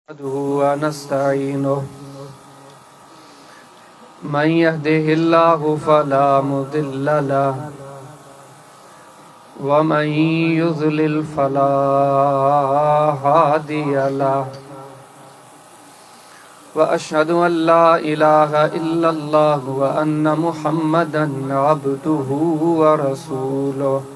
नहमदुहु व नस्तईनुहु मन यहदिहिल्लाहु फला मुदिल्ल लहु व मन युज़लिल फला हादिय लहु व अशहदु अल्ला इलाहा इल्लल्लाहु व अन्ना मुहम्मदन अब्दुहु व रसूलुहु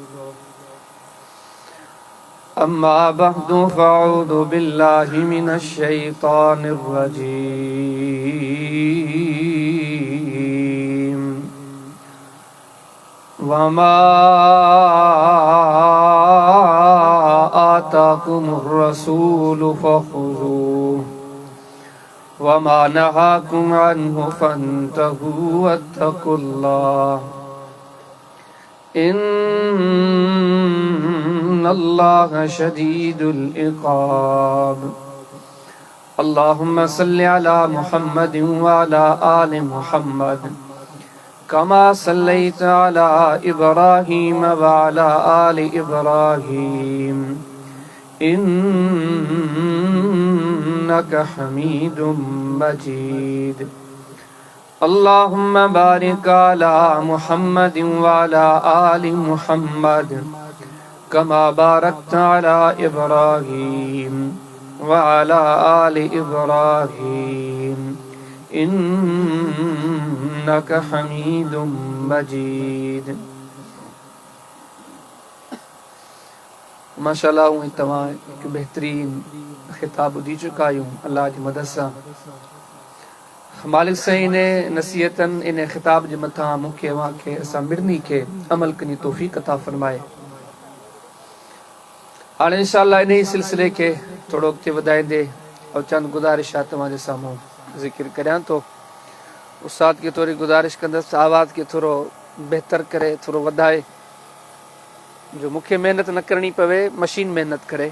अम्मा बअदु फ़अऊज़ु बिल्लाहि मिनश शैतानिर रजीम वमा आताकुमुर रसूलु फ़ख़ुज़ूहु वमा नहाकुम अन्हु फ़न्तहू वत्तक़ुल्लाह इन्नल्लाह शदीदुल इक़ाब। अल्लाहुम्मा सल्लि अला मुहम्मदिन व अला आलि मुहम्मद कमा सल्लैता अला इब्राहीम व अला आलि इब्राहीम इन्नका हमीदुम मजीद। अल्लाहुम्मा बारिक अला मुहम्मदिन व अला आलि मुहम्मद कमा बारकता अला इब्राहीम व अला आलि इब्राहीम इन्नका हमीदुम मजीद। माशाअल्लाह तमां एक बेहतरीन खिताब दी चुका आहियूं अल्लाह जी मदद सां। मालिक साईं ने नसीहतन इन खिताब जे मथां मूंखे अवांखे असां मिड़नी खे अमल कनी तौफ़ीक़ अता फरमाए। हाणे इंशाअल्लाह इन सिलसिले के थोड़ो अॻिते वधाईंदे और चंद गुज़ारिशात तव्हांजे साम्हूं ज़िक्र करियां थो। उस्ताद खे थोड़ी गुज़ारिश कंदसि आवाज़ खे थोड़ो बेहतर करे थोड़ो वधाए, जो मूंखे मेहनत न करणी पवे, मशीन मेहनत करे।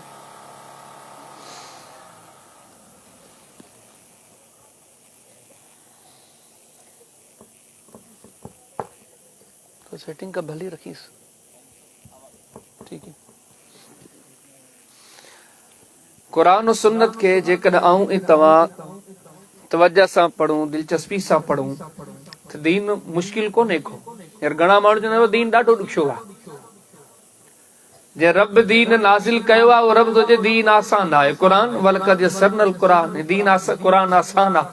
तो सेटिंग का भली रखीस, ठीक है। कुरान और सुन्नत के जेकॾहिं आऊं ऐं तव्हां तवज्जो सां पढ़ूं, दिलचस्पी सां पढ़ूं त दीन मुश्किल कोन्हे को। यार घणा माण्हू चवंदा आहिनि दीन ॾाढो ॾुखियो आहे। जे रब दीन नाज़िल कयो आहे, रब जो जे दीन आसान आहे। कुरान वलक़द यस्सरनल कुरान, दीन कुरान आसान आहे।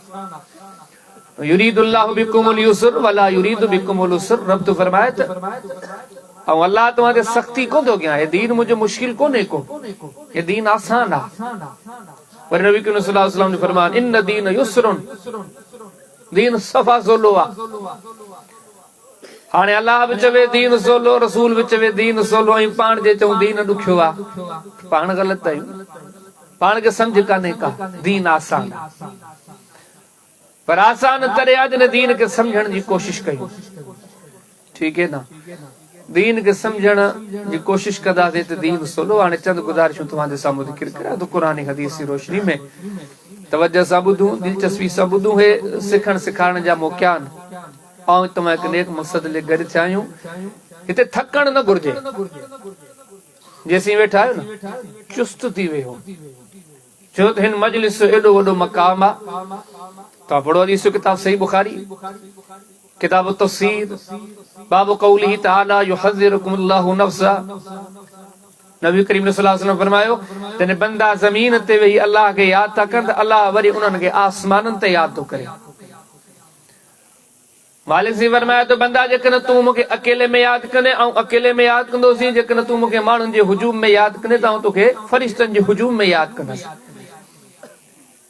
युरीदुल्लाहु बिकुमुल युस्र वला युरीदु बिकुमुल उस्र। रब तो फरमाए त ऐं अल्लाह तव्हांखे सख़्ती कोन थो कयां, हे दीन मुंहिंजो मुश्किल कोन्हे को, हे दीन आसान आहे। पर नबी करीम सल्लल्लाहु अलैहि वसल्लम ने फरमाया इन दीन युस्रुन, दीन सफ़ा सोलो आहे। हाणे अल्लाह बि चवे दीन सोलो, रसूल बि चवे दीन सोलो, ऐं पाण जे चऊं दीन ॾुखियो आहे, पाण ग़लति आहियूं। पाण खे सम्झ कान्हे का, दीन आसान आहे। पर आसान तरे आज ने दीन के समझण जी कोशिश कयूं, ठीक है ना। दीन के समझण जी कोशिश कंदासीं त दीन सोलो। हाणे चंद गुज़ारिशूं तव्हांजे साम्हूं ज़िक्र करियां तो कुरान हदीस जी रोशनी में तवज्जो सां ॿुधूं, दिलचस्पी सां ॿुधूं। हे सिखण सिखाइण जा मौक़ा आहिनि ऐं तव्हां हिकु नेक मक़सद लाइ गॾु थिया आहियूं। हिते थकण न घुर्जे, जेसीं वेठा आहियो न चुस्त थी वियो, छो त हिन मजलिस एॾो वॾो मक़ाम आहे। तो पढ़ो हदीस किताब सही बुखारी, किताब तफसीर, बाब कौलिही तआला युहज़्ज़िरुकुमुल्लाहु नफ्सा। नबी करीम सल्लल्लाहु अलैहि वसल्लम फरमायो जने बंदा ज़मीन ते वेही अल्लाह के याद था कनि त अल्लाह वरी उन्हनि खे आसमाननि ते याद थो करे। मालिक जी फरमाया तो बंदा जेकॾहिं तूं मूंखे अकेले में याद कंदे ऐं अकेले में याद कंदोसीं, जेकॾहिं तूं मूंखे माण्हुनि जे हुजूम में याद कंदे त तोखे फ़रिश्तनि जे हुजूम में याद कंदसि।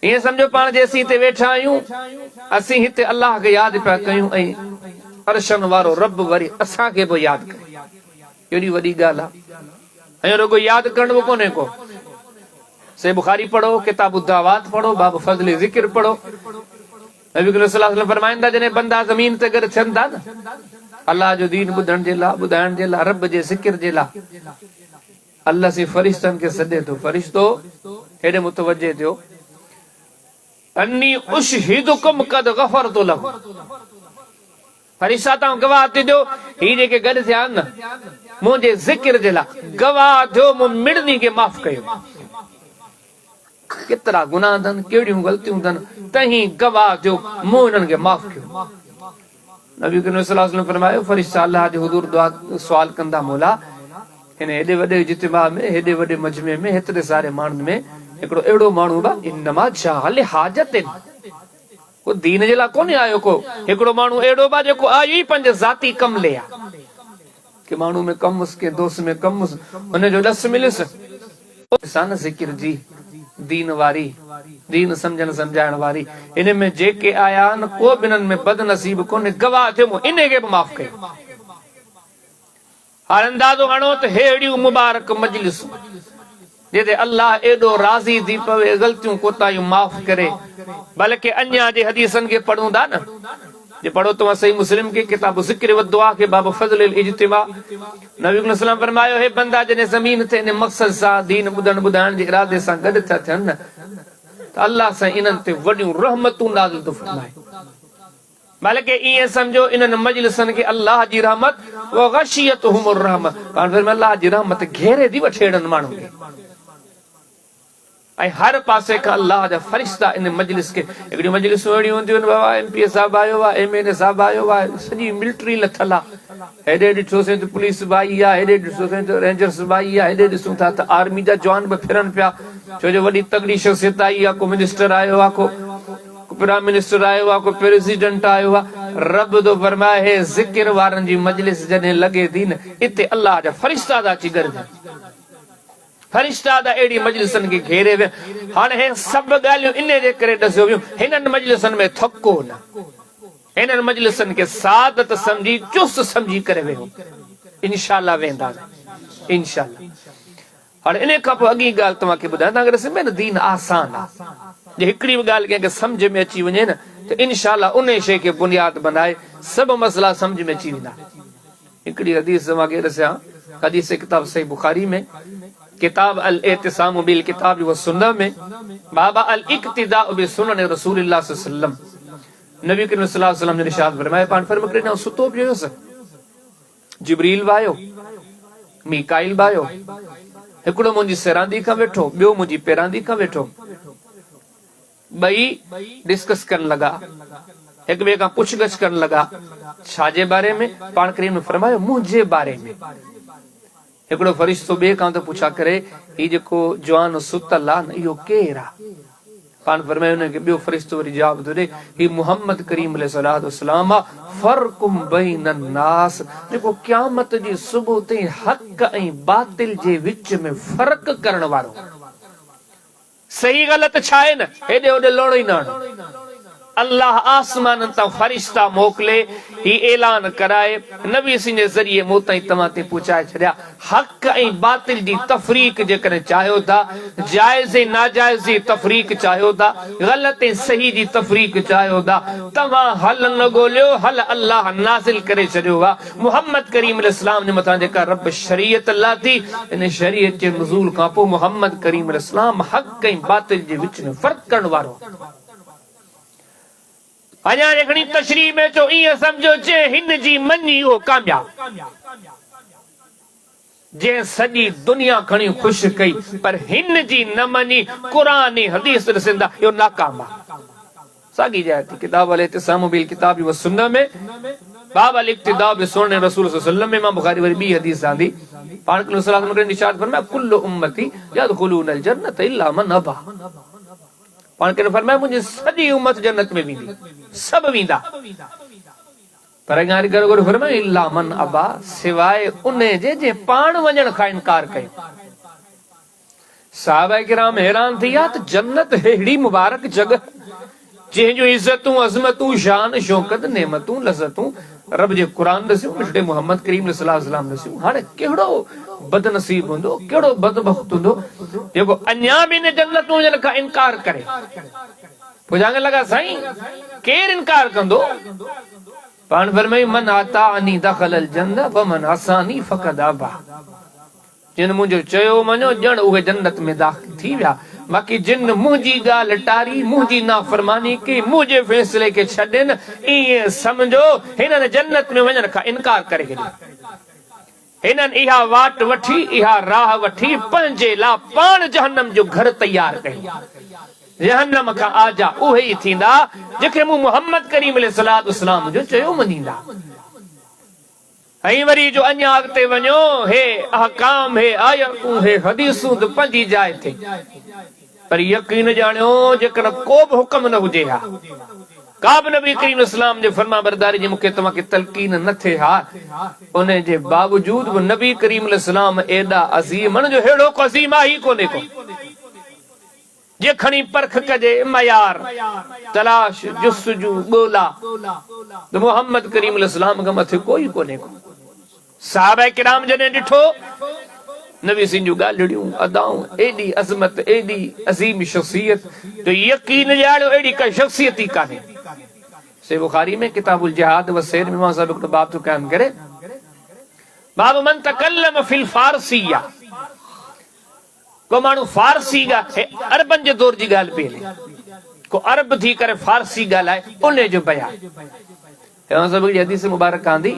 ये समझो पाण जेसीं हिते वेठा आहियूं, असीं हिते अल्लाह खे यादि पिया कयूं ऐं अर्शन वारो रब वरी असांखे बि यादि करे। एॾी वॾी ॻाल्हि आहे। ऐं रुगो यादि करणो कोन्हे को। सही बुखारी पढ़ो, किताब दावात पढ़ो, बाब फज़ल ज़िक्र पढ़ो। नबी करीम सल्लल्लाहु अलैहि वसल्लम फरमाईंदा जॾहिं बंदा ज़मीन ते गॾु थियनि था न अल्लाह जो दीन ॿुधण जे लाइ, ॿुधाइण जे लाइ, रब जे ज़िक्र जे लाइ, अल्लाह से फरिश्तनि खे सॾे थो। फरिश्तो हेॾे मुतवजे थियो अन्नी उशहिदुकुम कद गफरतु लहुम। फरिश्ता तां गवाह थी ॾियो ही जेके गॾु थिया आहिनि न मुंहिंजे ज़िक्र जे लाइ गवाह थियो, मूं मिड़नी खे माफ़ कयो। केतिरा गुनाह अथनि, कहिड़ियूं ग़लतियूं अथनि, तहीं गवाह जो मूं हिननि खे माफ़ कयो। नबी करीम सल्लल्लाहु अलैहि वसल्लम फरमायो, फरिश्ता अल्लाह जे हुज़ूर दुआ सुवाल कंदा, मौला हिन हेॾे वॾे इज्तिमा में, हेॾे वॾे मजमे में, हेतिरे सारे माण्हुनि में हिकिड़ो अहिड़ो माण्हू बा इन्नमा जाअ लिहाजतिन, को दीन जे लाइ कोन्हे आयो, को हिकिड़ो माण्हू अहिड़ो बा जेको आयो ई पंहिंजे ज़ाती कम ले आ, के माण्हू में कम हुस, के दोस्त में कम हुस, हुनजो ॾस मिलियुस सान ज़िक्र जी दीन वारी, दीन समझण समझाइण वारी। इन में जेके आया आहिनि को बि इन्हनि में बदनसीब कोन्हे, गवाह थियो मूं इन खे बि माफ़ कयो। हाणे अंदाज़ो हणो त हेड़ियूं मुबारक मजलिसूं जिते अल्लाह एॾो राज़ी थी पवे, ग़लतियूं कोताहियूं माफ़ करे। बल्कि अञा जे हदीसनि खे पढ़ूं था न, जे पढ़ो तव्हां सही मुस्लिम के किताब ज़िक्र व दुआ के बाब फज़ल इज्तिमा, नबी सल्लल्लाहु अलैहि वसल्लम फरमायो, हे बंदा जॾहिं ज़मीन ते इन मक़सद सां दीन ॿुधाइण जे इरादे सां गॾु था थियनि न, त अल्लाह सां इन्हनि ते वॾियूं रहमतूं नाज़िल थो फरमाए। बल्कि ईअं सम्झो इन्हनि मजलिसनि खे अल्लाह जी रहमत व गशियतहुमुर रहमत, पाण फरमाए अल्लाह जी रहमत घेरे थी वठे अहिड़नि माण्हुनि खे। ऐं हर पासे खां अल्लाह जा फरिश्ता इन मजलिस के, हिकिड़ी मजलिसूं अहिड़ियूं हूंदियूं आहिनि, बाबा MP साहब आयो आहे, MLA साहब आयो आहे, सॼी मिलिट्री लथल आहे, हेॾे ॾिठोसीं त पुलिस बि आई आहे, हेॾे ॾिठोसीं त रेंजर्स बि आई आहे, हेॾे ॾिसूं था त आर्मी जा जवान बि फिरनि पिया, छो जो वॾी तगड़ी शख़्सियत आई आहे, को मिनिस्टर आयो आहे, को प्राइम मिनिस्टर आयो आहे, को प्रेसिडेंट आयो आहे। रब तो फरमाए, हे ज़िक्र वारनि जी मजलिस जॾहिं लॻे थी न, इते अल्लाह जा फरिश्ता था अची गॾिजनि, फरिश्ता दा एड़ी मजलिसनि खे घेरे विया। हाणे हे सभु ॻाल्हियूं इन जे करे ॾसियो वियूं, हिननि मजलिसनि में थको न, हिननि मजलिसनि खे सादत सम्झी, चुस्त सम्झी करे वियो, इंशाअल्लाह वेंदा इंशाअल्लाह। हाणे इन खां पोइ अॻी ॻाल्हि तव्हांखे ॿुधायां, तव्हांखे ॾिसो न दीन आसान आहे, जे हिकिड़ी बि ॻाल्हि कंहिंखे सम्झ में अची वञे न त इंशाअल्लाह उन शइ खे बुनियाद बनाए सभु मसला सम्झ में अची वेंदा। हिकिड़ी हदीस तव्हांखे ॾिसां, हदीस किताब सही बुखारी में, किताब अल इत्तिसाम बिल किताब व सुन्नह में, बाबा अल इक्तिदा बि सुनन रसूलुल्लाह सल्लल्लाहु अलैहि वसल्लम, नबी करीम सल्लल्लाहु अलैहि वसल्लम ने इरशाद फरमाया, पाण फरमाए न सुतो पियो हुयुसि, जिब्रील वायो, मीकाइल वायो, हिकिड़ो मुंहिंजी सिरांदी खां वेठो, ॿियो मुंहिंजी पेरांदी खां वेठो, ॿई डिस्कस करण लॻा, हिक ॿिए खां पुछगछ करण लॻा, छाजे बारे में? पाण करीम ने फरमायो मुंहिंजे बारे में। हिकिड़ो फरिश्तो ॿिए खां त पुछा करे, ही जेको जवान सुतल आहे न इहो केरु आहे? पाण फरमायो हुनखे ॿियो फरिश्तो वरी जवाब थो ॾे, ही मुहम्मद करीम अलैहिस्सलातु वस्सलाम आहे, फर्कुम बैनन नास, जेको क़यामत जी सुबुह ताईं हक़ ऐं बातिल जे विच में फ़र्क़ करण वारो। सही ग़लत छा आहे न, हेॾे होॾे लोड़ो ई न हणो। अल्लाह आसमान तां फरिश्ता मोकिले, ही ऐलान कराए, नबी सिंह जे ज़रिए मूं ताईं तव्हां ते पहुचाए छॾिया, हक़ ऐं बातिल जी तफ़रीक जेकॾहिं चाहियो था, जाइज़ ऐं नाजाइज़ जी तफ़रीक चाहियो था, ग़लत ऐं सही जी तफ़रीक चाहियो था, तव्हां हल न ॻोल्हियो, हल अल्लाह नाज़िल करे छॾियो आहे। मुहम्मद करीम अलैहिस्सलाम जे मथां जेका रब शरीयत लाथी, इन शरीयत जे नुज़ूल खां पोइ मुहम्मद करीम अलैहिस्सलाम हक़ ऐं बातिल जे विच में फ़र्क़ करण वारो। अञा हिकिड़ी तशरीह में चो, ईअं सम्झो जे हिन जी मञी उहो कामयाब, जंहिं सॼी दुनिया खणी ख़ुशि कई पर हिन जी न मञी, क़ुरान ऐं हदीस ॾिसंदा इहो नाकाम आहे। साॻी जाइ थी किताब अल इत्तिसाम बिल किताब व सुन्नह में, बाब अल इक्तिदा बि सुन्नह रसूल सल्लल्लाहु अलैहि वसल्लम में, मां बुखारी वरी ॿी हदीस आंदी, पाण सल्लल्लाहु अलैहि वसल्लम ने इरशाद फरमाया, कुल्लु उम्मती यदखुलूनल जन्नत इल्ला मन अबा। पाण के फरमाया मुंहिंजी सॼी उम्मत जन्नत में वेंदी, सभु वेंदा, पर अॻियां फरमाया इल्ला मन अबा, सिवाय उन जे जे पाण वञण खां इनकार कयो। सहाबा किराम हैरान थी विया त जन्नत हेड़ी मुबारक जगह, जंहिंजूं इज़तूं अज़मतूं शान शौकत नेमतूं लज़तूं रब जे क़ुरान ॾिसियूं, मिठड़े मुहम्मद करीम सल्लल्लाहु अलैहि वसल्लम ॾिसियूं। हाणे कहिड़ो बदनसीब हूंदो, कहिड़ो बदबख्त हूंदो जेको अञा बि इन जन्नतूं वञण खां इनकार करे। पुछांगे लॻा साईं केरु इनकार कंदो? पाण फरमाई मन अताअनी दखलल जन्नत व मन असानी फक़द अबा, जिन मुंहिंजो चयो मञो ॼण उहे जन्नत में दाख़िल थी विया, बाक़ी जिन मुंहिंजी ॻाल्हि टारी, मुंहिंजी नाफ़रमानी कई, मुंहिंजे फ़ैसिले खे छॾनि, ईअं सम्झो हिननि जन्नत में वञण खां इनकार करे छॾियो। हिनन इहा वाट वठी, इहा राह वठी, पंहिंजे ला पाण जहन्नम जो घर तैयार कई। जहन्नम का आजा उहे ही थींदा जेके मूं मोहम्मद करीम अलैहिस्सलातु वस्सलाम जो चयो मञींदा। ऐं वरी जो अञा अॻिते वञो, हे अहकाम, हे आयतूं, हे हदीसूं त पंहिंजी जाइ ते, पर यकीन ॼाणियो जेकॾहिं को बि हुक्म न हुजे हा, का बि नबी करीम इस्लाम जे फर्मा बरदारी जी मूंखे तव्हांखे तलकीन न थिए हा, उन जे बावजूद बि नबी करीम इस्लाम एॾा अज़ीम, जो हेड़ो को अज़ीम आहे ई कोन्हे को जे खणी परख कजे, मयार तलाश जुस्तजू ॻोल्हा त मोहम्मद करीम इस्लाम खां मथे कोई कोन्हे को। सहाबा किराम जॾहिं ॾिठो नबी सिंह जूं ॻाल्हिड़ियूं, अदाऊं, एॾी अज़मत, एॾी अज़ीम शख़्सियत, तो यकीन ॼाणियो अहिड़ी का शख़्सियत ई कान्हे। से बुखारी में किताबुल जिहाद व सैर में मां साहब बाब तो कायम करे, बाब मन तकल्लम फिल फारसिया, को माण्हू फारसी ॻाल्हि, अरबन जे दौर जी ॻाल्हि पई हले, को अरब थी करे फारसी ॻाल्हाए, उन जो बयान सब हदीस मुबारक आंदी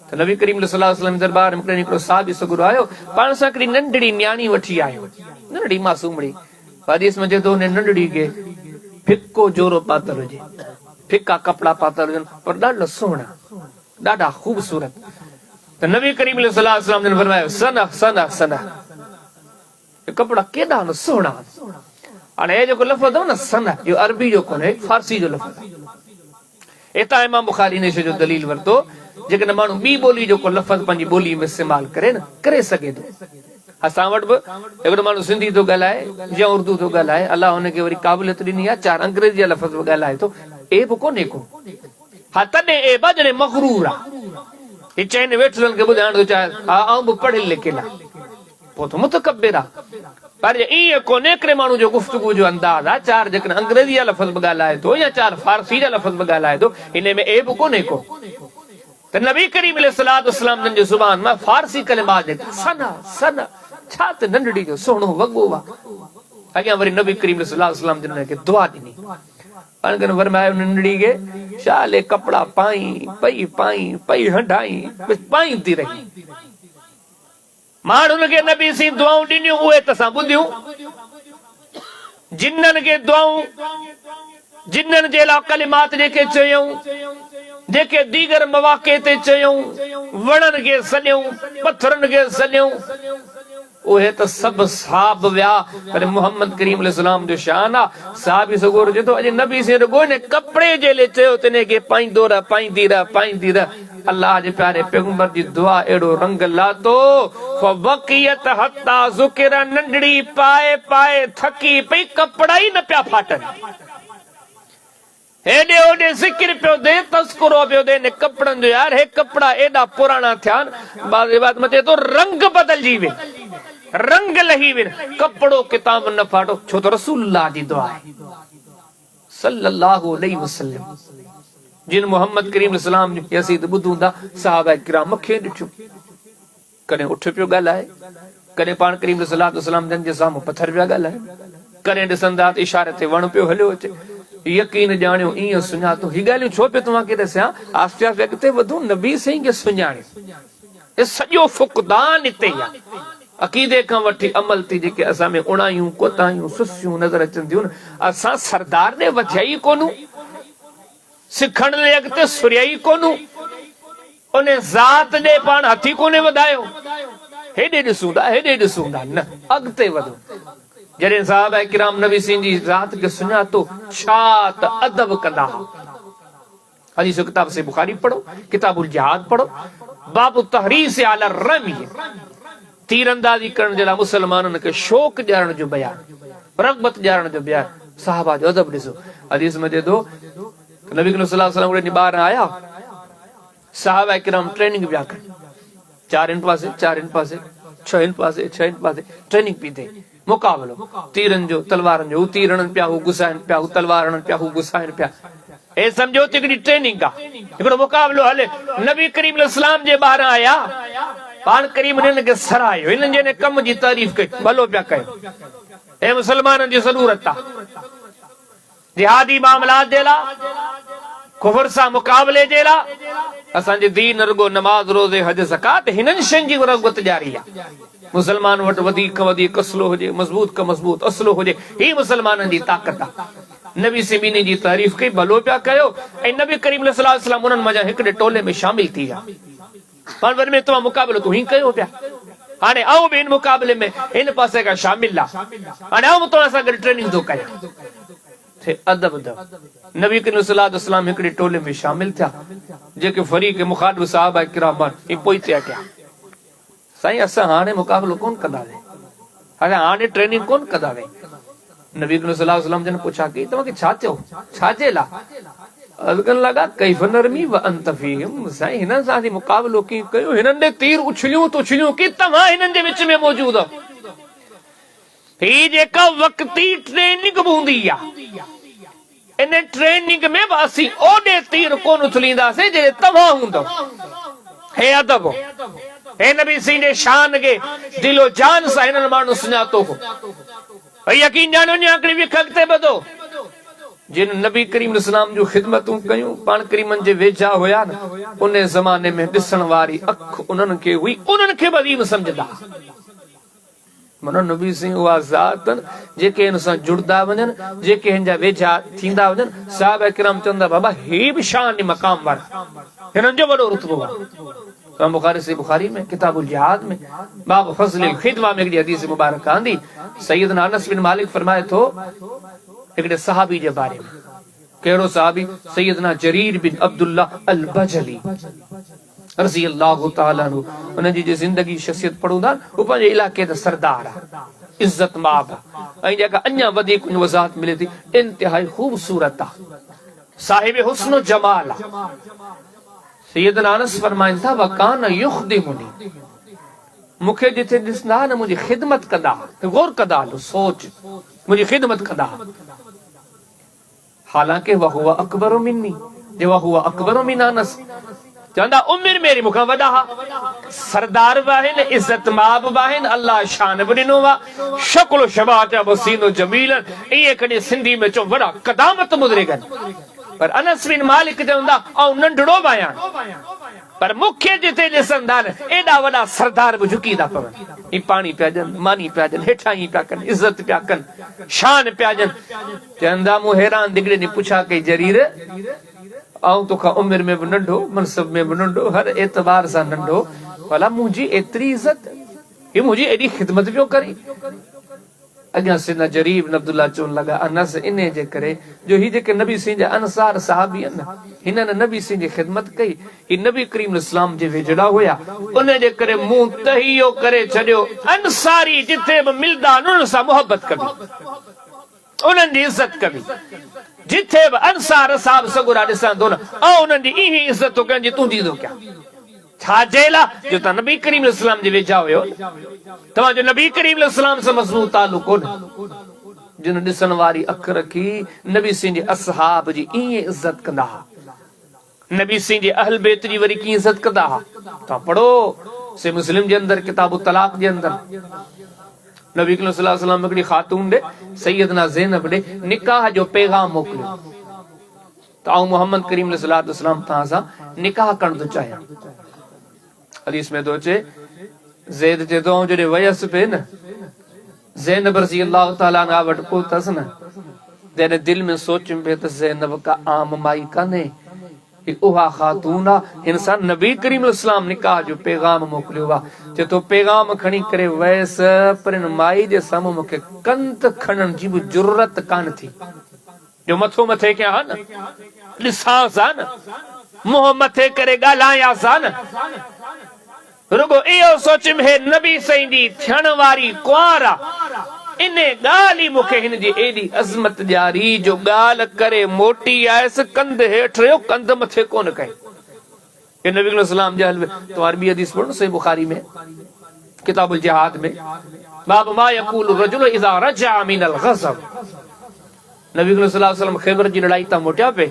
त नबी करीम सल्लल्लाहु अलैहि वसल्लम दरबार में हिकिड़ो साहबी सगुरो आयो, पाण सां हिकिड़ी नंढड़ी न्याणी वठी आयो, नंढड़ी मासूमड़ी। हदीस में चए थो उन नंढड़ी खे फिको जोरो पातल हुजे, फिका कपड़ा पातल हुजनि, पर ॾाढा सुहिणा, ॾाढा ख़ूबसूरत। त नबी करीम सल्लल्लाहु अलैहि वसल्लम ने फरमायो सना सना सना, कपड़ा केॾा न सुहिणा। हाणे हे जेको लफ़्ज़ हो न सना, इहो अरबी जो कोन्हे, फारसी जो लफ़्ज़ आहे। इतां इमाम बुखारी ने जो दलील वरतो, जेकॾहिं माण्हू ॿी ॿोली जो को लफ़्ज़ पंहिंजी ॿोली में इस्तेमाल करे न, करे सघे थो। असां वटि बि हिकिड़ो माण्हू सिंधी थो ॻाल्हाए या उर्दू थो ॻाल्हाए, अलाह हुनखे वरी क़ाबिलियत ॾिनी आहे, 4 अंग्रेजी जा लफ़्ज़ बि ॻाल्हाए थो, ए बि कोन्हे को। हा तॾहिं ए बि जॾहिं मग़रूर आहे, ही चइनि वेठलनि खे ॿुधाइण थो चाहे, हा आऊं बि पढ़ियल लिखियल आहे, पोइ त मुतकब्बिर आहे। पर ईअं कोन्हे हिकिड़े माण्हू जो गुफ़्तगू जो अंदाज़ आहे, 4 जेकॾहिं अंग्रेजी जा लफ़्ज़ बि ॻाल्हाए थो या 4 फारसी जा लफ़्ज़ बि ॻाल्हाए थो, हिन में ए बि कोन्हे को। त नबी करीम अलैहिस्सलातु वस्सलाम जन जो ज़ुबान मां फारसी कलिमात निकिता, सना सना, छा त नंढड़ी जो सुहिणो वॻो आहे। अॻियां वरी नबी करीम अलैहिस्सलातु वस्सलाम जन हुनखे दुआ ॾिनी, पाण खे फरमायो नंढड़ी खे शाले कपड़ा पाई पई पाई पई हंडाई पाईंदी रही। माण्हुनि खे नबी सी दुआऊं ॾिनियूं, उहे त असां ॿुधियूं। जिन्ननि खे दुआऊं, जिन्ननि जे लाइ कलिमात जेके चयऊं, जेके दीगर मवाक़े ते चयऊं, वणनि खे सॾियूं, पथरनि खे सॾियूं, उहे त सभु साहब विया। पर मोहम्मद करीम अलैहिस्सलाम जो शान आहे, साहब सगोर जे तो अॼु नबी से रुगो ने कपड़े जे ले चयो तने के पाईंदो रह, पाईंदी रह, पाईंदी रह। अल्लाह जे प्यारे पैगंबर जी दुआ एड़ो रंग लातो, फवकियत हत्ता ज़ुकिर, नंढड़ी पाए पाए थकी पई, कपड़ा ई न पिया फाटनि। हेॾे होॾे ज़िक्र पियो दे, तस्कुरो पियो दे, ने कपड़नि जो, यार हे कपड़ा एॾा पुराणा थिया आहिनि, बाज़ रिवायत में चए थो रंग बदलजी वियो, रंग लही वियो, कपड़ो किताब न फाटो, छो तो रसूलुल्लाह जी दुआ आहे सल्लल्लाहु अलैहि वसल्लम। जिन मोहम्मद करीम इस्लाम जी हसीद ॿुधूं था, सहाबा किराम खे ॾिठियूं, कॾहिं उठ पियो ॻाल्हाए, कॾहिं पाण करीम सल्लल्लाहु अलैहि वसल्लम जन जे साम्हूं पथर पिया ॻाल्हाए, कॾहिं ॾिसंदा त इशारे ते वण पियो हलियो अचे। यकीन ॼाणियो ईअं सुञातो। ही ॻाल्हियूं छो पियो तव्हांखे ॾिसां, आस्ते आस्ते अॻिते वधूं, नबी साईं खे सुञाणे, हे सॼो फुक़दान हिते ई आहे। अक़ीदे खां वठी अमल थी जेके असां में उणायूं कोताहियूं सुस्तियूं नज़र अचनि थियूं, असां सरदार ॾे वधिया ई कोन्हूं, सिखण लाइ अॻिते सुरिया ई कोन्हूं, उन ज़ात ॾे पाण हथी कोन्हे वधायो। हेॾे ॾिसूं था, हेॾे ॾिसूं था, न अॻिते वधो। जॾहिं साहबा किराम नबी सिंह जी ज़ात खे सुञातो, छा त अदब कंदा। हदीस किताब से बुखारी पढ़ो, किताबुल जिहाद पढ़ो, बाबु तहरीस अला रमी, तीरंदाजी करण जे लाइ मुसलमाननि खे शौक़ ॾियण जो बयान, रग़बत ॾियण जो बयान, साहबा जो अदब ॾिसो। हदीस में चए थो नबी सल्लल्लाहु अलैहि वसल्लम उहे ॿार आया, साहबा किराम ट्रेनिंग पिया कनि, 4 पासे 4 पासे 6 पासे 6 पासे ट्रेनिंग पई थिए, मुक़ाबलो तीरनि जो तलवारनि जो, तीरणनि पिया, हू गुसाइनि पिया, हू तलवारनि पिया, हू गुसाइनि पिया। हे सम्झो त हिकिड़ी ट्रेनिंग आहे, हिकिड़ो मुक़ाबलो हले। नबी करीम इस्लाम जे ॿार आया, पाण करीम हिननि खे सरायो, हिननि जे कम जी तारीफ़ कई, भलो पिया कयो। हे मुसलमाननि जी ज़रूरत आहे जिहादी मामलात जे लाइ, कुफर सां मुक़ाबले जे लाइ, असांजे दीन रुगो नमाज रोज़े हज ज़कात हिननि शयुनि जी रग़बत जारी आहे। मुसलमान वटि वधीक खां वधीक असलो हुजे, मज़बूत खां मज़बूत असलो हुजे, ही मुसलमाननि जी ताक़त आहे। नबी सिमीनी जी तारीफ़ कई, भलो पिया कयो, ऐं नबी करीम सल्लल्लाहु अलैहि वसल्लम उन्हनि मंझां हिकिड़े टोले में शामिल थी विया। पाण वरी में तव्हां मुक़ाबिलो तूं ही कयो पिया, हाणे आऊं बि हिन मुक़ाबले में हिन पासे खां शामिल आहे, हाणे आऊं तव्हां सां गॾु ट्रेनिंग थो कयां। अदब नबी करीम सल्लल्लाहु अलैहि वसल्लम हिकिड़े टोले में शामिल थिया, जेके फरीक़ मुखालिफ़ सहाबा किराम ई पोइ थिया कया, साईं असां हाणे मुक़ाबिलो कोन कंदासीं, हाणे ट्रेनिंग कोन कंदासीं। नबी करीम सल्लल्लाहु अलैहि वसल्लम जन पुछा कि तव्हांखे छा थियो, छाजे लाइ? अदकन लगा कैफ नरमी व अंत फीहिम, साईं हिननि सां मुक़ाबिलो कीअं कयो, हिननि ॾे तीर उछलियूं त उछलियूं कि तव्हां हिननि जे विच में मौजूद आहियो। ही जेका वक़्ती ट्रेनिंग हूंदी आहे, इन ट्रेनिंग में बि असीं ओॾे तीर कोन उछलींदासीं जे तव्हां हूंदव। हे अदब, हे नबी सिंह जे शान खे दिलो जान सां हिननि माण्हू सुञातो हो। यकीन जानो आकड़ी विख अॻिते वधो, जिन नबी करीम इस्लाम जो ख़िदमतूं कयूं, पाण करीमनि जे वेझा हुया न, उन ज़माने में ॾिसण वारी अख उन्हनि खे हुई, उन्हनि खे वधीक सम्झंदा। माना नबी सिंह उहा ज़ात जेके हिन सां जुड़दा वञनि, जेके हिन जा वेझा थींदा वञनि, साहब किराम चवंदा बाबा हे बि शान मक़ाम वारा, हिननि जो वॾो रुतबो आहे। बुखारी से बुखारी में किताबुल जिहाद में बाब फज़लिल खिदमा में हिकिड़ी हदीस मुबारक आंदी, सैयदना अनस बिन मालिक फरमाए थो हिकिड़े सहाबी जे बारे में। कहिड़ो सहाबी? सैयदना जरीर बिन अब्दुल्ला अल बजली रज़ी अल्लाहु ताला अन्हु। उनजी जी ज़िंदगी शख़्सियत पढ़ूं था, वो पंहिंजे इलाइक़े जा सरदार आहे, इज़्ज़त माब आहे, ऐं जेका अञा वधीक वज़ाहत मिले थी, इंतिहाई ख़ूबसूरत आहे, साहिब हुस्न जमाल आहे। सैयदना अनस फरमाइनि था वकान युख़दिमुनी, मूंखे जिथे ॾिसंदा न मुंहिंजी ख़िदमत कंदा, गौर कंदा, सोच मुंहिंजी ख़िदमत कंदा। हालांकि वहुवा अकबर मिन्नी, जे वहुवा अकबर मिन अनस, चवंदा उमिर मेरी मूंखां वॾा हा, सरदार बि आहिनि, इज़्ज़त माब बि आहिनि, अल्लाह शान बि ॾिनो आहे, शक्ल शबात वसीनो जमील, ईअं कॾहिं सिंधी में चओ वॾा क़दामत मुदरिकनि। पर अनस बिन मालिक चवंदा ऐं नंढड़ो बि आहियां, पर मूंखे जिथे ॾिसंदा न, एॾा वॾा सरदार बि झुकी था पवनि, ही पाणी पिया ॾियनि, मानी पिया ॾियनि, हेठां ई पिया कनि, इज़्ज़त पिया कनि, शान पिया ॾियनि। चवंदा मूं हैरान दिगड़े ॾींहुं पुछा कई जरीर, ऐं तोखां उमिरि में बि नंढो, मनसब में बि नंढो, हर एतबार सां नंढो, भला मुंहिंजी एतिरी इज़त, ही मुंहिंजी एॾी ख़िदमत पियो करे। अॻियां सिना जरीर बिन अब्दुल्ला चवण लॻा अनस इन जे करे जो ही जेके नबी सिंह जा अंसार साहबी आहिनि, हिननि नबी सिंह जी ख़िदमत कई, ही नबी करीम इस्लाम जे वेझड़ा हुया, उन जे करे मूं तहियो करे छॾियो, अंसारी जिथे बि मिलंदा उन्हनि सां मोहबत कबी, उन्हनि जी इज़त कबी, जिथे बि अंसार साहब सगुरा ॾिसंदो न, ऐं उन्हनि जी इही इज़त थो कयां, तूं थींदो क्या छाजे लाइ? जो तव्हां नबी करीम इस्लाम जे वेझा हुयो, तव्हांजो नबी करीम इस्लाम सां मज़बूत तालुक कोन्हे। जिन ॾिसण वारी अख रखी, नबी सिंह जे असहाब जी ईअं इज़त कंदा हुआ, नबी सिंह जे अहल बैत जी वरी कीअं इज़त कंदा हुआ। तव्हां पढ़ो से मुस्लिम जे अंदर किताब तलाक जे अंदर नबी करीम सल्लल्लाहु अलैहि वसल्लम हिकिड़ी ख़ातून ॾे, सैयदना ज़ैनब ॾे निकाह जो पैगाम मोकिलियो, त आऊं मोहम्मद करीम सल्लल्लाहु अलैहि वसल्लम तव्हां सां निकाह करण थो चाहियां। हदीस में तो अचे, ज़ैद चए थो जॾहिं वयसि पे न, ज़ैनब रज़ी अल्लाह ताला अन्हा वटि पहुतसि न, जॾहिं दिलि में सोचुमि पियो त ज़ैनब का आम माई कान्हे, उहा ख़ातून आहे, हिन सां नबी करीम इस्लाम निकाह जो पैगाम मोकिलियो आहे। चए थो पैगाम खणी करे वयसि, पर हिन माई जे साम्हूं मूंखे कंत खणण जी बि जुरत कान थी, जो मथो मथे कयां हा न, ॾिसांसि हा न, मुंहुं मथे करे ॻाल्हायांसि हा न, रुगो इहो सोचुमि हे नबी साईं जी थियण वारी कुंवार आहे, इन ॻाल्हि ई मूंखे हिन जी एॾी अज़मत ॾियारी जो ॻाल्हि करे मोटी आयसि, कंध हेठि रहियो, कंध मथे कोन कई। हे नबी करीम सल्लल्लाहु अलैहि वसल्लम तो अरबी हदीस पढ़ो सही बुखारी में किताबुल जिहाद में, बाब मा यक़ूलु रजुलु इज़ा रजअ मिनल ग़ज़ब। नबी करीम सल्लल्लाहु अलैहि वसल्लम ख़ैबर जी लड़ाई तां मोटिया पे,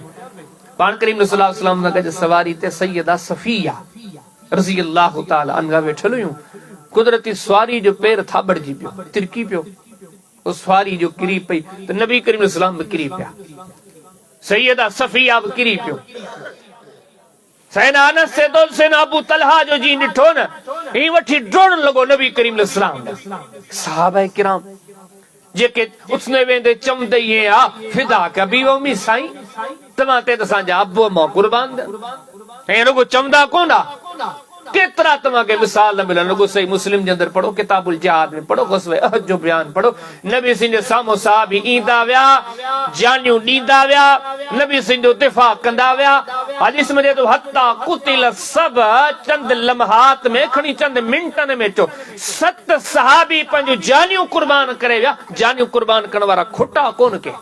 पाण करीम सल्लल्लाहु अलैहि वसल्लम सां गॾु सवारी ते सैयदा सफ़िया रज़ी अल्लाह ताला अन्हा वेठल हुयूं। कुदरती सवारी जो पैर थाबड़जी पियो, तिरकी पियो, उस सवारी जो किरी पई त नबी करीम सल्लल्लाहु अलैहि वसल्लम किरी पिया, सैयदा सफ़िया बि किरी पियो। सैना अनस से तो सैना अबू तलहा जो जी ॾिठो न ही वठी ड्रोण लॻो नबी करीम अलैहिस्सलाम सहाबा किराम जेके उसने वेंदे चमदे ये आ फिदा कभी वो मी साईं तव्हां ते असांजा अबो मां कुर्बान ऐं रुगो चमदा कोन केतरा तव्हांखे मिसाल न मिलन रुगो सही मुस्लिम जे अंदर पढ़ो किताबुल जिहाद में पढ़ो ग़ज़वे अहद जो बयान पढ़ो नबी सिंह जे साम्हूं साहब ईंदा विया जानियूं ॾींदा विया नबी सिंह जो दिफ़ा कंदा विया हदीस में तो हत्ता कुतिल सब चंद लम्हात में खणी चंद मिंटन में चो 7 सहाबी पंहिंजूं जानियूं कुर्बान करे विया जानियूं कुर्बान करण वारा खोटा कोन के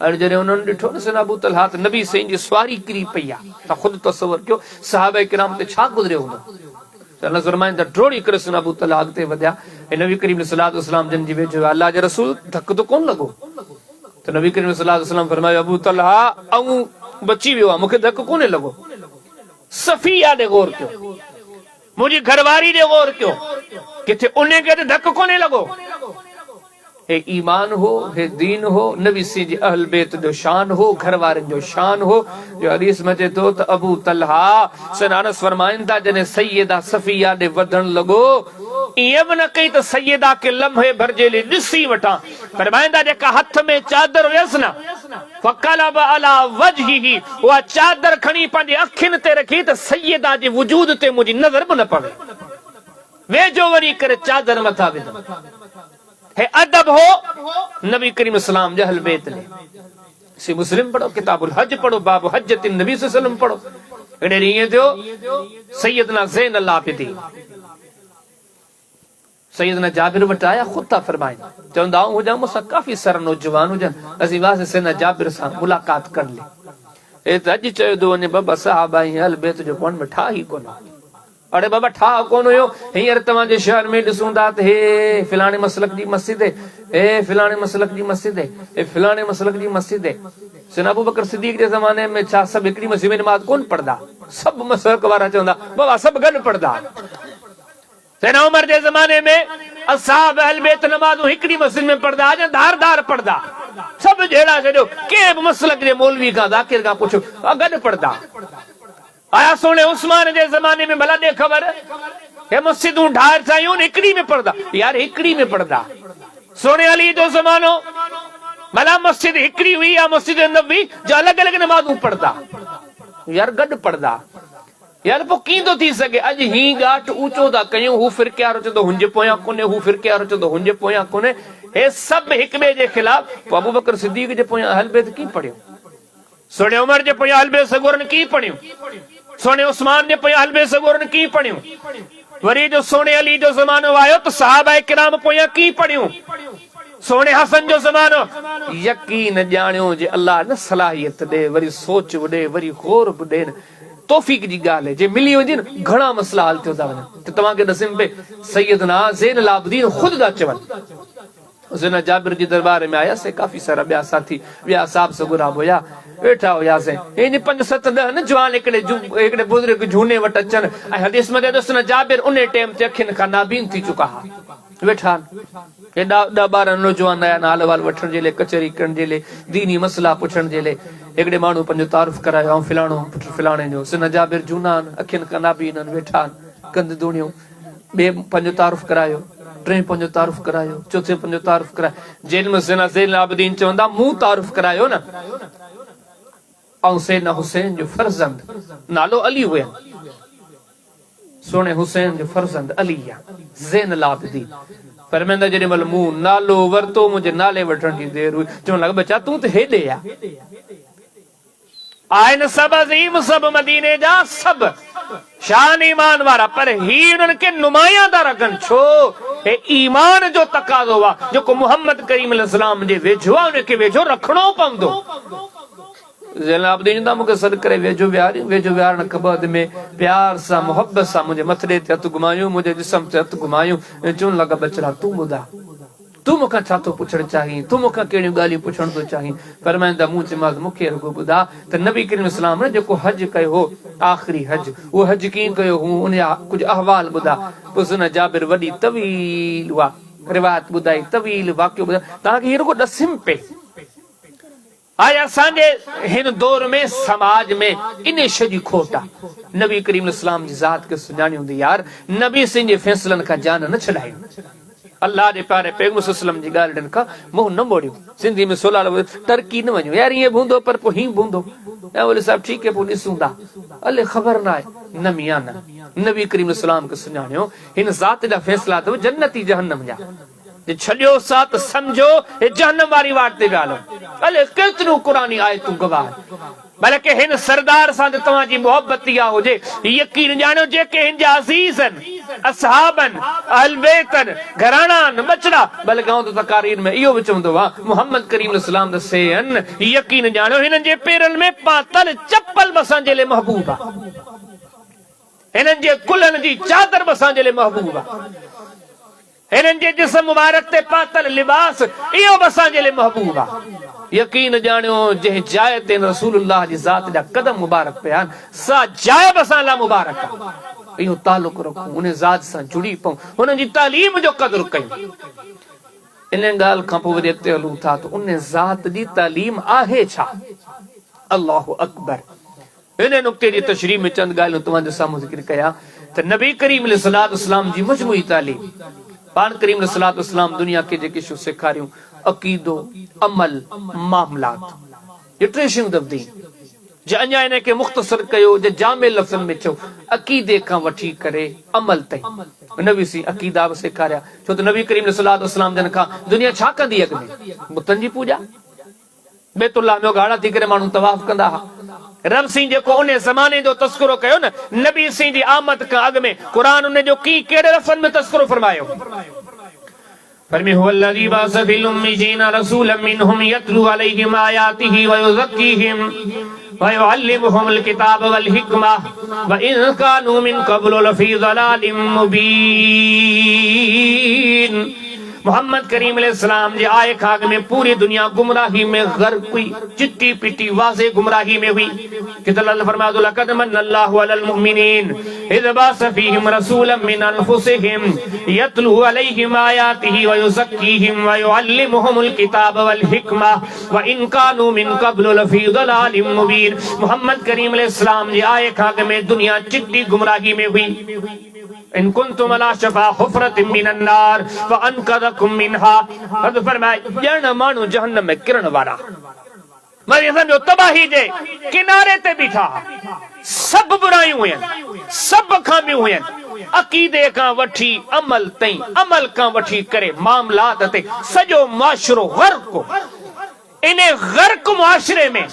अरे जॾहिं उन्होंने ॾिठो न सैयदना अबू तलहा नबी साईं जी सवारी किरी पई आहे त ख़ुदि तसवर कयो सहाबा किराम ते छा गुज़रियो हूंदो त अल्लाह फरमाईंदा ड्रोड़ी करे सैयदना अबू तलहा अॻिते वधिया ऐं नबी करीम सल्लल्लाहु अलैहि वसल्लम जन जी वेझो अल्लाह जे रसूल धक तो कोन लॻो त नबी करीम सल्लल्लाहु अलैहि वसल्लम फरमायो अबू तलहा ऐं बची वियो आहे मूंखे धक कोन्हे लॻो सफ़िया ॾे गौर कयो मुंहिंजी घरवारी ॾे गौर कयो किथे उन खे धक कोन्हे लॻो हे ईमान हो हे दीन हो नबी सिंह जी अहल बैत जो शान हो घर वारनि जो शान हो जो हदीस में अचे थो त अबू तलहा सैयदना अनस फरमाइंदा जॾहिं सैयदा सफ़िया ॾे वधण लॻो ईअं बि न कई त सैयदा खे लम्हे भर जे लिए ॾिसी वठां फरमाइंदा जेका हथ में चादर हुयसि न फक़लब अला वजहिही उहा चादर खणी पंहिंजे अखियुनि ते रखी त सैयदा जे वजूद ते मुंहिंजी नज़र बि न पवे वेझो वञी करे चादर मथां विधमि है अदब हो नबी करीम सलाम जहल बैत ने सी मुस्लिम पढ़ो किताबुल हज पढ़ो बाब हज्जतिन नबी सल्लल्लाहु अलैहि वसल्लम पढ़ो एड़े रीए थियो सैयदना ज़ैनुल आबिदीन सैयदना जाबिर वटाया खुद था फरमाइन चवंदा हुजा मुसा काफी सर नौजवान हुजन असी वास सैयदना जाबिर सां मुलाकात कर ले ए त अज चयो दो ने बाबा साहब आई अहल बैत जो कोन में ठा ही कोन अरे बाबा ठा कोन हुयो हींअर तव्हांजे शहर में ॾिसूं था त हे फिलाणे मसलक जी मस्जिद हे फिलाणे मसलक जी मस्जिद हे फिलाणे मसलक जी मस्जिद सैयदना अबू बकर सिद्दीक जे ज़माने में छा सभु हिकिड़ी मस्जिद में नमाज़ कोन पढ़ंदा सभु मसलक वारा चवंदा बाबा सभु गॾु पढ़ंदा सैयदना उमर जे ज़माने में असहाब अहल बैत नमाज़ूं हिकिड़ी मस्जिद में पढ़ंदा या धार धार पढ़ंदा सभु जहिड़ा छॾियो के बि मसलक जे मौलवी खां ज़ाकिर खां पुछो गॾु पढ़ंदा आया सोने उस्मान जे ज़माने में भला दे खबर हे मस्जिदूं ढार चाहियूं हिकिड़ी में पढ़ंदा यार हिकिड़ी में पढ़ंदा सोने अली जो ज़मानो भला मस्जिद हिकिड़ी हुई या मस्जिद नबवी जो अलॻि अलॻि नमाज़ूं पढ़ंदा यार गॾु पढ़ंदा यार पोइ कीअं थो थी सघे अॼु ही ॻाठ ऊचो था कयूं हू फिरके वारो चवंदो हुनजे पोयां कोन्हे हू फिरके वारो चवंदो हुनजे पोयां कोन्हे हे सभु हिक ॿिए जे ख़िलाफ़ पोइ अबू बकर सिद्दीक जे पोयां अहल बैत कीअं पढ़ियो सोने उमर जे पोयां अहल बैत सगोरन कीअं पढ़ियूं सोने उस्मान जे पोयां अहल बैत सगोरन कीअं पढ़ियूं वरी जो सोने अली जो ज़मानो आयो त सहाबा किराम पोयां कीअं पढ़ियूं सोने हसन जो ज़मानो यकीन ॼाणियो जे अल्लाह न सलाहियत ॾे वरी सोच ॾे वरी गौर बि ॾे तौफीक जी ॻाल्हि है जे मिली वञे न घणा मसला हल थियो था वञनि त तव्हांखे ॾसिम पे सैयदना ज़ैनुल आबिदीन ख़ुदि था चवनि सैयदना जाबिर जी दरबार में आयासीं काफ़ी सारा ॿिया साथी ॿिया साहब सगुरा हुया वेठा हुयासीं इन 5 7 10 न जवान हिकिड़े बुज़ुर्ग झूने वटि अचनि ऐं हदीस में दसना जाबिर उन टाइम ते अखियुनि खां नाबीन थी चुका हा वेठा हेॾा 10-12 नौजवान आया नाल वाल वठण जे लाइ कचहरी करण जे लाइ दीनी मसला पुछण जे लाइ हिकिड़े माण्हू पंहिंजो तारुफ़ करायो ऐं फिलाणो पुट फिलाणे जो सैयदना जाबिर झूना आहिनि अखियुनि खां नाबीन आहिनि वेठा आहिनि कंद दुणियूं ॿिए पंहिंजो तारुफ़ करायो टे पंहिंजो तारुफ़ करायो चौथे पंहिंजो तारुफ़ करायो जेल में सैयदना ज़ैनुल आबिदीन चवंदा मूं तारुफ़ करायो न ऐं सैयदना हुसैन जो फर्ज़ंद नालो अली हुया सोने हुसैन जो फर्ज़ंद अली आहे ज़ैनुल आबिदीन फरमाईंदा जेॾी महिल मूं नालो वरितो मुंहिंजे नाले वठण जी देरि हुई चवण लॻा बचा तूं त हेॾे आहिनि सभु अज़ीम सभु मदीने जा सभु शान ईमान वारा पर ही उन्हनि खे नुमायां था रखनि छो हे ईमान जो तक़ाज़ो आहे जेको मुहम्मद करीम अलैहिस्सलाम जे वेझो आहे उनखे वेझो रखणो पवंदो ज़ैनुल आबिदीन चवंदा मूंखे सॾु करे वेझो विहारण खां बाद में प्यार सां मुहबत सां मुंहिंजे मथड़े ते हथु घुमायूं मुंहिंजे जिस्म ते हथु घुमायूं ऐं चवण लॻा बचड़ा तूं ॿुधा तूं मूंखां छा थो पुछणु चाहीं तूं मूंखां कहिड़ियूं ॻाल्हियूं पुछण थो चाहीं फरमाईंदा मूं चयोमांसि मूंखे रुॻो ॿुधा त नबी करीम इस्लाम ने जेको हज कयो हो आख़िरी हज उहो हज कीअं कयो हूं उन जा कुझु अहवाल ॿुधा पोइ सुन जाबिर वॾी तवील उहा रिवायत ॿुधाई तवील वाक़ियो ॿुधायो तव्हांखे हीअ रुॻो ॾसिम पे आया असांजे हिन दौर में समाज में इन शजी खोटा नबी करीम इस्लाम जी जात के सुञाणी हूंदी यार नबी सिंह जे फैसलन का जान न छॾायो अल्लाह जे प्यारे पैगंबर सल्लल्लाहु अलैहि वसल्लम जी ॻाल्हियुनि खां मुंहुं न मोड़ियो सिंधी में सोला टर्की न वञो यार ईअं बूंदो पर पोइ हीअं बूंदो ऐं बोले साहब ठीकु है पोइ ॾिसूं था अले ख़बर न आहे न मियां न नबी करीम इस्लाम खे सुञाणियो हिन ज़ात जा फैसला अथव जन्नती जहन्नम जा छॾियो सा त समझो हे जहन्नम वारी वाट ते विया हलो अले केतिरियूं क़ुरानी आयतूं गवाह बल्कि हिन सरदार सां तव्हांजी मोहब्बत इहा हुजे यकीन ॼाणियो जेके हिन जा अज़ीज़ आहिनि असहाबन अहल बैत घराना बचड़ा बल्कि आउं त तकारीर में इहो बि चवंदो आहे मोहम्मद करीम इस्लाम दसे आहिनि यकीन ॼाणियो हिननि जे पेरनि में पातल चप्पल बि असांजे लाइ महबूब आहे हिननि जे कुलनि जी चादर बि असांजे लाइ महबूब आहे हिननि जे जिस्म मुबारक ते पातल लिबास इहो बि असांजे लाइ महबूब आहे यकीन ॼाणियो जंहिं जाइ ते रसूलुल्लाह जी ज़ात जा कदम मुबारक पिया आहिनि सा जाइ बि असां लाइ मुबारक आहे इहो तालुक रखूं उन ज़ात सां जुड़ी पऊं हुननि जी तालीम जो क़दुरु कयूं इन ॻाल्हि खां पोइ वरी अॻिते हलूं था त उन ज़ात जी तालीम आहे छा अल्लाहु अकबर इन नुक़्ते जी तशरीह में चंद ॻाल्हियूं तव्हांजे साम्हूं ज़िक्र कया त नबी करीम अलैहिस्सलातु वस्सलाम जी मजमूई तालीम पान करीम अलैहिस्सलातु वस्सलाम दुनिया खे जेके शयूं सेखारियूं अक़ीदो अमल मामलात ये टे शयूं अथव दीन जे अञा इन खे मुख़्तसर कयो जे जामे लफ़्ज़नि में चओ अक़ीदे खां वठी करे अमल ताईं नबी सी अक़ीदा बि सेखारिया छो त नबी करीम अलैहिस्सलातु वस्सलाम जन खां दुनिया छा कंदी अॻ में बुतनि जी पूॼा बैतुल्लाह में गाड़ा थी करे माण्हू तवाफ़ कंदा हुआ रब सिंह जेको उन ज़माने जो तस्करो कयो न नबी सिंह जी आमद खां अॻ में क़ुरान उन जो की कहिड़े लफ़्ज़नि में तस्करो फरमायो फरमाए हुवल्लज़ी बाअस फिल उम्मियीना रसूलन मिनहुम यतलू अलैहिम आयातिही व युज़क्कीहिम व युअल्लिमुहुमुल किताब वल हिकमा व इन कानू मिन क़ब्लु लफी ज़लालिम मुबीन मोहम्मद करीम अलैहिस्सलाम जे आए खाग में पूरी दुनिया गुमराही में गर्क हुई चिट्टी पिटी वाज़े गुमराही में हुई कि अल्लाह फरमाया लक़द मन्नल्लाहु अलल मुमिनीन इज़ बअस फ़ीहिम रसूलन मिन अनफुसिहिम यतलू अलैहिम आयातिही व युज़क्कीहिम व युअल्लिमुहुमुल किताब वल हिकमा व इन कानू मिन क़ब्लु लफ़ी ज़लालिम मुबीन मोहम्मद करीम अलैहिस्सलाम जे आए खाग में दुनिया चिट्टी गुमराही में हुई इन कुंतुम अला शफा हुफरतिन मिनन नार फअनक़ज़कुम मिनहा हद फरमाए ॼण माण्हू जहन्नम में किरण वारा मरी समझो तबाही जे किनारे ते बीठा सब बुराइयूं हुयनि सब खामियूं हुयनि अक़ीदे खां वठी अमल ताईं अमल खां वठी करे मामलात ते सॼो मुआशरो गर्क इन गर्क मुआशरे में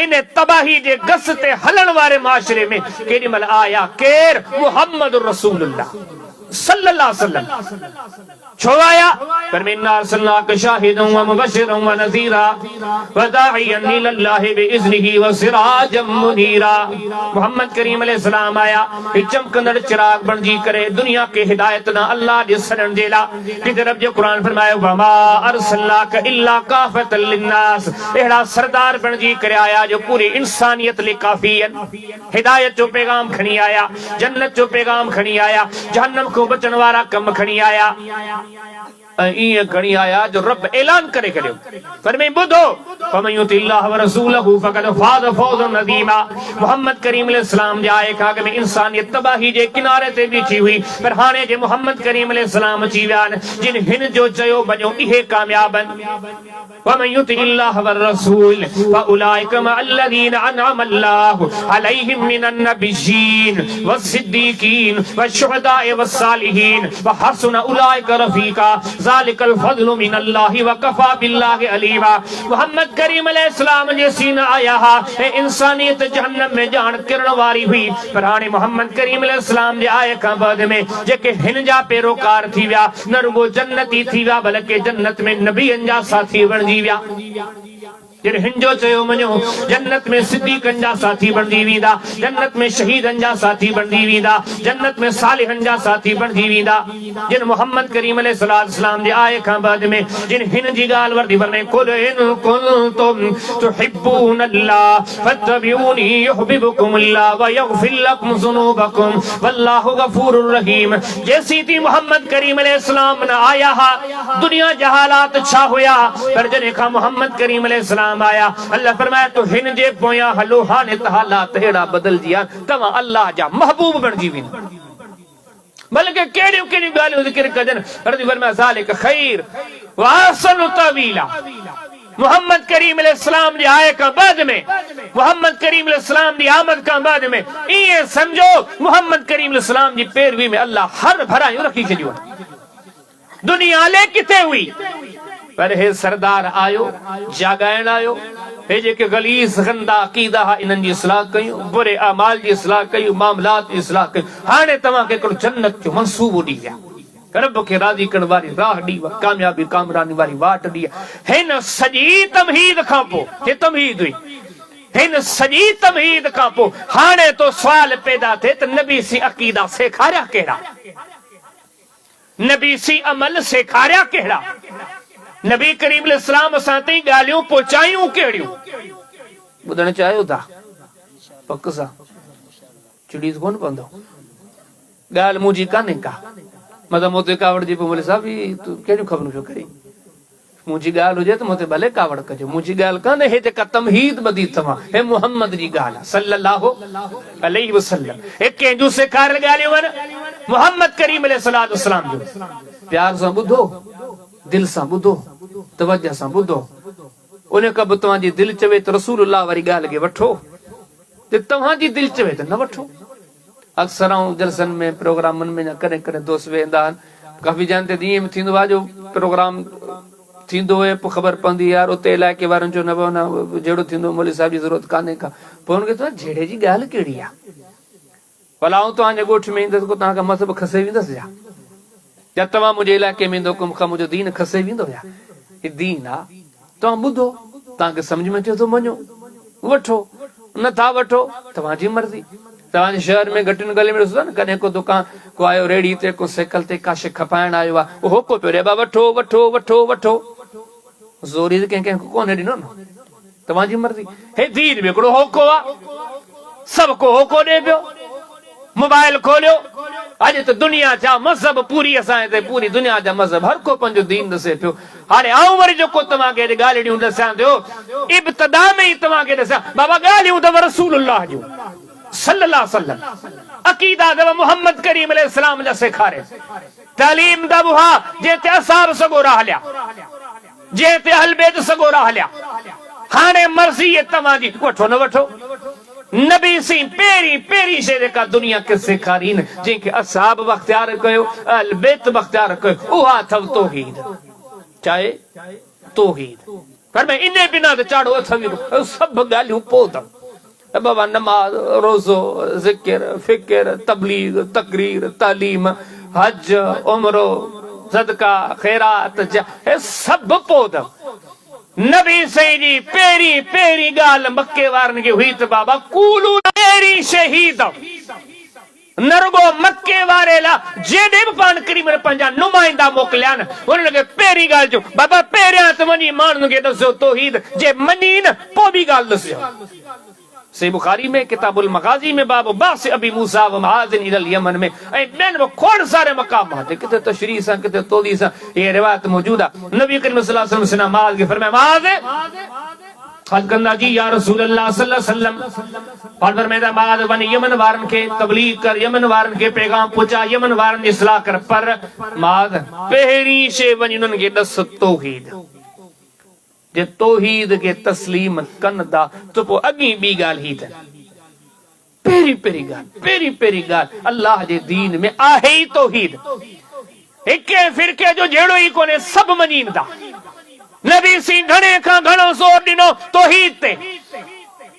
इन तबाही जे गस ते हलण वारे मुआशरे में केॾी महिल आया केर मुहम्मद रसूलुल्लाह सल्लल्लाहु अलैहि वसल्लम छो आया पर मिन्ना अरसलनाक शाहिदन व मुबश्शिरन व नज़ीरा व दाइयन इलल्लाहि बिइज़्निही व सिराजम मुनीरा मोहम्मद करीम अलैहिस्सलाम आया एक चमकंदड़ चिराग बणजी करे दुनिया के हिदायत ना अल्लाह जे सॾण जे लाइ कि रब जो कुरान फरमायो वमा अरसलनाक इल्ला काफ़तल लिन्नास अहिड़ा सरदार बणजी करे आया जो पूरी इंसानियत ले काफ़ी आहिनि हिदायत जो पैगाम खणी आया जन्नत जो पैगाम खणी आया जहन्नम को बचण वारा कम खणी आया ईअं खणी आया जो रब ऐलान करे करियो फरमाए ॿुधो फमन युतिल्लाह व रसूलहु फक़द फाज़ फौज़न अज़ीमा मोहम्मद करीम अलैहिस्सलाम जे आए खाग में इंसानियत तबाही जे किनारे ते बीठी हुई पर हाणे जे मोहम्मद करीम अलैहिस्सलाम अची विया आहिनि जिन हिन जो चयो वञो इहे कामयाब आहिनि फमन युतिल्लाह व रसूल फउलाइका मअल्लज़ीना अनअम अल्लाहु अलैहिम मिनन नबिय्यीन वस्सिद्दीकीन वश्शुहदाए वस्सालिहीन व हसुन उलाइका रफीका ज़ालिकल फ़ज़्लु मिनल्लाहि व कफ़ा बिल्लाहि अलीमा मोहम्मद करीम अलैहिस्सलाम जे सीना आया हा इंसानियत जहन्नम में जान किरण वारी हुई पर हाणे मोहम्मद करीम अलैहिस्सलाम जे आए खां बाद में जेके हिन जा पैरोकार थी विया न रुगो जन्नती थी विया बल्कि जन्नत में नबियनि जा साथी बणजी विया जिन हिन जो चयो वञो जन्नत में सिद्दीक़नि जा साथी बणजी वेंदा जन्नत में शहीदनि जा साथी बणजी वेंदा जन्नत में सालिहनि जा साथी बणजी वेंदा जिन मोहम्मद करीम अलैहिस्सलाम जे आए खां बाद में जिन हिन जी ॻाल्हि वरती फरमाए कुल इन कुंतुम तुहिब्बूनल्लाह फत्तबिऊनी युहिब्बुकुमुल्लाह व यग़फिर लकुम ज़ुनूबकुम वल्लाहु गफूरुर रहीम जैसी थी मोहम्मद करीम अलैहिस्सलाम न आया हा दुनिया जहालात छा हुया पर जने खां मोहम्मद मोहम्मद करीम अलैहिस्सलाम आया अल्लाह फरमाया तो हिन जे पोया हलो हाने हालात हेड़ा बदल जिया तवा अल्लाह जा महबूब बन जी विन बल्कि केड़ियों केड़ियों गालियों जिक्र कजन रज़ी फरमाया ज़ालिक खैर व अहसन तवीला मोहम्मद करीम अलैहिस्सलाम जी आए का बाद में मोहम्मद करीम अलैहिस्सलाम जी आमद का बाद में ये समझो मोहम्मद करीम अलैहिस्सलाम जी पैरवी में अल्लाह हर भरा यूं रखी छो दुनिया ले किथे हुई पर हे सरदार आयो जागाइण आयो हे जेके गलीस गंदा अकीदा इन्हनि जी इस्लाह कयूं बुरे अमाल जी इस्लाह कयूं मामलात जी इस्लाह कयूं हाणे तव्हां खे हिकिड़ो जन्नत जो मंसूबो ॾी विया रब खे राज़ी करण वारी राह ॾी कामयाबी कामरानी वारी वाट ॾी हिन सॼी तमहीद खां पोइ हे तमहीद हुई हिन सॼी तमहीद खां पोइ हाणे तो सवाल पैदा थिए त नबी सी अकीदा सेखारिया कहिड़ा नबी सी अमल सेखारिया कहिड़ा नबी करीम अलैहिस्सलाम असां ताईं ॻाल्हियूं पहुचायूं कहिड़ियूं ॿुधण चाहियो था पक सां चिड़ी कोन पवंदो ॻाल्हि मुंहिंजी कान्हे का मतलब मोते कावड़ जी मोले साहब तू कहिड़ियूं ख़बरूं पियो करी मुंहिंजी ॻाल्हि हुजे त मोते भले कावड़ कजो मुंहिंजी ॻाल्हि कान्हे हे जेका तमहीद ॿधी तव्हां हे मुहम्मद जी ॻाल्हि आहे सल्लल्लाहु अलैहि वसल्लम हे कंहिंजूं सेखारियल ॻाल्हियूं आहिनि मोहम्मद करीम अलैहिस्सलाम जो प्यार सां ॿुधो दिल सां ॿुधो तवज्जो सां ॿुधो उन खां पोइ तव्हांजी दिलि चवे त रसूलुल्लाह वारी ॻाल्हि खे वठो त तव्हांजी दिलि चवे त न वठो अक्सर जलसनि में प्रोग्रामनि में कॾहिं कॾहिं दोस्त वेंदा आहिनि काफ़ी जन ते ईअं थींदो आहे जो प्रोग्राम थींदो आहे पोइ ख़बर पवंदी यार उते इलाइक़े वारनि जो न जहिड़ो थींदो मौलवी साहिब जी ज़रूरत कान्हे का पोइ हुनखे चवंदो जहिड़े जी ॻाल्हि कहिड़ी आहे भला आऊं तव्हांजे ॻोठ में ईंदुसि को तव्हांखां मज़हब खसे वेंदुसि या तव्हां मुंहिंजे इलाइक़े में ईंदो मूंखां मुंहिंजो दीन खसे वेंदो या हीउ दीन आहे तव्हां ॿुधो तव्हांखे सम्झ में अचे थो मञो वठो नथा वठो तव्हांजी मर्ज़ी तव्हांजे शहर में घटियुनि गली में ॾिसो न कॾहिं को दुकान को आयो रेड़ी ते को साइकिल ते का शइ खपाइण आयो आहे उहो को पियो ॾे वठो वठो वठो वठो ज़ोरी त कंहिं कंहिं कोन्हे ॾिनो न तव्हांजी मर्ज़ी हे दीन में हिकिड़ो होको आहे सभु को होको ॾे पियो मोबाइल खोलियो अॼु त दुनिया जा मज़हब पूरी असांजे हिते पूरी दुनिया जा मज़हब हर को पंहिंजो दीन ॾसे पियो हाणे आऊं वरी जेको तव्हांखे ॻाल्हियूं ॾसां थियो इब्तिदा में ई तव्हांखे ॾसां बाबा ॻाल्हियूं अथव रसूलुल्लाह जूं सल्लल्लाहु अलैहि वसल्लम अकीदा अथव मोहम्मद करीम अलैहिस्सलाम जा सेखारे तालीम दा बुहा जेते असाब सगोरा हलिया जेते अहल बैत सगोरा हलिया हाणे मर्ज़ी आहे तव्हांजी वठो न वठो नबी सी पेरी पेरी शइ जेका दुनिया खे सेखारी न जंहिंखे असाब बख्तियार कयो अहल बैत बख्तियार कयो उहा अथव तौहीद चाहे तौहीद पर मैं इन बिना त चाड़ो अथव सभु ॻाल्हियूं पोइ अथव बाबा नमाज रोज़ो ज़िक्र फिक्र तबलीग तकरीर तालीम हज उमरो सदका खैरात हे सभु पोइ अथव नबी सही जी पेरी पेरी ॻाल्हि मक्के वारनि खे हुई त बाबा कूलू पेरी शहीद नरगो मक्के वारे लाइ जेॾे बि पाण करीम पंहिंजा नुमाइंदा मोकिलिया आहिनि उन्हनि खे पहिरीं ॻाल्हि जो बाबा पहिरियां त वञी माण्हुनि खे ॾसो तौहीद जे मञी न पोइ बि ॻाल्हि ॾसिजो सही बुखारी में किताबुल मगाजी में बाब बास अबी मूसा व महाजिन इलल यमन में ऐं ॿियनि बि खोड़ सारे मक़ामात किथे तशरीह सां किथे तौली सां ये रिवायत मौजूद आहे नबी करीम सल्लल्लाहु अलैहि वसल्लम माज़ के फरमाया माज़ हल कंदा जी या रसूल अल्लाह सल्लल्लाहु अलैहि वसल्लम पर फरमाया माज़ वन यमन वारनि खे तबलीग कर यमन वारनि खे पैगाम पहुचा यमन वारनि जी इस्लाह कर पर माज़ पहिरीं शइ वञी उन्हनि खे ॾस तौहीद जे तौहीद के तस्लीम कनदा तो पोइ अॻी ॿी ॻाल्हि ही पहिरीं पहिरीं ॻाल्हि अल्लाह जे दीन में आहे ई तौहीद हिके फिरके जो जहिड़ो ई कोन्हे सभु मञींदा नबी सी घणे खां घणो ज़ोर ॾिनो तौहीद ते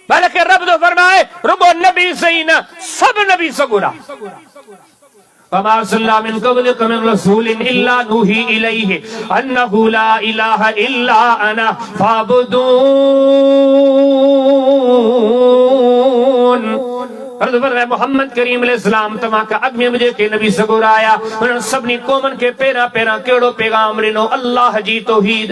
बल्कि रब तो फरमाए रुगो नबी सही न सभु नबी सगुरा वमा अरसलना मिन क़ब्लिक मिन रसूलिन इल्ला नूही इलैहि अन्नहु ला इलाहा इल्ला अना फाबुदून मोहम्मद करीम अलैहिस्सलाम तव्हांखां अॻु में मुंहिंजे के नबी सगोरा आया उन्हनि सभिनी क़ौमनि खे पहिरां पहिरां कहिड़ो पैगाम ॾिनो अल्लाह जी तौहीद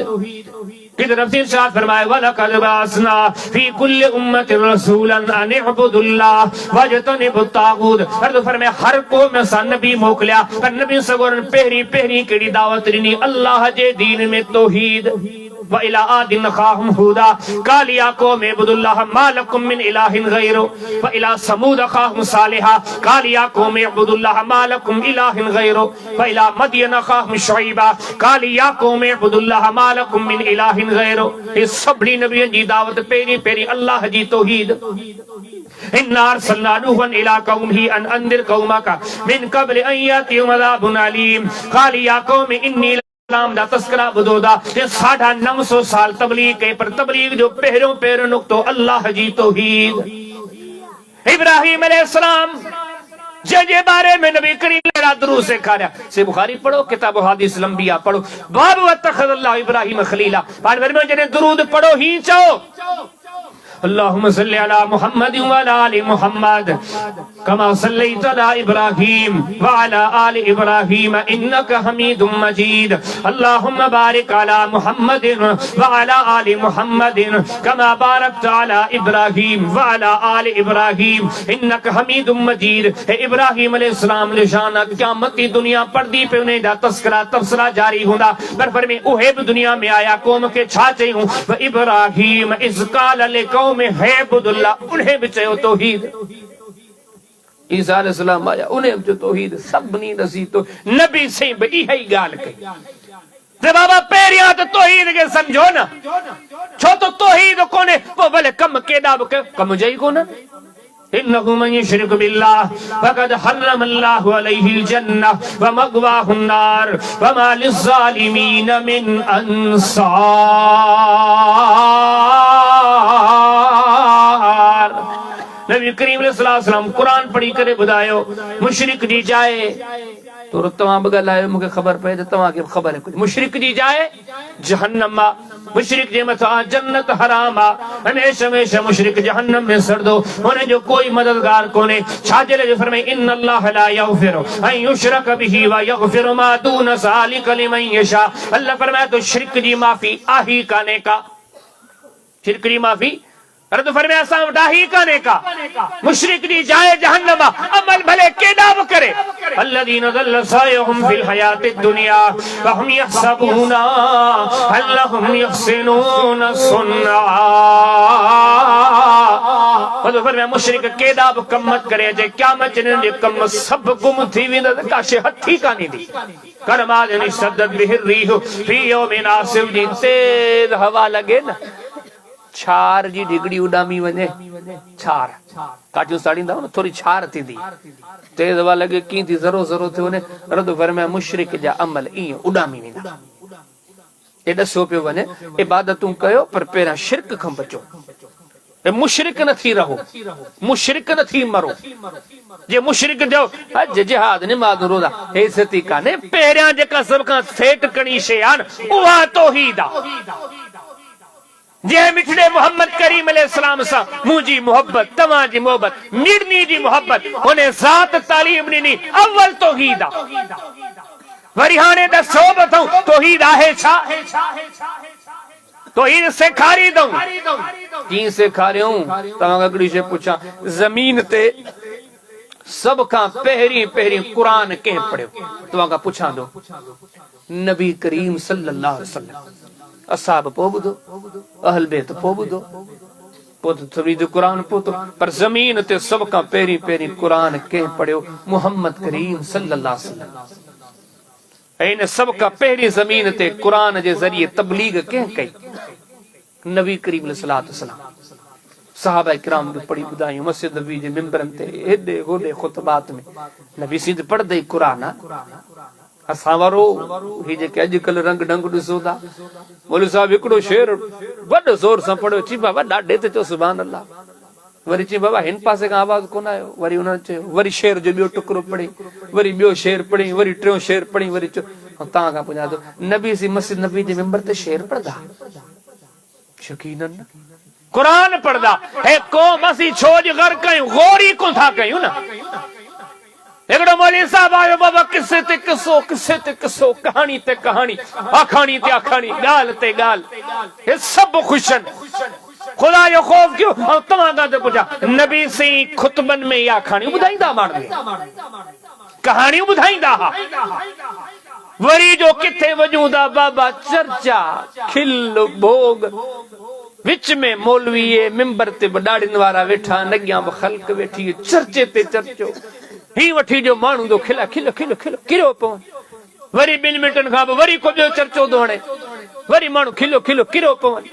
किधर रफ़ी शाह फरमाए वलक़द बअसना फी कुल्लि उम्मतिन रसूलन अन इअ्बुदुल्लाह वजतनिबुत तागूत अर्ज़ फरमाए हर क़ौम में सा नबी मोकिलिया पर नबी सगोरन पहिरीं पहिरीं कहिड़ी दावत ॾिनी अल्लाह जे दीन में तौहीद व इला आदिन अखाहुम हुदा काल या कौम इब्दुल्लाह मा लकुम मिन इलाहिन गैरु व इला समूद अखाहुम सालिहा काल या कौम इब्दुल्लाह मा लकुम इलाहिन गैरु व इला मदयन अखाहुम शुइबा काल या कौम इब्दुल्लाह मा लकुम मिन इलाहिन गैरु। इस सभी नबियन जी दावत पेरी पेरी अल्लाह जी तौहीद। इन्ना अरसलना नूहन इला कौमिही अन अंदिर कौमका मिन क़ब्ल अन यातियहुम अज़ाबुन अलीम क़ाल या कौम इन्नी इस्लाम दा तस्करा बुदोदा। 950 साल तबलीग के पर तबलीग जो पहरों पैर नुक्तो अल्लाह जी तौहीद। इब्राहिम अलैहिस्सलाम जे बारे में नबी करीम ने दुरूद से खाया से बुखारी पढ़ो, किताब हदीस लंबिया पढ़ो, बाब वत्तखज़ल्लाहु इब्राहिम खलीला पान में जने दुरूद पढ़ो ही चाओ। अल्लाहुम्मा सल्लि अला मुहम्मद व अला आलि मुहम्मद कमा सल्लैता अला इब्राहीम व अला आलि इब्राहीम इन्नका हमीदुम मजीद। अल्लाहुम्मा बारिक अला मुहम्मद व अला आलि मुहम्मद कमा बारकता अला इब्राहीम व अला आलि इब्राहीम इन्नका हमीदुम मजीद। हे इब्राहीम अलैहिस्सलाम निशाना क़यामत की दुनिया पड़दी पे उन्हें दा तस्करा तबसरा जारी हुंदा पर में उहे भी दुनिया में आया कौम के छा चयूं व इब्राहीम इज़ क़ाल लिक़ौम में है बुदुल्ला उन्हें भी चयो तौहीद। ईसा अलैहिस्सलाम आया उन्हें जो तौहीद सबनी नसी तो नबी से बई है गाल कही ते बाबा पेरिया तो तौहीद के समझो ना छो तो तौहीद कोने वो भले कम केदा कम जई कोना। इन्नहु मन युश्रिक बिल्लाह फक़द हर्रमल्लाहु अलैहिल जन्नह व मग़वाहुन नार व मा लिज़्ज़ालिमीन मिन अंसार। नबी करीम अलैहि सलाम कुरान पढ़ी करे बुधायो मुशरिक जी जाए तो तमाम गलायो मुझे खबर पे तमा के खबर है कुछ मुशरिक जी जाए जहन्नम मा मुशरिक जे मथा जन्नत हराम आ हमेशा हमेशा मुशरिक जहन्नम में सड़ दो उन्हें जो कोई मददगार कोने छाजले जो फरमाए इन्नल्लाह ला यग़फिरु अन युशरक बिही व यग़फिरु मा दून ज़ालिका लिमन यशा। अल्लाह फरमाए तो शिरक जी माफी आही काने का शिरक जी माफी अरे तो फरमाया असां डाही काने का मुशरिक जी जाए जहन्नम अमल भले केदा भी करे अल्लज़ीना ज़ल्ल सायुहुम फिल हयातिद दुनिया व हुम यहसबूना अन्नहुम युहसिनूना सुन्ना। तो फरमाया मुशरिक केदा भी कम मत करे जे क़यामत जे कम सब गुम थी वेंदा काशे हथी कानी दी करमाद निशद्दत बिहिर रीह फी यौमिन आसिफ जी तेज हवा लगे ना छार जी डिगड़ी उडामी वने छार काटियो साड़ींदा न थोड़ी छार थींदी तेज हवा लगे की थी जरो जरो थे वने रद फरमाया मुशरिक जा अमल ई उडामी वेंदा ए दसो पियो वने इबादतूं कयो पर पेरा शिरक खां बचो ए मुशरिक न थी रहो मुशरिक न थी मरो जे मुशरिक जो हज जिहाद नमाज रोजा हे सती काने पेरा जेका सब का सेट कणी शे आन उहा तौहीद आ जे मिठड़े मोहम्मद करीम अलैहिस्सलाम सा मुजी मोहब्बत तवा जी मोहब्बत मिड़नी जी मोहब्बत उन्हें जात तालीम नी अव्वल तौहीद आ वरी हाने दसो बतऊं तौहीद आहे छा तौहीद सेखारी दऊं की सेखारियूं तवा अगली से पूछा जमीन ते सब का पहरी पहरी कुरान के पढ़ियो तवा का पूछा दो नबी करीम सल्लल्लाहु अलैहि वसल्लम असाब पोबुदो अहल बैत पोबुदो पोत तवीद कुरान पोतो पर जमीन ते सब का पेरी पेरी कुरान के पढ़ियो मोहम्मद करीम सल्लल्लाहु अलैहि वसल्लम इन सब का पहरी जमीन ते कुरान जे जरिए तबलीग के कई नबी करीम अलैहि सलाम सहाबा किराम के पढ़ी बुधाई मस्जिद नबी जे मिंबरन ते एडे होडे खुतबात में नबी सीध पढ़ दे कुरान असां वारो ही जेके अॼुकल्ह रंग ढंग ॾिसो था मौलवी साहब हिकिड़ो शेर वॾो ज़ोर सां पढ़ियो चई बाबा ॾाढे ते चयो सुभान अल्लाह वरी चई बाबा हिन पासे खां आवाज़ कोन आयो वरी उन्हनि चयो वरी शेर जो ॿियो टुकड़ो पढ़ी वरी ॿियो शेर पढ़ी वरी टियों शेर पढ़ी वरी चयो तव्हां खां पुछां थो नबी सी मस्जिद नबी जे मिंबर ते शेर पढ़दा यकीनन कुरान पढ़दा हे क़ौम असीं छो ज ग़र कयूं गौरी कोन था कयूं न एकड़ो मौलवी साहब आयो बाबा किस्से ते किस्सो कहानी ते कहानी आखानी ते आखानी गाल ते गाल ये सब खुशन खुदा जो खौफ क्यों और तव्हां खां पुछा नबी से खुतबन में या कहानी बुधाईंदा माण्हू कहानियूं बुधाईंदा हा वरी जो किथे वजूदा बाबा चर्चा खिल भोग विच में मौलवी मिंबर ते बडाड़िन वारा वेठा नगियां खल्क वेठी चर्चे ते चर्चो ही वठी जो मानू दो खिला खिलो खिलो खिलो किरो पवन वरी 2 मिनटन खां वरी को जो चर्चो दोणे वरी मानू खिलो खिलो किरो पवन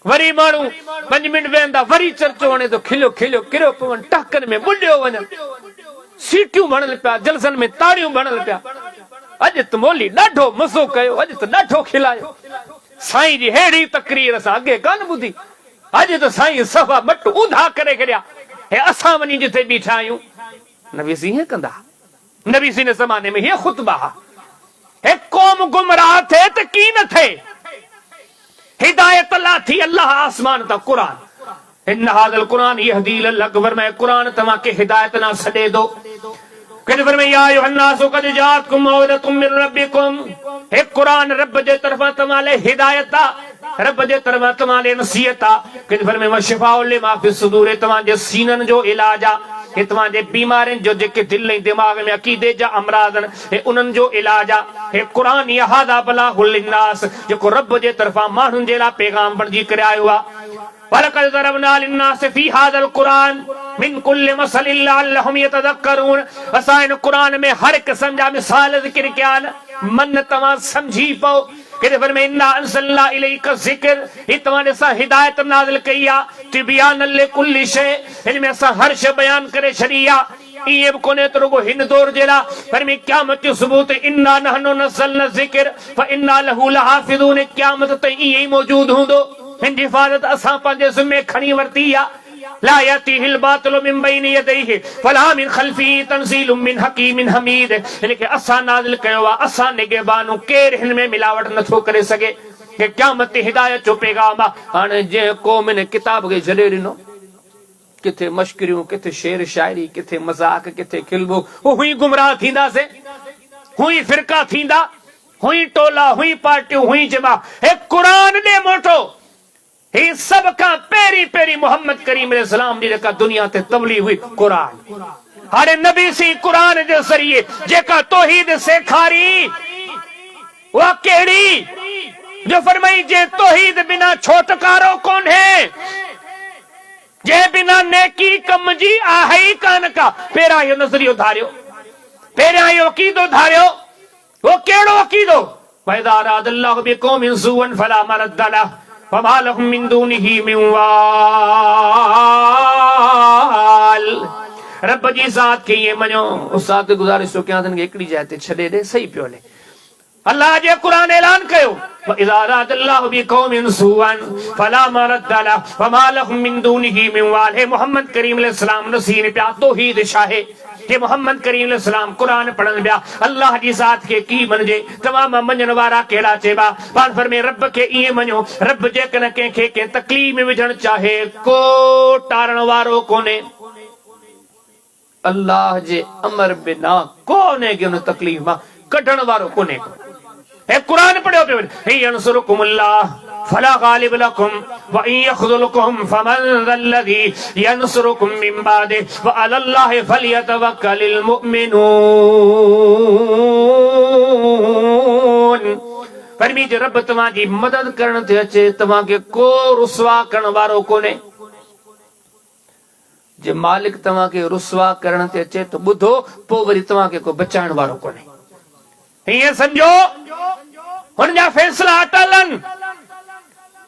वरी मानू 5 मिनट वेंदा वरी चर्चो वणे तो खिलो खिलो किरो पवन टाकन में बुड्यो वने सीटियूं भणल पिया जलसन में ताड़ियूं भणल पिया अज त मोली ॾाढो मज़ो कयो अज त ॾाढो खिलायो साईं जी हेड़ी तकरीर असां अॻे कान ॿुधी अज त साईं सफ़ा मट ऊंधा करे छॾिया हे असां वञी जिथे बीठा आहियूं नबी सी हीअं कंदा नबी सी ने ज़माने में हीअ ख़ुतबा हे क़ौम गुमराह थे त की न थे हिदायत अल्लाह थी अल्लाह आसमान ता कुरान इन हादल कुरान यहदी लिल अकबर में कुरान तव्हां के हिदायत ना छॾे दो कद फरमाया या अय्युहन्नासु कद जाअतकुम मौइज़तुम मिन रब्बिकुम हे कुरान रब जे तरफा तमाले हिदायत रब जे तरफा तमाले नसीहत कद फरमाया व शिफाउ लिमा फी सुदूर तमा जे सीनन जो इलाज हे तमा जे बीमारिन जो जेके दिल ऐं दिमाग में अकीदे जा अमरादन हे उनन जो इलाज हे कुरान या हादा बलाहुल लिन्नास जेको रब जे तरफा मानुन जे ला पैगाम बणजी करे आयो आ वलक़द ज़रबना लिन्नास फी हादल कुरान मिन कुल्लि मसलिन लअल्लहुम यतज़क्करून असां इन कुरान में हर किस्म जा मिसाल ज़िक्र कया मन तव्हां समझी पओ कि फरमाया इन्ना अंज़लना इलैका ज़िक्र ही तव्हां सां हिदायत नाज़िल कई आहे तिबयान लिकुल्लि शै इन में असां हर शइ बयान करे छॾी आहे ये कोने तो रुगो हिन दौर जेला पर में क़यामत जो सबूत इन्ना नहनु नज़लना ज़िक्र फ इन्ना लहू लहाफ़िज़ून क़यामत ते ई मौजूद हुंदो हिन जी हिफ़ाज़त असां पंहिंजे ज़िम्मे खणी वरती आहे ला यातीहिल बातिलु मिन बैनि यदैहि वला मिन ख़ल्फ़िहि तंज़ीलुम मिन हकीमिन हमीद इनके असां नाज़िल कयो आहे असां निगहबानू केर हिन में मिलावट नथो करे सघे कि क़यामत ते हिदायत जो पैगाम आहे हाणे जे क़ौम ने किताब खे छॾे ॾिनो किथे मश्करियूं किथे शेर शायरी किथे मज़ाक किथे खिलबो हुई गुमराह थींदासीं हुई फ़िरका थींदा हुई टोला हुई पार्टियूं हुई जमा हे कुरान ॾे मोटो ही सब का पेरी पेरी मोहम्मद करीम अलैहिस्सलाम जी जेका दुनिया ते तबलीग हुई कुरान हाणे नबी सी कुरान जे ज़रिए जेका तौहीद सेखारी उहा कहिड़ी जो फरमाई जे तौहीद बिना छोटकारो कोन है जे बिना नेकी कम जी आहे ई कान का पहिरियां इहो नज़रियो धारियो पहिरियां इहो अक़ीदो धारियो वो कहिड़ो अक़ीदो वइज़ा अरादल्लाहु बिक़ौमिन सूअन फला मरद्द लहु वमा लहुम मिन दूनिही मिन वाल रब जी ज़ात के ये मनो उस्ताद गुज़ारिश तो क्या के एकड़ी जाते छड़े दे सही पियो ले अल्लाह जे कुरान ऐलान कयो वइज़ा अरादल्लाहु बिक़ौमिन सूअन फला मरद्द लहु वमा लहुम मिन दूनिही मिन वाल हे मोहम्मद करीम अलैहिस्सलाम नसीन पिया तौहीद शाहे कि मोहम्मद करीम अलैहिस्सलाम कुरान पढ़न बिया अल्लाह जी ज़ात के की मनजे तमाम मञण वारा केड़ा चेबा पाण फरमे रब के इए मञो रब जे कन के के तकलीफ में विझण चाहे को टारण वारो कोने अल्लाह जे अमर बिना कोने के उन तकलीफ मा कढण वारो कोने हे कुरान पढ़ियो पे हे यंसुरुकुमुल्लाह फला गालिब लकुम व इन यखज़ुलकुम फमन ज़ल्लज़ी यंसुरुकुम मिन बादि व अलल्लाहि फलयतवक्कलिल मुमिनून फरमी जे रब तव्हां जी मदद करण ते अचे तव्हां के को रुसवा करण वारो कोने जे मालिक तव्हां के रुसवा करण ते अचे तो ॿुधो पोइ वरी तव्हां के को बचाइण वारो कोने हीअं सम्झो हुन जा फ़ैसिला अटल आहिनि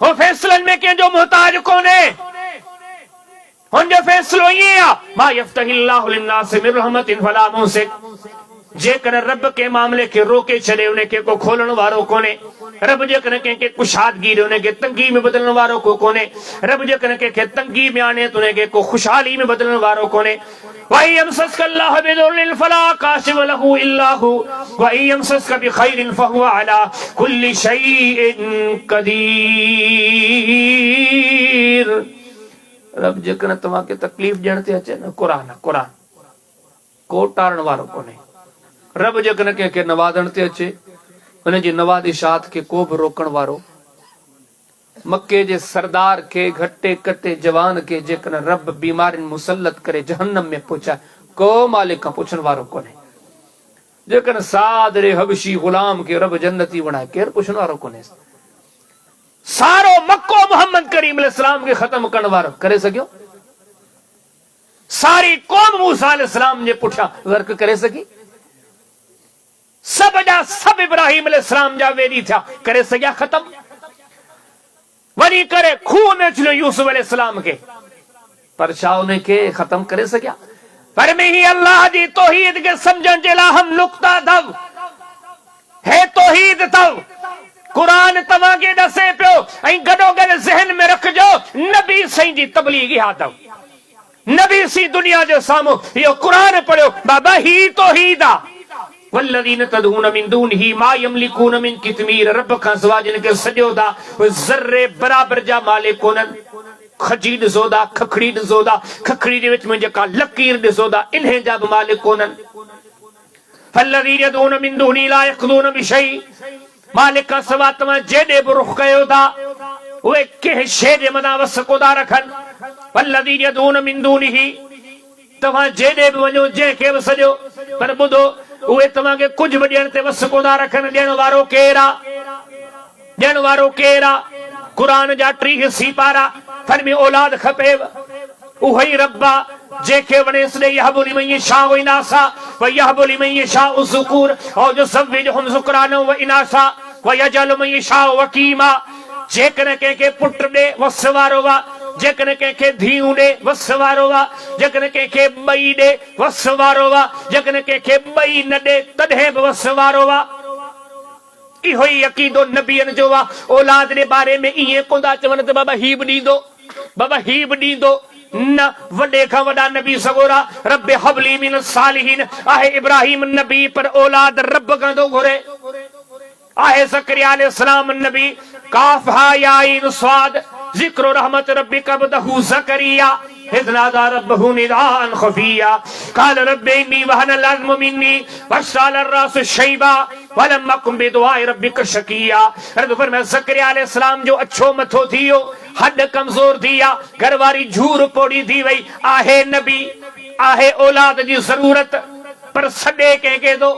हो फैसलन में कंहिंजो मोहताज कोने हुन जो फैसलो ये आ मा यफ्तहिल्लाहु लिन्नास मिन रहमतिन फला मुमसिक जेकर रब के मामले के रोके छड़े उन्हें के को खोलण वारो कोने रब जेकर के कुशादगी दे उन्हें के तंगी में बदलण वारो को कोने रब जेकर के तंगी में आने तो उन्हें के को खुशहाली में बदलण वारो कोने वही यमसस्कल्लाहु बिदुर्रिन फला काशिफ लहु इल्ला हु वही यमसस्क बिखैरिन फहुवा अला कुल्ली शैइन कदीर रब जेकर तव्हां के तकलीफ ॾियण ते अचे न कुरान कुरान को टारण वारो कोने रब जेकर के नवादण ते अचे उन जी नवादिशात के को भी रोकण वारो मक्के जे सरदार के घटे कटे जवान के जेकर रब बीमारिन मुसल्लत करे जहन्नम में पहुंचा को मालिक का पुछण वारो कोने जेकन सादरे हबशी गुलाम के रब जन्नती बनाए केर पुछण वारो कोने। सारो मक्को मोहम्मद करीम अलैहिस्सलाम के खत्म करण वारो करे सकियो। सारी कौम मूसा अलैहिस्सलाम जे पुठियां वर्क करे सकी। सब जा सब इब्राहिम अलैहिस्सलाम जा वेरी था करे सकिया खत्म। वरी करे खूह में चलो यूसुफ अलैहिस्सलाम के पर छा उन्हें के खत्म करे सकिया। पर में ही अल्लाह जी तौहीद के समझण जे ला हम नुक्ता दव है तौहीद तव कुरान तवा के दसे पियो ऐं गडो गड ज़हन में रखजो नबी सही जी तबलीग हादव नबी सी दुनिया जो सामो यो कुरान पढ़ियो बाबा ही तौहीद आ। वल्लज़ीन तदऊन मिन दूनिही मा यमलिकून मिन कितमीर रब खां सवाइ जिन के सॼो दा ज़र्रे बराबर जा मालिक कोनन। खजी ॾिसो दा खखड़ी ॾिसो दा खखड़ी जे विच में जेका लकीर ॾिसो दा इन्हे जा बि मालिक कोनन। वल्लज़ीन यदऊन मिन दूनिही ला यक़दून बिशै मालिक खां सवाइ तव्हां जेॾे बि रुख़ कयो था उहे कंहिं शइ जे मथां वस कोन रखनि। वल्लज़ीन यदऊन मिन दूनिही तव्हां जेॾे बि वञो जंहिंखे बि सॼो पर ॿुधो उहे तव्हांखे कुझु बि ॾियण ते वस कोन रखनि। ॾियण वारो केरु आहे? ॾियण वारो केरु आहे? क़ुरान जा 30 सिपारा फरमी औलाद खपेव उहो ई रब आहे जंहिंखे वणेसि ॾे यहबु लिमन यशाउ इनासा व यहबु लिमन यशाउ ज़ुकूर औ युज़व्विजुहुम ज़ुक्राना व इनासा व यजअलु मन यशाउ वकीमा। जेकॾहिं कंहिंखे पुट ॾे वस वारो आहे जेकॾहिं कंहिंखे धीउ ॾे वस वारो आहे जेकॾहिं कंहिंखे ॿई ॾे वस वारो आहे जेकॾहिं कंहिंखे ॿई न ॾे तॾहिं बि वस वारो आहे। इहो ई अक़ीदो नबियनि जो आहे। औलाद जे बारे में ईअं कोन था चवनि त बाबा ही बि ॾींदो बाबा ही बि ॾींदो न। वॾे खां वॾा नबी सगोरा रब हबली मिन सालिहीन आहे इब्राहिम नबी पर औलाद रब खां थो घुरे। आहे ज़करिया अलैहिस्सलाम नबी काफ हा या आइन स्वाद ज़िक्र रहमत रब्बिक अब्दहु ज़करिया इज़ नादा रब्बहु निदाअन ख़फ़िया क़ाल रब्बि इन्नी वहनल अज़्मु मिन्नी वश्तअल अर्रासु शैबा वलम अकुन बिदुआइ रब्बिक शकिया। रब फरमाए ज़करिया अलैहिस्सलाम जो अच्छो मथो थी वियो हॾ कमज़ोर थी विया घरवारी झूर पोड़ी थी वई। आहे नबी आहे औलाद जी ज़रूरत पर सॾे कंहिंखे थो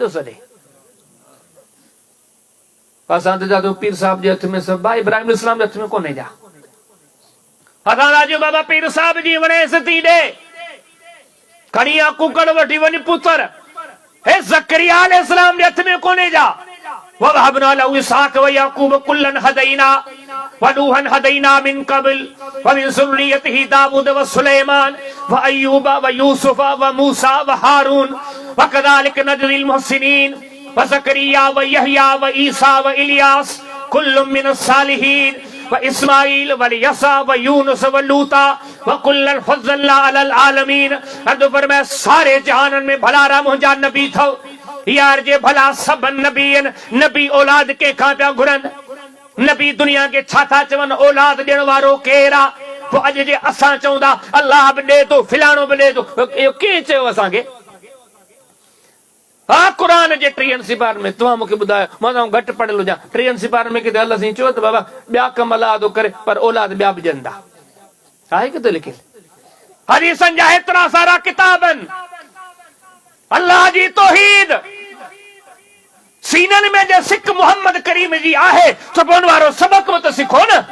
सॾे। असां त जादो पीर साहब जे हथ में सब आहे इब्राहिम अलैहिस्सलाम जे हथ में कोन्हे जा। असां राजो बाबा पीर साहब जी वणेसि थी ॾे खणी आ कुकड़ वठी वञ पुत्र हे ज़करिया अलैहिस्सलाम जे हथ में कोन्हे जा। ववहबना लहू इसहाक़ व याकूब कुल्लन हदैना व नूहन हदैना मिन क़ब्ल व मिन ज़ुर्रियतिही दाऊद व सुलैमान व अय्यूब व यूसुफ व मूसा व हारून व कज़ालिक नजज़िल मुहसिनीन व ज़करिया व यहया व ईसा व इलियास कुल्लुम मिन सालिहीन व इस्माईल व यसा व यूनुस व लूता व कुल्लन फज़्ज़लना अलल आलमीन। अद फरमाए सारे जहानन में भला रा मुंहिंजा नबी थो यार जे भला सब नबीन नबी औलाद के खां पिया घुरन। नबी दुनिया के छा था चवन औलाद ॾियण वारो केरु आहे? पोइ अॼु जे असां चऊं था अल्लाह बि ॾे थो फिलाणो बि ॾे थो। इहो कीअं चयो असांखे? हा कुरान जे 30 सिपार में तव्हां मूंखे ॿुधायो मां तव्हां घटि पढ़ियल हुजां 30 सिपार में किथे अल्लाह साईं चयो त बाबा ॿिया कम अलाह थो करे पर औलाद ॿिया बि ॾियनि था। आहे किथे लिखियल? हदीसनि जा हेतिरा सारा किताबनि अल्लाह जी तौहीद सीनन में जे सिख मोहम्मद करीम जी आहे त पोइ वारो सबक त सिखो न।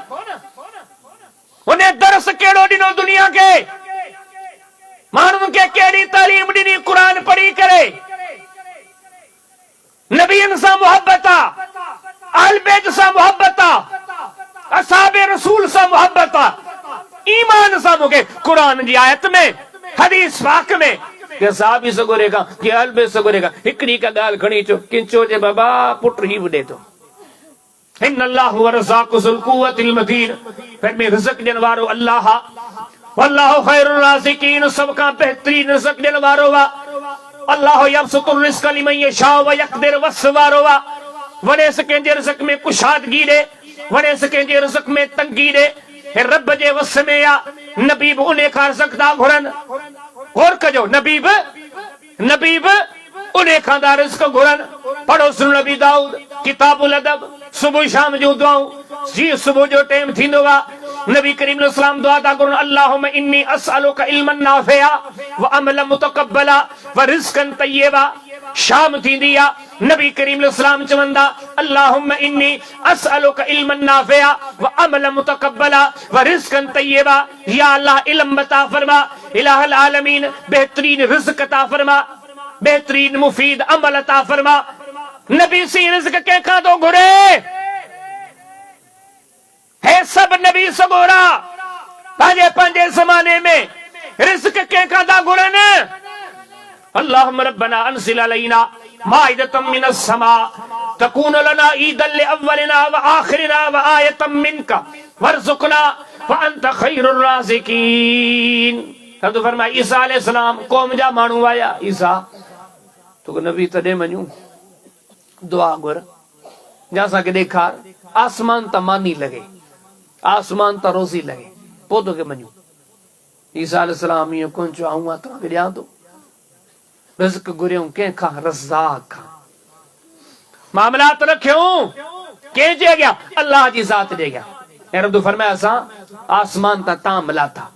उन दरस कहिड़ो ॾिनो दुनिया खे? माण्हुनि खे कहिड़ी तालीम ॾिनी? कुरान पढ़ी करे नबीन सां मोहब्बत आहे अहल बैत सां मोहब्बत आहे असहाबे रसूल सां मोहब्बत आहे ईमान सां। मूंखे कुरान जी आयत में हदीस पाक में के साहबी सगोरे का के अहल बैत सगोरे का हिकड़ी का ॻाल्हि खणी चो किंचो जे बाबा पुट ही ॾे थो। इन अल्लाह हुव रज़ाक़ु ज़ुल क़ुव्वतिल मतीन फिर में रिज़्क़ ॾियण वारो अल्लाह वल्लाहु ख़ैरुर राज़िक़ीन सब खां बहितरीन रिज़्क़ ॾियण वारो आहे। अल्लाह यबसुतुर रिज़्क़ लिमन यशाउ व यक़दिर वस वारो आहे। वणेसि कंहिंजे रिज़्क़ में कुशादगी ॾे वणेसि कंहिंजे रिज़्क़ में तंगी ॾे हे रब जे वस में आहे। नबी बि उन खां रिज़्क़ था घुरनि। गौर कजो नबी बि उन खां था रिज़्क़ घुरनि। पढ़ो सुन नबी दाऊद किताबुल अदब सुबुह शाम जूं दुआऊं जीअं सुबुह जो टाइम थींदो आहे नबी करीम अलैहिस्सलाम दुआ ता करो अल्लाहुम्मा इन्नी असअलुका इल्मन नाफिया व अमलन मुतकब्बला व रिज़्क़न तय्यबा। शाम थींदी आ नबी करीम अलैहिस्सलाम चवंदा अल्लाहुम्मा इन्नी असअलुका इल्मन नाफिया व अमलन मुतकब्बला व रिज़्क़न तय्यबा। या अल्लाह इल्म अता फरमा, इलाहुल आलमीन बेहतरीन रिज़्क़ अता फरमा, बेहतरीन मुफीद अमल अता फरमा। नबी सी रिज़्क़ के खा दो घुरे है सब नबी सगोरा पंजे पंजे ज़माने में रिज़्क़ के खा दा घुरन। अल्लाहुम्मा रब्बना अनज़िल अलैना माइदतम मिनस समा तकूनु लना ईदन लिअव्वलिना व आखिरिना व आयतम मिनका वरज़ुक़ना व अंत खैरुर राज़िकीन। तो फरमाया ईसा अलैहिस्सलाम कौम जा मानू आया, ईसा तो नबी तडे मनु दुआ गुर जैसा के देखा आसमान तमानी लगे, आसमान ता रोजी लगे पोतो के मनु। ईसा अलैहिस्सलाम ये कौन जो आऊं तो के दिया तो रिज़्क़ गुरियों के खा रज़्ज़ाक़ खा मामलात रखियो के जे गया अल्लाह जी जात दे गया। रब तो फरमाया सा आसमान ता तामला था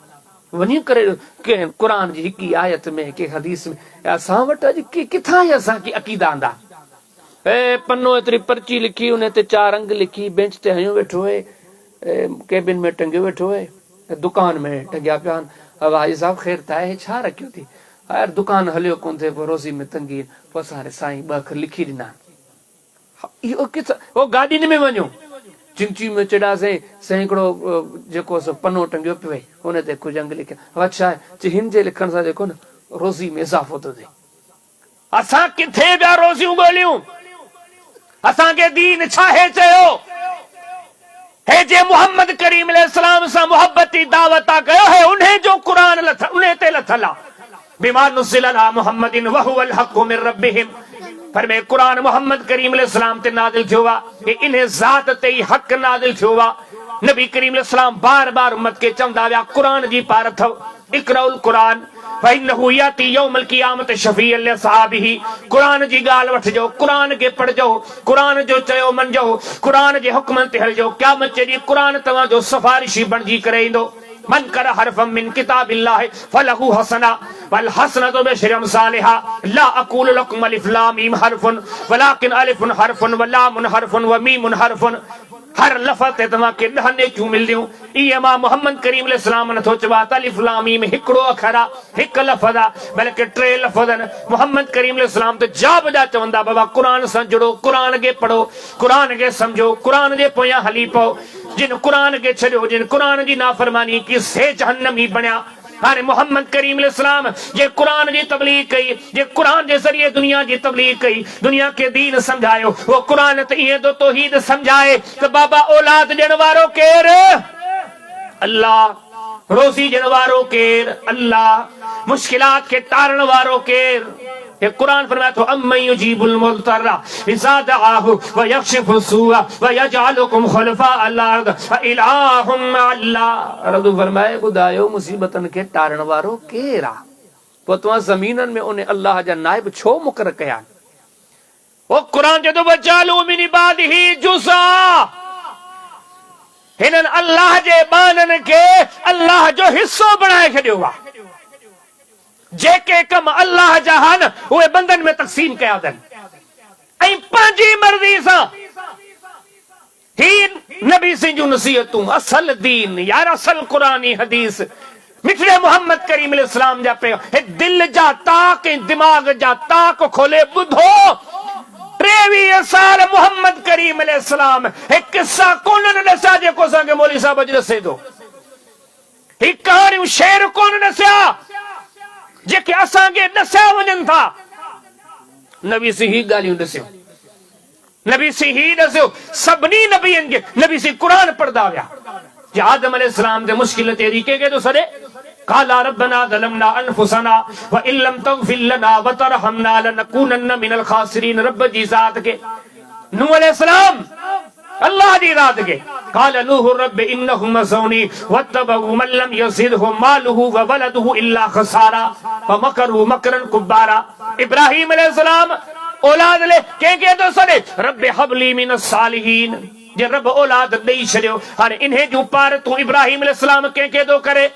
वनी करे के कुरान जी की आयत में के हदीस में असा वट अज की किथा है असा की अकीदा आंदा ए पन्नो इतरी पर्ची लिखी उन्हें ते चार अंग लिखी बेंच ते हयो बैठो है केबिन में टंगे बैठो है दुकान में टंगया प्यान भाई साहब खैर ताए है छा रखियो थी यार दुकान हलियो कोन थे रोजी में तंगी पसारे साईं बखर लिखी दिना यो किस वो गाड़ी में वणो चिंची में चढ़ा से सैकड़ो जेको सो पन्नो टंगियो पे उन्हें ते कुछ अंग लिखे अच्छा हिन जे लिखण सा देखो न रोजी में इजाफो तो दे। असा किथे बया रोजियूं गोलियूं असा के दीन छाहे चयो है जे मोहम्मद करीम अलैहिस्सलाम सा मोहब्बती दावता कयो है उन्हें जो कुरान लथ उन्हें ते लथला बिमा नुज़िल अला मुहम्मदिन व हुवल हक़्क़ु मिन रब्बिहिम। पर मैं कुरान मोहम्मद करीम अलैहिस्सलाम ते नाज़िल थियो वा इन्हें जात ते ही हक नाज़िल थियो वा। नबी करीम अलैहिस्सलाम बार बार उम्मत के चवंदा विया कुरान जी पार अथव इक़राउल कुरान फइन्नहु याती यौमल क़ियामत शफ़ीअन लिअस्हाबिही। कुरान जी गाल वठजो, कुरान के पढ़जो, कुरान जो चयो मनजो, कुरान जे हुक्मन ते हलजो। क़यामत जे ॾींहुं कुरान तव्हां जो सिफारिशी बणजी करे ईंदो। मन कर हरफम मिन किताबिल्लाह फलहु हसना वल हसनतु बिशरि अमसालिहा ला अक़ूलु लकुम अलिफ लाम मीम हरफुन वलाकिन अलिफुन हरफुन व लामुन हरफुन व मीमुन हरफुन। हर लफ़ज़ ते तव्हां खे 10 नेकियूं मिलदियूं। इहे मां मोहम्मद करीम अलैहिस्सलाम नथो चवां त अलिफ लाम मीम हिकिड़ो अखर आहे हिकु लफ़ज़ आहे बल्कि 3 लफ़ज़ आहिनि। मोहम्मद करीम अलैहिस्सलाम त जा बजा चवंदा बाबा कुरान सां जुड़ो, कुरान खे पढ़ो, कुरान खे समझो, कुरान जे पोयां हली पओ। जिन कुरान के छड़ियो जिन कुरान की नाफरमानी की से जहन्नमी बनिया। हाँ मोहम्मद करीम अलैहिस्सलाम जे कुरान की तबलीग कई जे कुरान के जरिए दुनिया की तबलीग कई दुनिया के दीन समझायो वो कुरान तो ये तो तौहीद समझाए तो बाबा औलाद ॾियण वारो केर अल्लाह, रोज़ी ॾियण वारो केर अल्लाह, मुश्किलात के टारण वारो केर। ये कुरान फरमाया तो अम्मन युजीबुल मुज़्तर्रा इज़ा दआहु व यक्शिफु सूअ व यजअलुकुम खुलफ़ाअल अर्द व इलाहुम मअल्लाह। रब फरमाए ॿुधायो मुसीबतन के टारण वारो केर आ पोइ तव्हां ज़मीनन में उन्हें अल्लाह जा नाइब छो मुक़रर कया। वो कुरान जो वजालू मिन इबादिही जुज़ा हिनन अल्लाह जे बानन के अल्लाह जो हिस्सो बनाए छॾियो आहे। जेके कम अल्लाह जा हन उहे बंदन में तक़सीम कया अथनि ऐं पंहिंजी मर्ज़ी सां। ही नबी सिंह जूं नसीहतूं असल दीन यार असल कुरानी हदीस मिठड़े मोहम्मद करीम अलैहिस्सलाम जा पे दिल जा ताक ऐं दिमाग़ जा ताक खोले ॿुधो। 23 साल मोहम्मद करीम अलैहिस्सलाम एक किस्सा कोन ॾसिया जेको असांखे मौलवी साहब अॼु ॾसे थो। ही कहाणियूं शेर कोन ॾसिया जेके असांखे ॾसिया वञनि था। नबी से ही ॻाल्हियूं ॾसियो, नबी से ही ॾसियो सभिनी नबियनि खे। नबी से कुरान पढ़ंदा विया। आदम अलैहिस्सलाम ते मुश्किल ते कंहिंखे थो सॾे काला रब्बना ज़लमना अनफुसना व इल्लम तग़फिर लना व तरहमना लनकूनन्न मिनल खासिरीन। रब जी ज़ात के नूह अलैहिस्सलाम अल्लाह जी रात के काल नूह रब इन्नहुम मज़ूनी वत्तबऊ मन लम यज़िदहु मालुहु व वलदुहु इल्ला खसारा फमकरू मकरन कुब्बारा। इब्राहीम अलैहिस्सलाम औलाद ले के तो सने रब हबली मिनस सालिहीन जे रब औलाद ॾेई छॾियो। हाणे इन्हे जूं पार तूं इब्राहिम अलैहिस्सलाम कंहिंखे थो करे,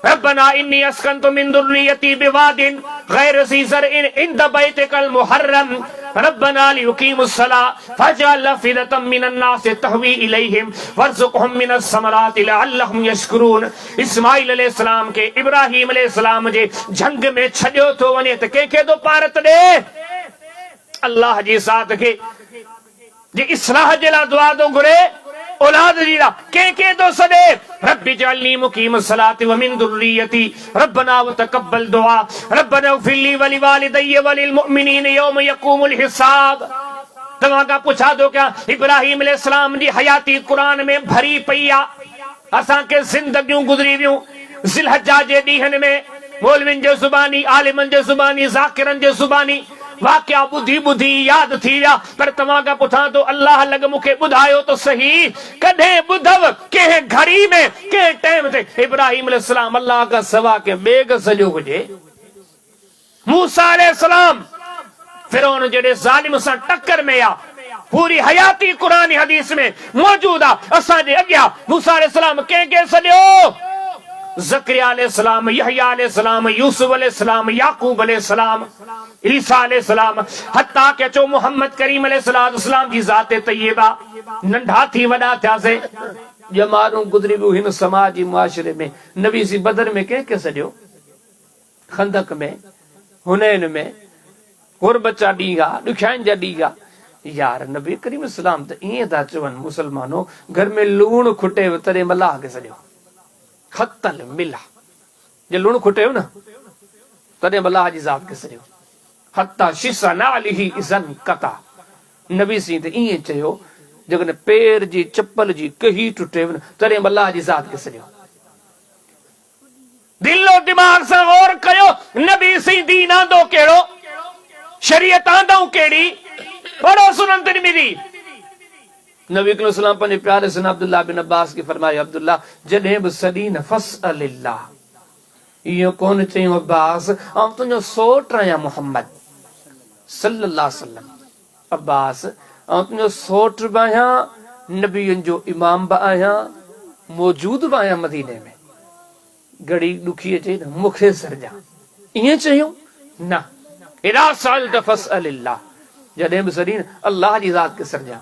रब्बना इन्नी अस्कनतु मिन दुर्रियती बिवादिन गैर ज़ी ज़रइन इंद बैतिकल मुहर्रम रब्बना लियुकीमुस्सलाह फजअल अफ़इदतम मिनन नासि तहवी इलैहिम वरज़ुक़हुम मिनस समराति लअल्लहुम यशकुरून। इस्माइल अलैहिस्सलाम के इब्राहिम अलैहिस्सलाम जे झंग में छॾियो थो वञे त कंहिंखे थो पार त ॾे? अल्लाह जी ज़ात खे। जे इस्लाह जे लाइ दुआ थो घुरे, औलाद जी लाइ कंहिंखे थो सॾे, रब्बि जअलनी मुक़ीमस सलाति व मिन दुर्रियती रब्बना व तक़ब्बल दुआ रब्बना इग़फिर ली व लिवालिदैया व लिल मुअमिनीन यौम यक़ूमुल हिसाब। तव्हां खां पुछा थो कयां, इब्राहिम अलैहिस्सलाम जी हयाती क़ुरान में भरी पई आहे। असांखे ज़िंदगियूं गुज़री वियूं ज़िलहज्जा जे ॾींहनि में, मौलवियुनि जे ज़ुबानी, आलिमनि जे ज़ुबानी, ज़ाकिरनि जे ज़ुबानी वाक़िया ॿुधी ॿुधी यादि थी विया। पर तव्हां खां पुछां थो, अल्लाह लॻ मूंखे ॿुधायो त सही, कॾहिं ॿुधव कंहिं घड़ी में कंहिं टाइम ते इब्राहिम अलैहिस्सलाम अल्लाह खां सवा के ॿिए खे सॼो हुजे? मूसा अलैहिस्सलाम फिरौन जहिड़े ज़ालिम सां टक्कर में आ, पूरी हयाती क़ुरानी हदीस में मौजूद आहे। असांजे अॻियां मूसा अलैहिस्सलाम कंहिंखे सॼो? ज़करिया अलैहिस्सलाम, यहया अलैहिस्सलाम, यूसुफ अलैहिस्सलाम, याकूब अलैहिस्सलाम, ईसा अलैहिस्सलाम, हत्ता के अचो मोहम्मद करीम अलैहिस्सलाम जी ज़ात तय्यबा। नंढा थी वॾा थियासीं, जे माण्हू गुज़री वियो हिन समाज जी मुआशिरे में। नबी सी बदर में कंहिंखे सॼो? खंदक में, हुनैन में, गुरबत जा ॾींहं आ, ॾुखियाईनि जा ॾींहं आ। यार नबी करीम अलैहिस्सलाम त ईअं था चवनि मुसलमानो, घर में लूण खुटे तॾहिं अल्लाह खे सॼो। खतल मिला, जे लूण खुटे न तॾहिं अल्लाह जी ज़ात खे सॼो। हत्ता शिसा नालिही इज़न कता। नबी सी त ईअं चयो, जेकॾहिं पेर जी चप्पल जी कही टुटे तॾहिं अल्लाह जी ज़ात खे सॼो। दिलो दिमाग़ सां गौर कयो, नबी सी दीन आंदो कहिड़ो, शरीयत आंदो कहिड़ी? पढ़ो सुनन तिरमिज़ी। नबी करीम सल्लल्लाहु अलैहि वसल्लम प्यारे सन अब्दुल्लाह बिन अब्बास के फरमाया, अब्दुल्लाह जॾहिं बि सदी न फसअलिल्लाह, इहो कोन चयो अब्बास ऐं तुंहिंजो सोट आहियां मोहम्मद सल्लल्लाहु अलैहि वसल्लम। अब्बास ऐं तुंहिंजो सोट बि आहियां, नबियुनि जो इमाम बि आहियां, मौजूद बि आहियां मदीने में। घड़ी ॾुखी अचे न मूंखे सरजा, ईअं चयूं न। इदा सअल्त फसअलिल्लाह, जॾहिं बि सदी न अल्लाह जी ज़ात खे सरजा।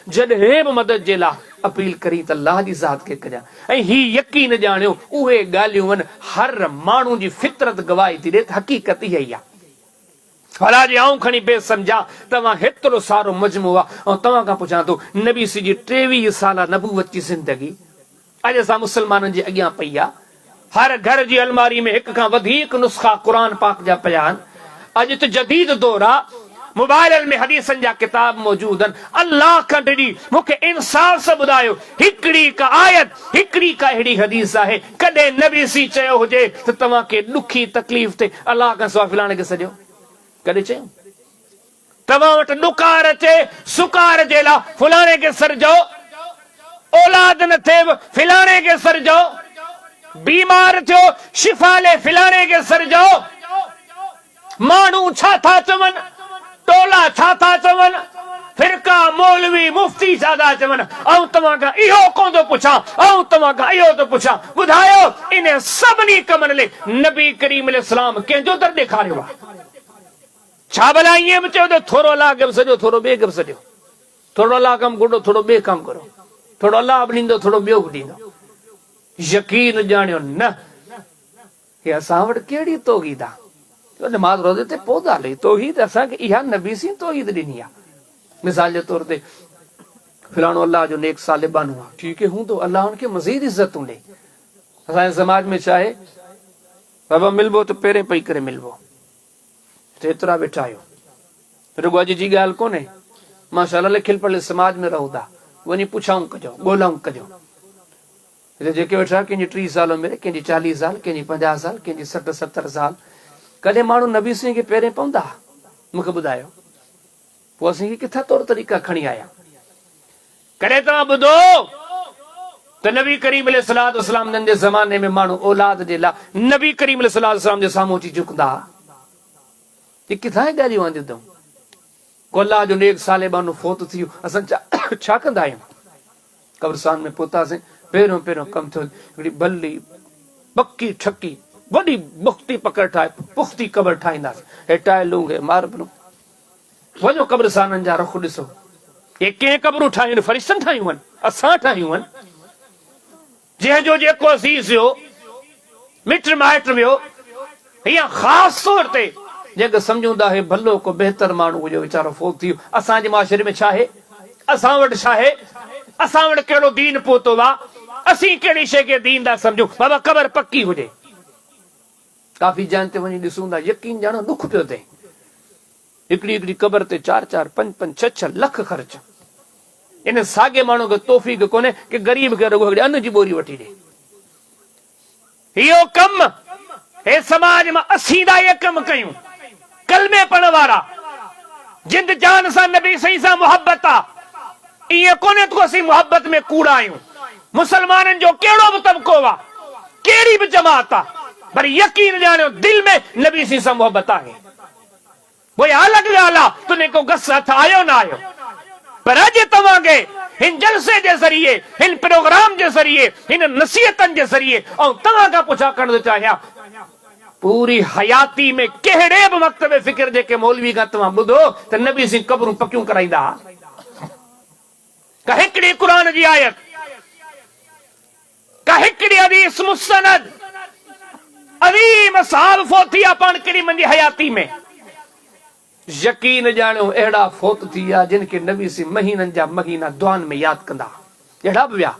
जॾहिं बि मदद जे लाइ अपील करी त अल्लाह जी ज़ात खे कजां। ऐं ही यकीन ॼाणियो, उहे ॻाल्हियूं आहिनि हर माण्हू जी फितरत गवाही थी ॾे त हक़ीक़त इहा ई आहे। भला जे आऊं खणी बे सम्झा, तव्हां हेतिरो सारो मजमू आहे। ऐं तव्हां खां पुछां थो, नबी सी जी 23 साल नबूवत जी ज़िंदगी अॼु असां मुस्लमाननि जे अॻियां पई आहे। हर घर जी अलमारी में हिक खां वधीक नुस्ख़ा क़ुरान पाक जा पिया आहिनि। अॼु त जदीद दौर आहे, मोबाइल में हदीसनि जा किताब मौजूद आहिनि। अल्लाह खां ॾिनी मूंखे इंसाफ़ सां ॿुधायो, हिकिड़ी का आयत, हिकिड़ी का अहिड़ी हदीस आहे कॾहिं नबी सी चयो हुजे त तव्हांखे ॾुखी तकलीफ़ ते अल्लाह खां सवाइ फिलाणे खे सॼो? कॾहिं चयो? तव्हां वटि ॾुकार अचे सुकार जे लाइ फलाणे खे सरजो, औलाद न थिए फिलाणे खे सरजो, बीमार थियो शिफाले फिलाणे खे सरजो। माण्हू छा था चवनि, टोला छा था चवनि, फिरका मौलवी मुफ्ती छा था चवनि, ऐं तव्हां खां इहो कोन थो पुछां, ऐं तव्हां खां इहो थो पुछां, ॿुधायो इन सभिनी कमनि लाइ नबी करीम अलैहिस्सलाम कंहिंजो दर ॾेखारियो आहे? छा भला ईअं बि चयो त थोरो अलाह खे बि सॼो, थोरो ॿिए खे बि सॼो, थोरो अलाह कमु करो, थोरो ॿिए कमु करो, थोरो अलाह बि ॾींदो, थोरो ॿियो बि ॾींदो। यकीन ॼाणियो न, हे असां वटि कहिड़ी तौहीद आहे? नमाज़ रोज़े ते पोइ ॻाल्हि तौहीद असांखे इहा नबी सी तौहीद ॾिनी आहे। मिसाल जे तौर ते फिलाणो अल्लाह जो नेक सालिबानो आहे, ठीकु है हूंदो, अल्लाह हुनखे मज़ीद इज़तूं ॾे। असांजे समाज में छा आहे, बाबा मिलबो त पहिरें पई करे मिलबो, एतिरा वेठा आहियो, रुॻो अॼु जी ॻाल्हि कोन्हे। माशाअल्लाह लिखियल पढ़ियल समाज में रहूं था, वञी पुछाऊं कजो, ॻोल्हाऊं कजो। हिते जेके वेठा, कंहिंजी 30 साल उमिरि, कंहिंजी 40 साल, कंहिंजी 50 साल, कंहिंजी 60-70 साल। कॾहिं माण्हू नबी सी खे पहिरें पवंदा? मूंखे ॿुधायो, पोइ असीं किथां तौर तरीक़ा खणी आया? कॾहिं तव्हां ॿुधो त नबी करीम अलैहिस्सलातु वस्सलाम जे ज़माने में माण्हू औलाद जे लाइ नबी करीम अलैहिस्सलातु वस्सलाम जे साम्हूं अची झुकंदा? ये किथां ॻाल्हियूं आंदियूं अथऊं? कोल्ला जो नेक साले बानो फोत थियो असां छा कंदा आहियूं कब्रस्तान में पहुतासीं पहिरियों पहिरियों कम थियो हिकिड़ी भली पक्की ठकी वॾी पुख्ती पकड़ ठाहे पुख्ती कबर ठाहींदासीं हे टाइलूं हे मार्बलूं वञो कब्रस्ताननि जा रुख ॾिसो हे कंहिं कबरूं ठाहियूं आहिनि फरिश्तनि ठाहियूं आहिनि असां ठाहियूं आहिनि जंहिंजो जेको अज़ीज़ हुयो मिट माइट वियो हीअं ख़ासि तौर ते जेके सम्झूं था हे भलो को बहितर माण्हू हुजे वीचारो फोत थी वियो असांजे माशरे में छा आहे असां वटि छा आहे असां वटि कहिड़ो दीन पहुतो आहे असीं कहिड़ी शइ खे दीन था सम्झूं बाबा क़बर पकी हुजे काफ़ी जन ते वञी ॾिसूं था यकीन ॼाणो ॾुख पियो थिए हिकिड़ी हिकिड़ी क़बर ते 4-4, 5-5, 6-6 लख ख़र्च इन साॻे माण्हू खे तौफ़ीक़ कोन्हे कि ग़रीब खे रुॻो हिकिड़ी अन्न जी बोरी वठी ॾे इहो कम हे समाज मां असीं था इहे कम कयूं कलमे पढ़ण वारा जिंद जान सां नबी सही सां मुहबत आहे इएं कोन्हे तो असीं मुहबत में कूड़ा आहियूं मुसलमाननि जो कहिड़ो बि तबिको आहे कहिड़ी बि जमात आहे पर यकीन ॼाणियो दिल में नबी सही सां मुहबत आहे कोई अलॻि ॻाल्हि आहे तुंहिंजे को गस हथ आयो न आयो पर अॼु तव्हांखे हिन जलसे जे ज़रिए हिन प्रोग्राम जे ज़रिए हिन नसीहतनि जे ज़रिए ऐं तव्हां खां पुछा करण थो चाहियां पूरी हयाती में कहिड़े बि मकतब फिक्र जेके मौलवी खां तव्हां ॿुधो त नबी सिंह कबरूं पकियूं कराईंदा का हिकिड़ी क़ुर जी आयत का हिकिड़ी हदीस मुस्तनद अज़ीम साहब फोती आहे पाण कहिड़ी मुंहिंजी हयाती में यकीन ॼाणियो अहिड़ा फोत थी विया जिन खे नबी सिंह महीननि जा महीना दुआनि में यादि कंदा अहिड़ा बि विया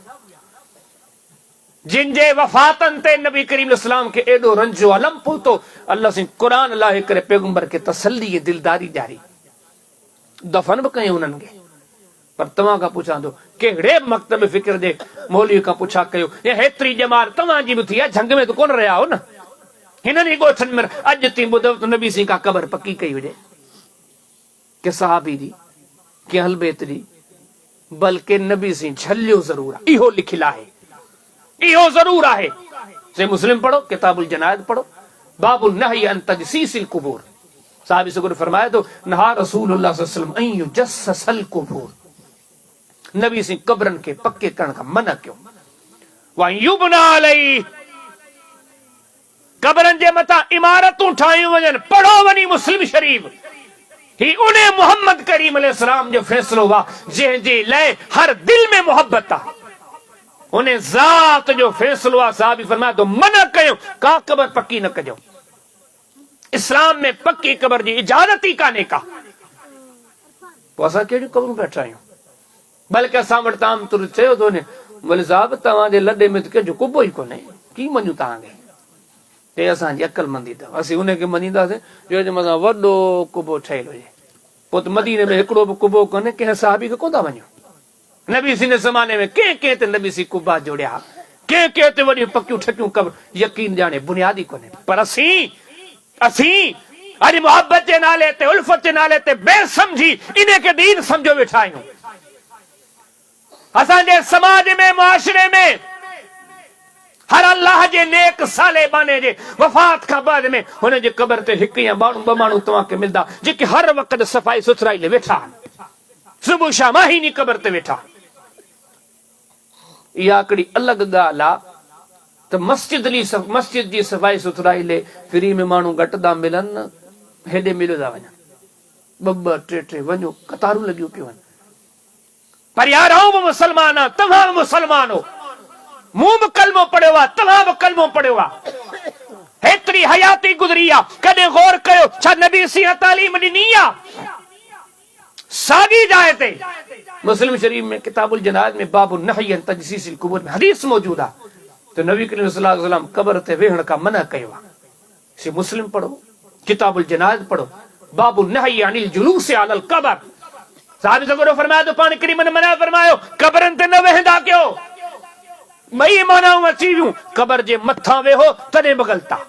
जिन जे वफ़ातनि ते नबी करीम इस्लाम खे एॾो रंजो अलम पहुतो अल्लाह सिंह क़ुर लाहे करे पैगंबर खे तसल्ली दिलदारी ॾियारी दफ़न बि कयूं उन्हनि खे पर तव्हां खां पुछां थो कहिड़े मकतब फिक्र जे मौलवी खां पुछा कयो या हेतिरी ॼमार तव्हांजी बि थी आहे झंग में त कोन रहिया हो न हिननि ई ॻोठनि में अॼु ताईं ॿुधो त नबी सिंह खां क़बर पकी कई हुजे के सहाबी जी के अहल बैत जी बल्कि नबी सिंह झलियो ज़रूर आहे इहो लिखियलु आहे इहो ज़रूर आहे से मुस्लिम पढ़ो किताबुल जनाइज़ पढ़ो बाबुल नही अन तजसीसिल कुबूर साहब सगुर फरमाए तो नहा रसूलुल्लाह सल्लल्लाहु अलैहि वसल्लम अन युजस्सल कुबूर नबी सिंह कब्रन के पक्के करण का मना क्यों वा युबना अलैहि कब्रन जे मथा इमारतूं ठाहियूं वञनि पढ़ो वञी मुस्लिम शरीफ ही उन्हें मोहम्मद करीम अलैहिस्सलाम जो फैसलो हुआ जंहिंजे लाइ हर दिल में मोहब्बत आहे उन्हें ज़ात जो फैसलो आहे साहब फरमाए तो मना कयो का कबर पक्की न कजो इस्लाम में पक्की कबर जी इजाजत ही कान्हे का पोइ असां कहिड़ियूं कबरूं वेठा आहियूं बल्कि असां वटि ताम तुर चयो थो ने बोले साहब तव्हांजे लॾे में त कंहिंजो कुबो ई कोन्हे की मञूं तव्हांखे हे असांजी अक़लमंदी अथव असीं उनखे मञींदासीं जो जे मथां वॾो कुबो ठहियलु हुजे पोइ त मदीने में हिकिड़ो बि कुबो कोन्हे कंहिं साहबी खे कोन था वञूं नबी सिंह ज़माने में कंहिं कंहिं ते नबी सिंह कुबा जोड़िया कंहिं कंहिं ते वॾियूं पकियूं ठकियूं कबर यकीन ॼाणे बुनियादी कोन्हे पर असीं अॼु मोहब्बत जे नाले ते उल्फत जे नाले ते बेसमझी इन खे दीन सम्झो वेठा आहियूं असांजे समाज में मुआशरे में हर अल्लाह जे नेक साले बाने जे वफ़ात खां बाद में हुन जे क़बर ते हिकु या ॿ माण्हू तव्हांखे मिलंदा जेके हर वक़्तु सफ़ाई सुथराई ले वेठा सुबुह शाम ही क़बर ते वेठा इहा हिकिड़ी अलॻि ॻाल्हि आहे त मस्जिद जी सफ़ाई सुथराई ले फ्री में माण्हू घटि था मिलनि हेॾे मिलियो था वञनि ॿ टे वञो कतारूं लॻियूं पियूं आहिनि पर यार आऊं बि मुसलमान आहियां तव्हां बि मुसलमान हो मूं बि कलमो पढ़ियो आहे तव्हां बि कलमो पढ़ियो आहे हेतिरी हयाती गुज़री आहे कॾहिं गौर कयो छा नबी सिंह तालीम ॾिनी आहे साॻी जाइ ते मुस्लिम शरीफ में किताबुल जनाइज़ में बाबुल नही अन तजसीसिल कुबूर में हदीस मौजूद आहे तो नबी करीम सल्लल्लाहु अलैहि वसल्लम कब्र ते वेहण का मना कयो आहे से मुस्लिम पढ़ो किताबुल जनाइज़ पढ़ो बाबुल नही अनिल जुलूस अलल कब्र साहब सगुरो फरमाया तो पाण करीम ने मना फरमायो कब्रन ते न वेहंदा कयो मई मानाऊं अची वियूं कब्र जे मथां वेहो तॾहिं बि ग़लति आहे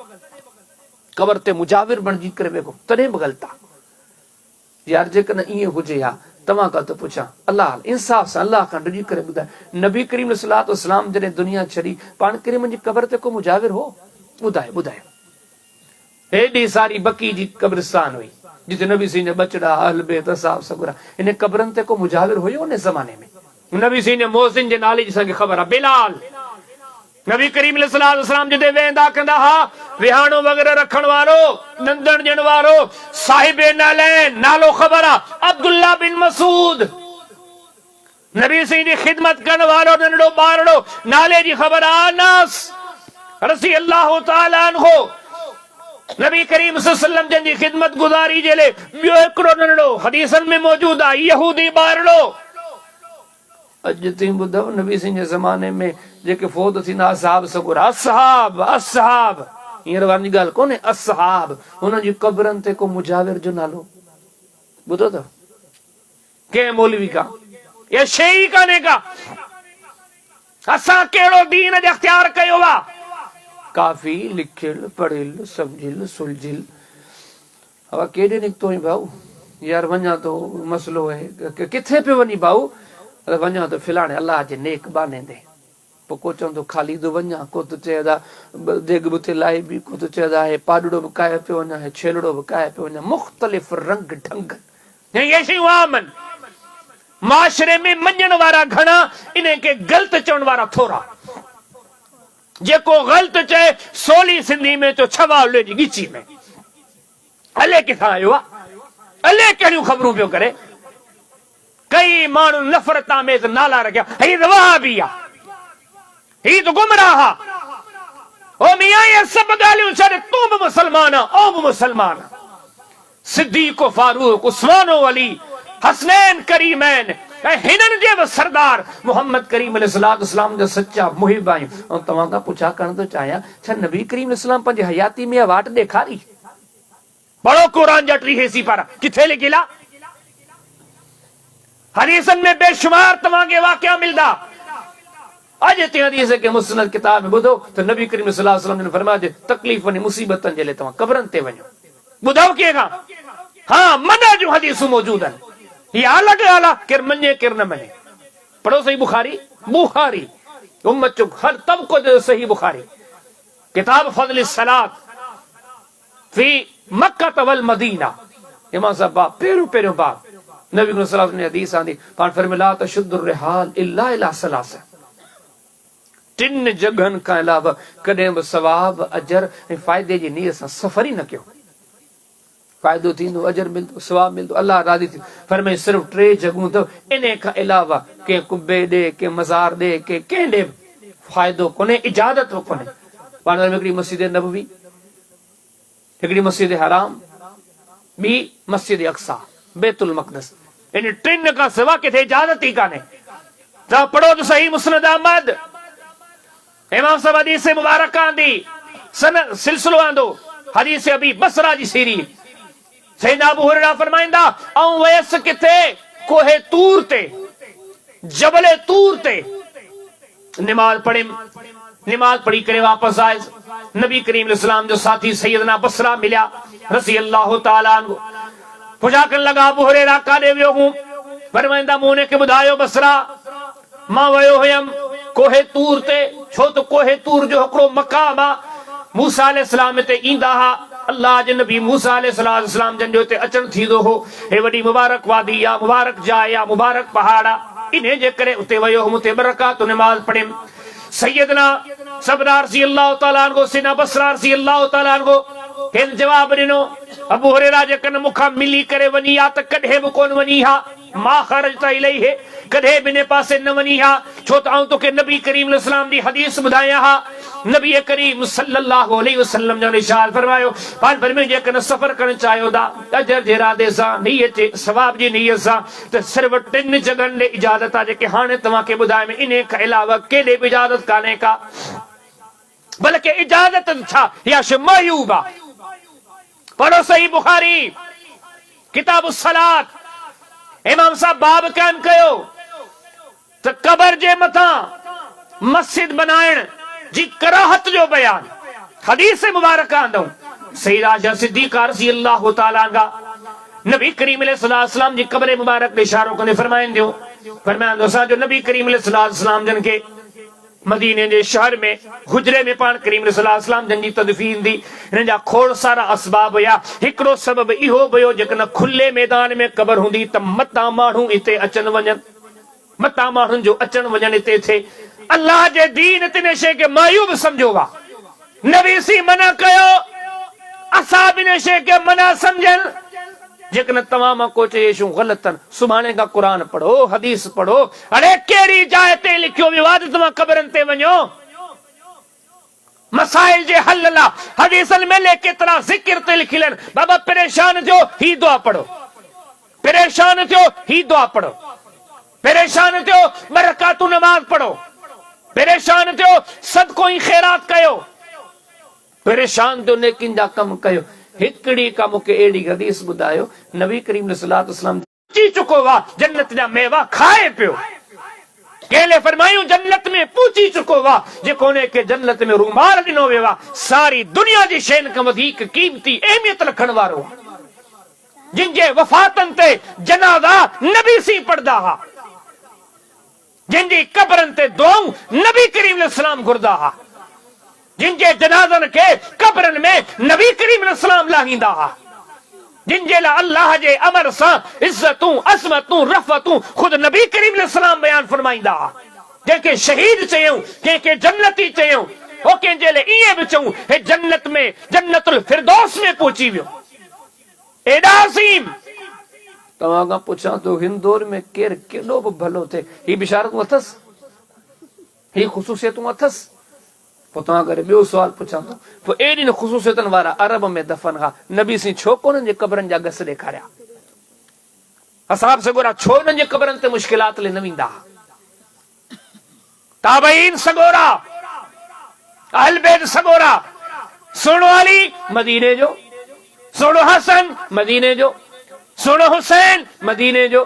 कब्र ते मुजाविर बणिजी करे वेहो तॾहिं बि ग़लति आहे यार जेकॾहिं ईअं हुजे हा तव्हां खां त पुछां अलाह इंसाफ़ सां अलाह खां ॾिजी करे ॿुधाए नबी करीम सल्लल्लाहु अलैहि वसल्लम जॾहिं दुनिया छॾी पाण करीम जी कब्र ते को मुजाविर हो ॿुधाए हेॾी सारी बकी जी कब्रिस्तान हुई जिते नबी सी ने बचड़ा अहल बैत असहाब सगुरा इन कब्रन ते को मुजाविर हुयो उन ज़माने में। नबी सी ने मोहसिन जे नाले जी असांखे ख़बर आहे, बिलाल नबी करीम अलैहि सलाम जिते वेंदा कंदा हा विहाणो वग़ैरह रखण वारो नंदण ॼण वारो साहिब नालैन नालो ख़बर आहे अब्दुल्ला बिन मसूद। नबी सी जी खिदमत करण वारो नंढड़ो ॿारड़ो नाले जी ख़बर आहे अनस रज़ी अल्लाह तआला अन्हु। नबी करीम सल्लल्लाहु अलैहि वसल्लम जी खिदमत गुज़ारी जे लाइ ॿियो हिकिड़ो नंढड़ो हदीसन में मौजूद आहे यहूदी ॿारड़ो। अॼु ताईं ॿुधव नबी सी जे ज़माने में जेके फ़ौत थींदा असहाब सगुरा असहाब असहाब हींअर वारी ॻाल्हि कोन्हे असहाब हुननि जी क़ब्रनि ते को मुजाविर जो नालो ॿुधो अथव कंहिं मौलवी का या शइ ई कान्हे का। असां कहिड़ो दीन अख्तियार कयो आहे काफ़ी लिखियल पढ़ियल सम्झियल सुलझियल हवा केॾे निकितो आई भाऊ यार वञा थो मसलो आहे किथे पियो वञी भाऊ वञा थो फिलाणे अलाह जे नेक बाने दे पोइ को चवंदो ख़ाली थो वञा को त चए था देग बुथे लाइ बि को त चए था हे पाॾड़ो बि काए पियो वञा हे छेलड़ो बि काए पियो वञा मुख़्तलिफ़ रंग ढंग इहे शयूं आमन। माशरे में मञण वारा घणा इन खे ग़लति चवण वारा थोरा। जेको ग़लति चए सोली सिंधी में तो छवा उले जी ॻिची में अले किथां आयो आहे अले कहिड़ियूं ख़बरूं पियो करे। कई माण्हू नफ़रत में नाला रखिया ही त वहाबी आहे ही तो गुमराह ओ मियां ये सब ॻाल्हियूं छॾ तूं बि मुसलमान आहे ओ बि मुसलमान आहे। सिद्दीक़ फारूक उस्मान अली हसनैन करीमैन ऐं हिननि जे बि सरदार मोहम्मद करीम अलैहिस्सलाम जा सच्चा मुहिब आहियूं। ऐं तव्हां खां पुछा करण थो चाहियां छा नबी करीम अलैहिस्सलाम पंहिंजी हयाती में वाट ॾेखारी पढ़ो क़ुरान जा 30 हिस्सा पारा किथे लिखियल आहे। हदीसन में बेशुमार तव्हांखे वाक़िया मिलंदा। अॼु ते हदीस के मुस्नद किताब में ॿुधो त नबी करीम सल्लल्लाहु अलैहि वसल्लम ने फरमायो तकलीफ़नि मुसीबतनि जे लाइ तव्हां कब्रनि ते वञो। ॿुधो कीअं खां हाँ मना जूं हदीसूं मौजूद आहिनि। ये अलग आला किर मने किर न मने पढ़ो सही बुखारी बुखारी उम्मत जो हर तबको जो सही बुखारी किताब फज़ल सलात फी मक्का वल मदीना इमाम साहब बाब पेरो बाब नबी सल्लल्लाहु अलैहि वसल्लम ने हदीस आंदी पाण फरमाया तशुद्दुर रिहाल इल्ला इला सलासा 3 जगहन का अलावा कदे भी सवाब अजर ऐं फायदे जी नीयत सां सफ़र ही न कयो फायदो थींदो अजर मिलंदो सवाब मिलंदो अल्लाह राज़ी थी। फरमाए सिर्फ 3 जगहूं तो इन खां अलावा के कुबे दे के मज़ार दे के कंहिं फायदो कोने इजाजत कोने। पाण में हिकिड़ी मस्जिद नबवी हिकिड़ी मस्जिद हराम बी मस्जिद अक्सा बैतुल मक़दस इन 3 खां सिवा किथे इजाजत ही काने। त पढ़ो तो सही मुस्नद अहमद इमाम साहब हदीस मुबारक आंदी सन सिलसिलो आंदो हदीस अबी बसरा जी सीरी सैयदना अबू हुरैरा फरमाइंदा ऐं वयस किथे कोहे तूर ते जबले तूर ते नमाज पढ़ी करे वापस आए नबी करीम अलैहि सलाम जो साथी सैयदना बसरा मिलिया रज़ी अल्लाह तआला अन्हु पुछा करण लगा अबू हुरैरा काॾे वियो हूं फरमाइंदा मूं उनखे ॿुधायो बसरा मां वियो हुयमि कोहे तूर ते छो त कोहे तूर जो हिकिड़ो मक़ाम आहे मूसा अलैहिस्सलाम ते ईंदा हा अल्लाह जे नबी मूसा अलैहिस्सलाम जन जो ते अचण थींदो हो हे वॾी मुबारक वादी आहे मुबारक जाइ आहे मुबारक पहाड़ आहे इन जे करे उते वियो हुम उते 2 रकात नमाज पढ़ियमि। सैयदना सबरार रज़ी अल्लाह तआला अन्हु सैयदना बसरा रज़ी अल्लाह तआला अन्हु हिन जवाब ॾिनो अबू हुरैरा जे कन मूंखां मिली करे वञी हा त कॾहिं बि कोन वञी हा मां ख़रज त इलैहि कॾहिं बि इन पासे न वञी हा छो त आउं तोखे नबी करीम अलैहिस्सलाम जी हदीस ॿुधायां हा। नबी करीम सल्लल्लाहु अलैहि वसल्लम जो इरशाद फरमायो पाण पर में जेकॾहिं सफ़र करणु चाहियो था अजर जे इरादे सां नीयत सवाब जी नीयत सां त सिर्फ़ 3 जगहनि ते इजाज़त आहे जेके हाणे तव्हांखे ॿुधायमि इन खां अलावा केॾे बि इजाज़त कान्हे का बल्कि इजाज़त छा या महयूब आहे। पढ़ो सही बुखारी किताब सलात इमाम साहब बाब कायम कयो त कबर जे मथां मस्जिद बनाइण जी कराहत जो बयान हदीस मुबारक आंदो सैयदा सिद्दीक़ा रज़ी अल्लाह तआला अन्हा नबी करीम अलैहिस्सलाम जी कब्र मुबारक ने इशारो कने फरमाइंदो असां जो नबी करीम अलैहिस्सलाम जन के मदीने जे शहर में हुजरे में पाण करीम सल्लल्लाहु अलैहि वसल्लम जंजी तदफीन दी इन जा खोड़ सारा असबाब हुया। हिकड़ो सबब इहो भयो जेकन खुले मैदान में कबर हुंदी त मता माण्हू इते अचन वञन, मता माण्हुनि जो अचन वञन इते थे। अल्लाह जे दीन तिने शइ खे मायूब समझो वा, नबी सी मना कयो, असां बि इन शइ खे मना समझन। जेकन तमाम को चेशू गलतन सुभाणे का कुरान पढ़ो, हदीस पढ़ो। अरे केरी जाए ते लिखियो विवादित मां कबरन ते वञो, मसाइल जे हल ला हदीसन में ले केतरा जिक्र ते लिखिलन। बाबा परेशान थियो ही दुआ पढ़ो, परेशान थियो ही दुआ पढ़ो, परेशान थियो बरकातु नमाज पढ़ो, परेशान थियो सदको ही खैरात कयो, परेशान थियो नेकिन जा कम कयो। हिकड़ी का मुके एड़ी हदीस बुधायो, नबी करीम सल्लल्लाहु अलैहि वसल्लम जी चुको वा जन्नत जा मेवा खाए पियो। केले फरमायूं जन्नत में पूछी चुको वा जे कोने के जन्नत में रुमाल दिनो वेवा सारी दुनिया जी शैन का वधीक कीमती अहमियत रखण वारो, जिनजे वफातन ते जनाजा नबी सी पढ़दा हा, जिनजी कब्रन ते दुआऊं नबी करीम सलाम घुरदा हा, जिनजे जनाजन के कब्रन में नबी करीम सलाम लाहींदा हा, जिनजे ला अल्लाह जे अमर सा इज्जतूं असमतूं रफ़तूं खुद नबी करीम सलाम बयान फरमाईंदा हा। जेके शहीद चयूं, के जन्नती चयूं, ओ कंहिंजे लाइ ईअं बि चऊं हे जन्नत में जन्नतुल फिरदौस में पहुची वियो। एॾा अज़ीम तव्हां खां पुछां तो हिन दौर में केर केॾो बि भलो थिए, ही बिशारतूं अथसि, ही ख़ुसूसियतूं अथसि। पोइ तव्हां करे ॿियो सुवाल पुछां थो, पोइ एॾी न ख़ुसूसियतनि वारा अरब में दफ़न हा, नबी सी छो कोन्हनि जे कब्रनि जा गस ॾेखारिया? असाब सगोरा छो उन्हनि जे कब्रनि ते मुश्किलात ले न वेंदा? ताबईन सगोरा, अहल बैत सगोरा, सुणो अली मदीने जो, सुणो हसन मदीने जो, सुणो हुसैन मदीने जो,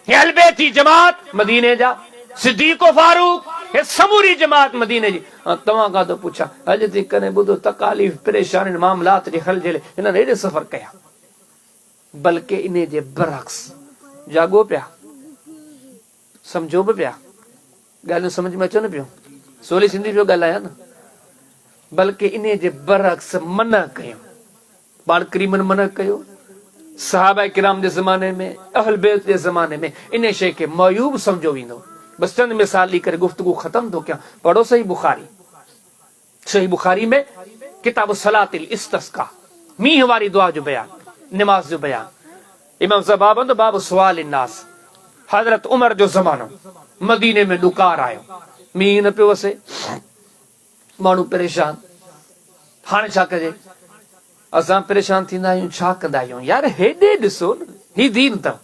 अहल बैत जी जमात मदीने जा, सिद्दीक़ फारूक हे समूरी जमात मदीने जी। तव्हां खां तो पुछां अॼु थी कने ॿुधो तकालीफ़ परेशानी मामलात जे हल जे लाइ हिननि एॾे सफ़र कया, बल्कि इन जे बरअक्स जागो पिया, समझो बि पिया, ॻाल्हियूं समझ में अचनि पियो, सोली सिंधी पियो ॻाल्हायां न, बल्कि इन जे बरअक्स मना कयो, पाण करीमन मना कयो, सहाबा किराम जे ज़माने में, अहल बैत जे ज़माने में इन शइ खे मयूब समझो वेंदो। बस चंद मिसाल ली करे गुफ्तगू खत्म तो क्या। पढ़ो सही बुखारी, सही बुखारी में किताब सलातिल इस्तिस्का, मींह वारी दुआ जो बयान, नमाज जो बयान। इमाम ज़बाबंद बाब सुवाल नास, हजरत उमर जो जमानो, मदीने में डुकार आयो, मींह न पियो वसे, माण्हू परेशान, हाणे छा कजे? असां परेशान थींदा आहियूं, छा कंदा आहियूं? यार हेॾे ॾिसो न, ही दीन अथव,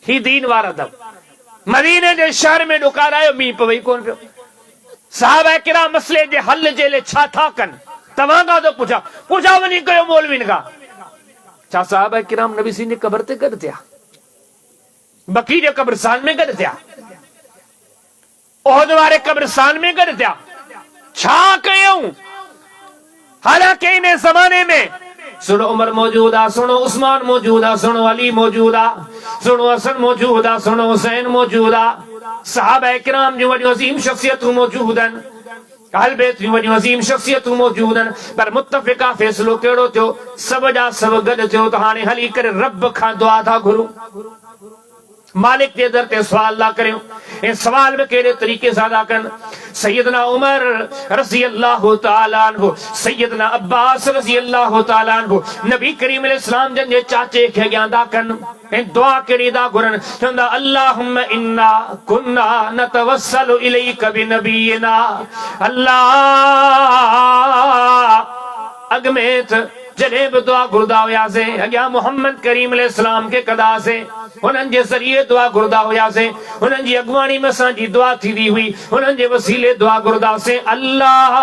ही दीन वारा अथव। मदीने जे शहर में डुकार आयो, मींह पवई कोन पियो। साहबा किराम मसले जे हल जे लाइ छा था कनि? तव्हां खां तो पुछां, पुछा वञी कयो मौलवीन खां, छा साहबा किराम नबी सी जे कब्र ते गॾु थिया, बकी जे कब्रिस्तान में गॾु थिया, ओहद वारे कब्रिस्तान में गॾु थिया? छा कयूं? हालांकि इन ज़माने में सुनो उमर मौजूद आ, सुनो उस्मान मौजूद आ, सुनो अली मौजूद आ, सुनो हसन मौजूद आ, सुनो हुसैन मौजूद आ, सहाबा किराम जो वॾियूं अज़ीम शख्सियतूं मौजूद आहिनि, अहल बैत जूं वॾियूं अज़ीम शख्सियतूं मौजूद आहिनि, पर मुत्तफ़िक़ा फ़ैसिलो कहिड़ो थियो? सभ जा सभ गॾु थियो त हाणे हली करे रब खां दुआ था घुरूं, मालिक के दर ते सवाल ला करियो। ए सवाल में केड़े तरीके से अदा करन? सैयदना उमर रज़ी अल्लाह तआला अन्हु, सैयदना अब्बास रज़ी अल्लाह तआला अन्हु नबी करीम अलैहिस्सलाम जन जे चाचे खे ज्ञादा कन। ए दुआ केड़ी दा घुरन? चंदा अल्लाहुम्मा इन्ना कुन्ना नतवस्सलु इलैका बिनबीना, अल्लाह अगमेत जॾहिं बि दुआ घुरदा हुयासीं, अॻियां मोहम्मद करीम अलैहिस्सलाम खे कदासीं, हुननि जे ज़रिए दुआ घुरदा हुयासीं, हुननि जी अॻुवाणी में असांजी दुआ थींदी हुई, हुननि जे वसीले दुआ घुरदासीं। अल्लाह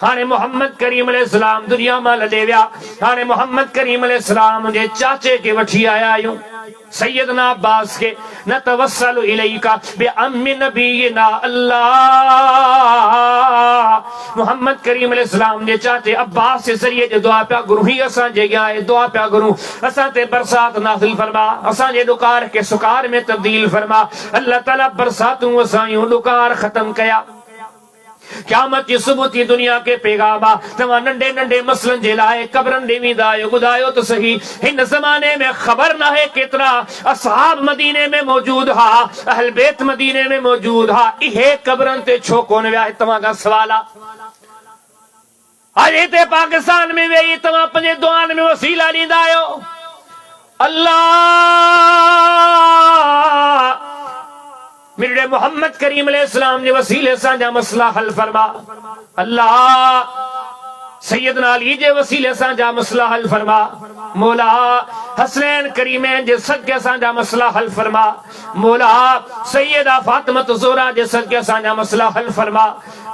हाणे मोहम्मद करीम अलैहिस्सलाम दुनिया मां लॾे विया, हाणे मोहम्मद करीम अलैहिस्सलाम जे चाचे खे वठी आया आहियूं, सैयदना अब्बास के नतवस्सलु इलैका बिअम्मि नबीना, अल्लाह मोहम्मद करीम अलैहिस्सलाम जे चाचे अब्बास जे ज़रिए जो दुआ पिया गुरु ही असां जे गया दुआ पिया गुरु असां ते बरसात नाज़िल फरमा, असां जे दुकार के सुकार में तब्दील फरमा। अल्लाह ताला बरसातूं असां यूं दुकार खत्म कया। क़यामत की सुबह थी दुनिया के पैगामा तव्हां नंढे नंढे मसलन जे लाइ कब्रन ॾे वेंदा आहियो। ॿुधायो त सही हिन ज़माने में ख़बर न है केतिरा असहाब मदीने में मौजूद हा, अहल बैत मदीने में मौजूद हा, इहे कब्रन ते छो कोन विया? तव्हां खां सवाल आहे। अॼु हिते पाकिस्तान में वेही तव्हां पंहिंजे दुआनि में वसीला ॾींदा आहियो। अल्लाह मेरे मोहम्मद करीम अलैहिस्सलाम ने वसीले सां जा मसला हल फरमा। अल्लाह सैयदना अली जे वसीले सां जा मसला हल फरमा। मौला हसनैन करीमैन जे सदके सां जा मसला हल फरमा। मौला सैयदा फातिमा ज़ोहरा जे सदके सां जा मसला हल फरमा।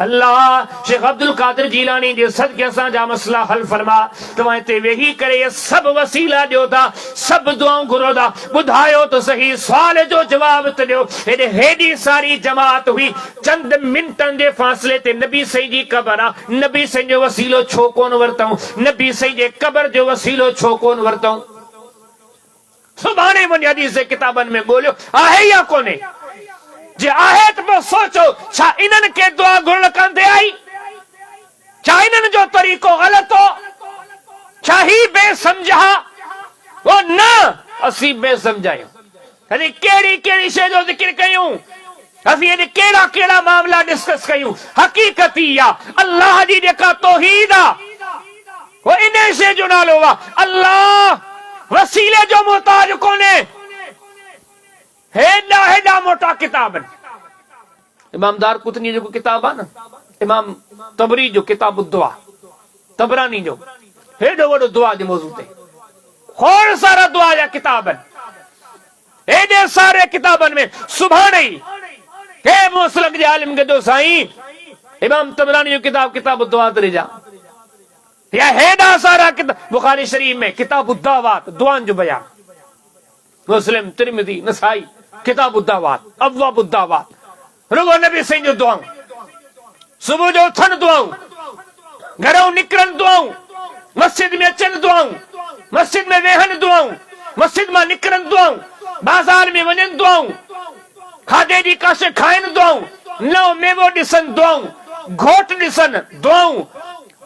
अल्लाह शेख अब्दुल कादिर जीलानी जे सदके सां जा मसला हल फरमा। तव्हां हिते वेही करे सब वसीला ॾियो था, सब दुआऊं घुरो था। ॿुधायो त सही सवाल जो जवाब त ॾियो। हेॾी सारी जमात हुई, चंद मिंटनि जे फासले ते नबी सही जी क़बर आहे, नबी सही जो वसीलो छो कोन वरतऊं? नबी सही जे क़बर जो वसीलो छो कोन वरतऊं? सुभाणे वञी हदीस जे किताबनि में ॻोल्हियो आहे या कोन्हे। जे आहे त पोइ सोचो छा इन्हनि के दुआ घुरण कंदे आई? छा इन्हनि जो तरीक़ो ग़लति हो? छा ही बेसमझा? वो न असीं बेसमझ आहियूं। असीं कहिड़ी कहिड़ी शइ जो ज़िक्र कयूं, असीं अॼु कहिड़ा कहिड़ा मामला डिस्कस कयूं। हक़ीक़त ई आहे अल्लाह जी जेका तौहीद आहे वो इन शइ जो नालो आहे। अल्लाह वसीले जो मोहताज कोन्हे। हेॾा हेॾा मोटा किताब इमाम दारकुतनी जो किताब आहे न, इमाम तबरी जो किताब दुआ, तबरानी जो हेॾो वॾो दुआ जे मौज़ू ते खोड़ सारा दुआ जा किताब आहिनि। हेॾे सारे किताबनि में सुभाणे ई के मसलक जे आलिम के दो साईं इमाम तबरानी जो किताब किताब दुआ ते जा, या हेॾा सारा किताब बुखारी शरीफ में किताब दावात दुआन जो बयान, मुस्लिम तिरमिज़ी नसाई किताब दावात अब्वाब दावात, रुगो नबी सही जो दुआऊं, सुबह जो उथण दुआऊं, घरों निकरण दुआऊं, मस्जिद में अचन दुआऊं, मस्जिद में वेहन दुआऊं, मस्जिद में निकरण दुआऊं, बाजार में वञन दुआऊं, खाधे जी काश खाइन दुआऊं, नओ मेवो ॾिसन दुआऊं, घोट ॾिसन दुआऊं,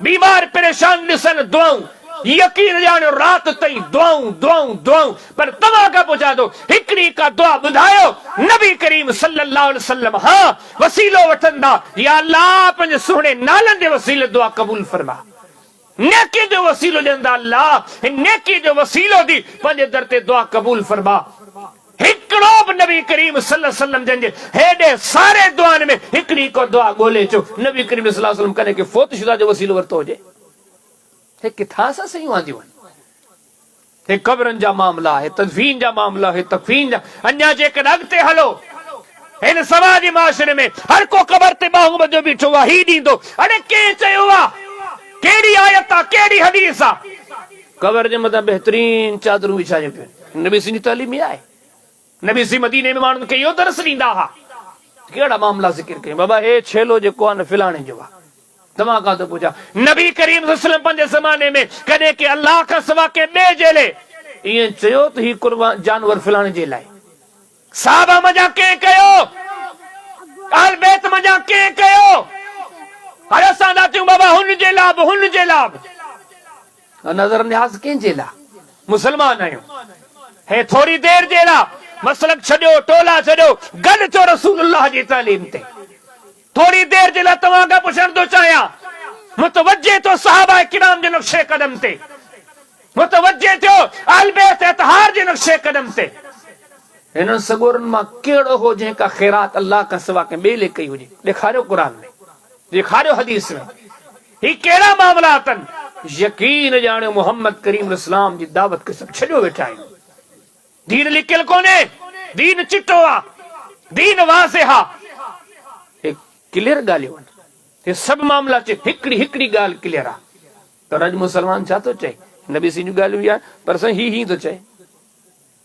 बीमार परेशान ॾिसन दुआऊं, यकीन ॼाणो रात ताईं दुआऊं दुआऊं दुआऊं। पर तव्हां खां पुछां थो हिकिड़ी का दुआ ॿुधायो नबी करीम सल्लल्लाहु अलैहि वसल्लम हाँ वसीलो वठंदा, या अल्लाह पंहिंजे सुहिणे नालनि जे वसीले दुआ क़बूल फरमा। नेकी जो वसीलो ॾींदा अल्लाह, नेकी जो वसीलो दी पंहिंजे दर ते दुआ क़बूल फरमा। हिकिड़ो बि नबी करीम सल्लल्लाहु अलैहि वसल्लम जंहिंजे हेॾे सारे दुआनि में हिकिड़ी को दुआ ॻोल्हे अचो नबी करीम सल्लल्लाहु अलैहि वसल्लम कॾहिं के फोत शुदा जो वसीलो वरितो हुजे? हे किथां सां सयूं आंदियूं आहिनि? हे कब्रनि जा मामला, हे तदफीन जा मामला, हे तकफीन जा। अञा जेकॾहिं अॻिते हलो हिन समाजी माशरे में हर को कबर ते ॿाहूं ॿधो बीठो आहे, ही ॾींदो। अड़े कंहिं चयो आहे? कहिड़ी आयत आहे, कहिड़ी हदीस आहे? कबर जे मथां बहितरीन चादरूं विछायूं पियूं। नबी सिंह जी तालीम आहे। नबी सिंह मदीने में माण्हुनि खे इहो दर्स ॾींदा हुआ। कहिड़ा मामला ज़िक्र कयूं? बाबा हे छेलो जेको आहे न फिलाणे जो आहे। तव्हां खां थो पुछां नबी करीम सल्लल्लाहु अलैहि वसल्लम पंहिंजे ज़माने में कॾहिं के अल्लाह खां सवा के ॿिए जे लाइ ईअं चयो त ही कुर्बान जानवर फिलाणे जे लाइ? साहबा मज़ा कंहिं कयो? अहल बैत मज़ा कंहिं कयो? हाणे असां था चऊं बाबा हुन जे लाइ हुन जे लाइ नज़र न्याज़ कंहिंजे लाइ? मुस्लमान आहियूं। हे थोरी देर जे लाइ मसलक छॾियो, टोला छॾियो, गॾु थियो रसूलुल्लाह जी तालीम ते। थोड़ी देर जे लाइ तव्हां खां पुछण थो चाहियां, मुतवज्जे थियो सहाबा किराम जे नक्शे कदम ते, मुतवज्जे थियो अहल बैत अतहार जे नक्शे कदम ते। हिननि सगोरनि मां कहिड़ो हो जंहिंका ख़ैरात अल्लाह खां सवा के ॿिए लाइ कई हुजे? ॾेखारियो क़ुरान में, ॾेखारियो हदीस में। ही कहिड़ा मामला अथनि? यकीन ॼाणियो मोहम्मद करीम इस्लाम जी दावत खे सभु छॾियो वेठा आहियूं। दीन लिकियल कोन्हे, दीन चिटो आहे, दीन वाज़िह आहे। क्लियर ॻाल्हियूं आहिनि, हे सभु मामला चए हिकिड़ी हिकिड़ी ॻाल्हि क्लियर आहे। त अॼु मुस्लमान छा थो चए? नबी सिंह जूं ॻाल्हियूं आहे पर साईं ही थो चए।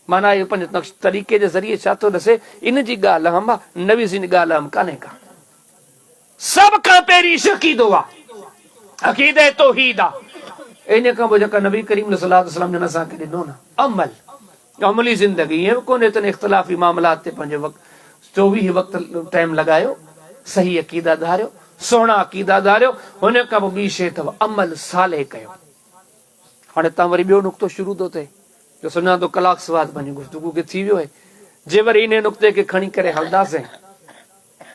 माना इहो पंहिंजे तरीक़े जे ज़रिए छा थो ॾसे? इन जी ॻाल्हि हम आहे, नबी सिंह जी ॻाल्हि हम कान्हे का। सभ खां पहिरीं शकीदो आहे अकीदे तौहीद आ। इन खां पोइ जेका नबी करीम सल्लल्लाहु अलैहि वसल्लम जन असांखे ॾिनो न अमल अमली ज़िंदगी ईअं कोन्हे इतने इख़्तिलाफ़ी मामलात ते पंहिंजो वक़्तु 24 वक़्तु टाइम लॻायो सही अक़ीदा धारियो सुहिणा अक़ीदा धारियो हुन खां पोइ ॿी शइ अथव अमल साले कयो। हाणे तव्हां वरी ॿियो नुक़्तो शुरू थो थिए जो सुञा थो कलाक सवाद पंहिंजी गुफ़्तगू खे थी वियो आहे। जे वरी इन नुक़्ते खे खणी करे हलंदासीं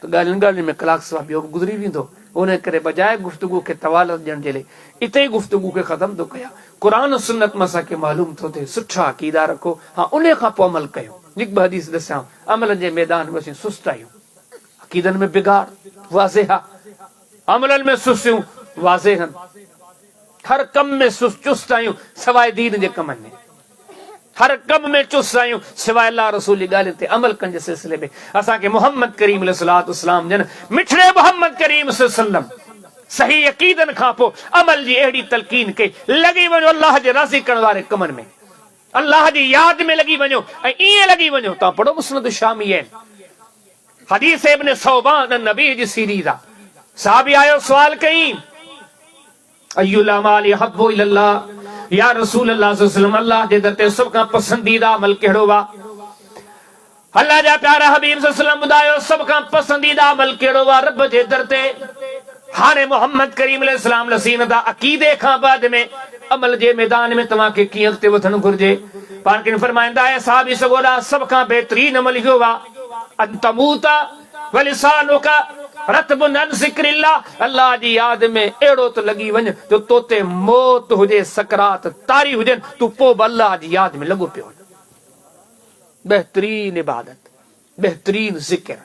त ॻाल्हियुनि ॻाल्हियुनि में कलाक सवाद ॿियो गुज़री वेंदो। उन करे बजाए गुफ़्तगू खे तवालत ॾियण जे लाइ इते ई गुफ़्तगू खे ख़तम थो कयां। क़ुरान सुन्नत मां असांखे मालूम थो थिए सुठा अक़ीदा रखो हाँ उन खां पोइ अमल कयो। हिकु ॿ हदीस ॾिसां अमल जे मैदान में असीं सुस्त आहियूं अक़ीदनि में बिगाड़ वाज़ेह अमलनि में सुस्तियूं वाज़ेह हर कम में चुस्त आहियूं सवाइ दीन जे कमनि में हर कम में चुस्त आहियूं सवाइ अल्लाह रसूल जी ॻाल्हि ते अमल करण जे सिलसिले में असांखे मोहम्मद करीम अलैहिस्सलातु वस्सलाम जन मिठड़े मोहम्मद करीम सल्लल्लाहु सही अक़ीदनि खां पोइ अमल जी अहिड़ी तलकीन कई लॻी वञो अल्लाह जे राज़ी करण वारे कमनि में अल्लाह जी यादि में लॻी वञो ऐं ईअं लॻी वञो। तव्हां पढ़ो मुस्नद शामी आहिनि हदीस इब्न सौबान नबी जी सीरीज़ आहे साहबी आयो सवाल कई अय्युल अमाल अहब्बु इलल्लाह या रसूल अल्लाह सल्लल्लाहु अलैहि वसल्लम अल्लाह जे दर ते सब खां पसंदीदा अमल कहिड़ो वा अल्लाह जा प्यारा हबीब सल्लल्लाहु अलैहि वसल्लम ॿुधायो सब खां पसंदीदा अमल कहिड़ो वा रब जे दर ते। हाणे मोहम्मद करीम अलैहिस्सलाम लसीन दा अक़ीदे खां बाद में अमल जे मैदान में तव्हांखे कीअं अॻिते वधणु घुर्जे। पाण खे फरमाईंदा आहे साहबी सगोरा सब खां बहितरीन अमल इहो वा अन तमूता व लिसानुका रतबुन अन ज़िक्रिल्लाह अल्लाह जी याद में अहिड़ो त लॻी वञ जो तोते मौत हुजे सकरात तारी हुजनि तूं पोइ बि अल्लाह जी याद में लॻो पियो बहितरीन इबादत बहितरीन ज़िक्र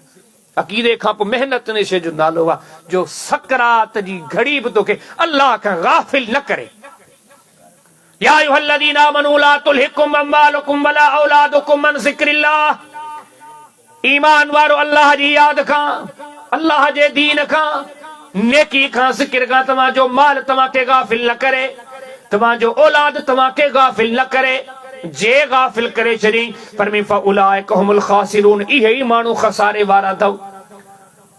अक़ीदे खां पोइ मेहनत ने शइ जो नालो आहे जो सकरात जी घड़ी बि तोखे अल्लाह खां गाफ़िल न करे। या अय्युहल्लज़ीना आमनू ला तुल्हिकुम अम्वालुकुम वला औलादुकुम अन ज़िक्रिल्लाह ईमान वारो अल्लाह जी याद खां अल्लाह जे दीन खां नेकी खां ज़िक्र खां तव्हांजो माल तव्हांखे गाफ़िल न करे तव्हांजो औलाद तव्हांखे गाफ़िल न करे जे गाफ़िल करे छॾी फरमी फउलाइका हुमुल ख़ासिरून इहे ई माण्हू खसारे वारा अथव।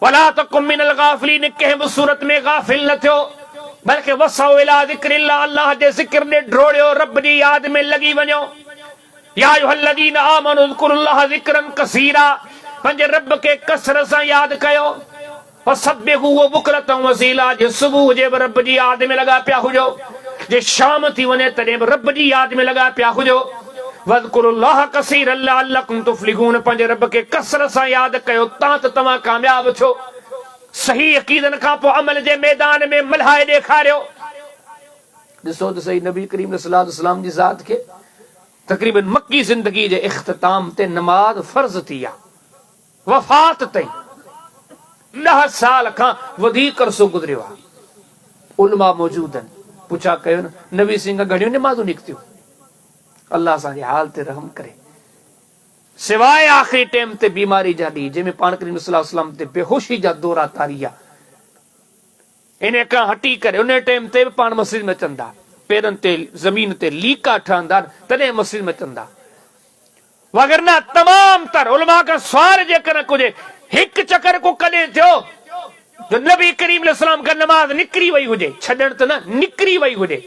वला तकुम मिनल गाफ़िलीन कंहिं बि सूरत में गाफ़िल न थियो बल्कि वसउ इला ज़िक्रिल्लाह अल्लाह जे ज़िक्र ने ढोड़ियो रब जी याद में लॻी वञो। या अय्युहल्लज़ीना आमनू ज़कुरुल्लाह ज़िक्रन कसीरा पंहिंजे रब खे कसरत सां यादि कयो वसब्बिहू बुकरतन वसीला जे सुबुह जे रब जी याद में लॻा पिया हुजो जे शाम थी वञे तॾहिं बि रब जी याद में लॻा पिया हुजो। वज़कुरुल्लाह कसीरन लअल्लकुम तुफ़्लिहून पंहिंजे रब खे कसरत सां यादि कयो तां त तव्हां कामयाब थियो। सही अक़ीदनि खां पोइ अमल जे मैदान में मल्हाए ॾेखारियो। ॾिसो त सही नबी करीम सल्लल्लाहु अलैहि वसल्लम जी ज़ात खे तक़रीबन मक्की ज़िंदगी जे इख़्तिताम ते नमाज फर्ज़ थी आहे वफ़ात ताईं 10 साल खां वधीक अरसो गुज़रियो आहे। उलमा मौजूद आहिनि पुछा कयो न नबी सिंह घणियूं नमाज़ूं निकितियूं अल्लाह असांजे हाल ते रहम करे सिवाय आख़िरी टाइम ते बीमारी जा ॾींहं जंहिंमें पाण करीम सल्लल्लाहु अलैहि वसल्लम ते बेहोशी जा दौरा तारी आहे इन खां हटी करे उन टाइम ते बि पाण मस्जिद में अचंदा पेरनि ते ज़मीन ते लीका ठहंदा तॾहिं मस्जिद में अचंदा वगरना तमाम तर उलमा का सवाल जेकर कुझु हिकु चकर को कॾहिं थियो जो नबी करीम अलैहिस्सलाम का नमाज निकिरी वई हुजे छॾण त न निकिरी वई हुजे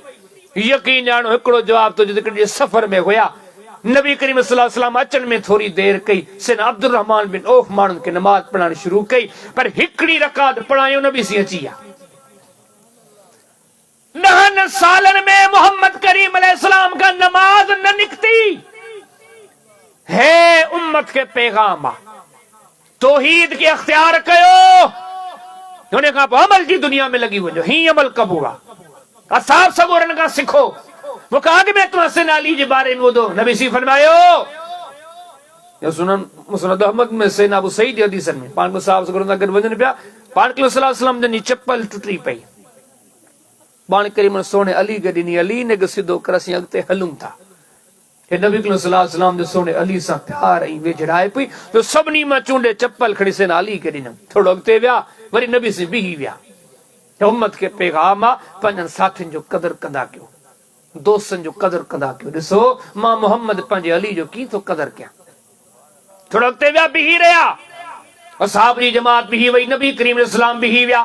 यकीन ॼाणो हिकिड़ो जवाब तो जेकॾहिं सफ़र में हुया नबी करीम सल्लल्लाहु अलैहि वसल्लम अचण में थोरी देर कई सिन अब्दुर रहमान बिन औफ माण्हुनि खे नमाज पढ़ाइण शुरू कई पर हिकिड़ी रकात पढ़ायो नबी सी अची विया। 9 सालनि में मोहम्मद करीम अलैहिस्सलाम का नमाज न निकती है उम्मत के पैगाम तौहीद के अख्तियार कयो उन खां पोइ अमल जी दुनिया में लॻी वञो ही अमल कबो आहे असाब सगोरन खां सिखो। मूंखे अॻ में तव्हां सिन अली जे बारे में ॿुधो नबी सी फरमायो या सुनन मुस्नद अहमद में सिन अबू सईद हदीसन में पाण साहब सगोरन सां गॾु वञनि पिया पाण सल्लल्लाहु अलैहि वसल्लम जी चप्पल टुटी पई पाण करीम सोने अली गॾु ॾिनी अली ने सिधो कर असीं अॻिते हलूं था हे नबी सल्लल्लाहु अलैहि वसल्लम जे सोने अली सां प्यार ऐं वेझड़ाए पई तो सभिनी मां चूंडे चप्पल खणी सिन अली खे ॾिनमि थोरो अॻिते विया वरी नबी से बीही विया। उम्मत के पैगाम आहे पंहिंजनि साथियुनि जो क़दुरु कंदा कयो दोस्तनि जो क़दुरु कंदा कयो। ॾिसो मां मोहम्मद पंहिंजे अली जो कीअं थो क़दुरु कयां थोरो अॻिते विया बीही रहिया असहाब जी जमात बीही वई नबी करीम अलैहि सलाम बीही विया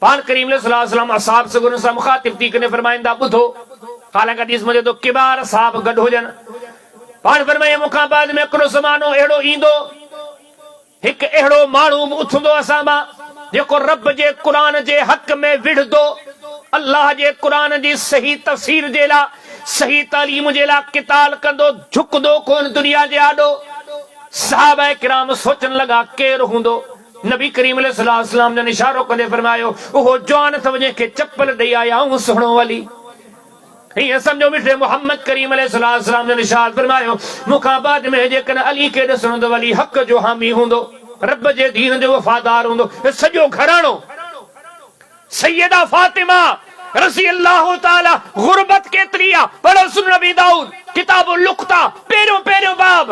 पान करीम सल्लल्लाहु अलैहि वसल्लम असहाब से गुन सा मुखातिब थी कने फरमाइंदा बुधो हालांकि हदीस में तो किबार साहब गड हो जन पान फरमाए मुखा बाद में हिकिड़ो ज़मानो अहिड़ो ईंदो हिकु अहिड़ो माण्हू उथंदो असां मां जेको रब जे क़ुरान जे हक़ में विढ़दो अल्लाह जे क़ुरान जी सही तफसीर जे लाइ सही तालीम जे लाइ किताल कंदो झुकदो कोन दुनिया जे आॾो सहाबा किराम सोचण लॻा केरु हूंदो नबी करीम सल्लल्लाहु अलैहि वसल्लम ने इशारो कंदे फरमायो उहो जवान अथव जंहिंखे चप्पल ॾेई आया हूं सुहिणो वली हीअं सम्झो मिठे मोहम्मद करीम सल्लल्लाहु अलैहि वसल्लम ने इरशाद फरमायो मूंखां बाद में जेकॾहिं अली खे ॾिसणो त वली हक़ जो हामी हूंदो रब जे दीन जो वफ़ादार हूंदो सॼो घराणो सैयदा फातिमा रज़ी अल्लाह ताला गुरबत केतिरी आहे पढ़ो सुन नबी दाऊद किताबुल लुक़ता पहिरियों बाब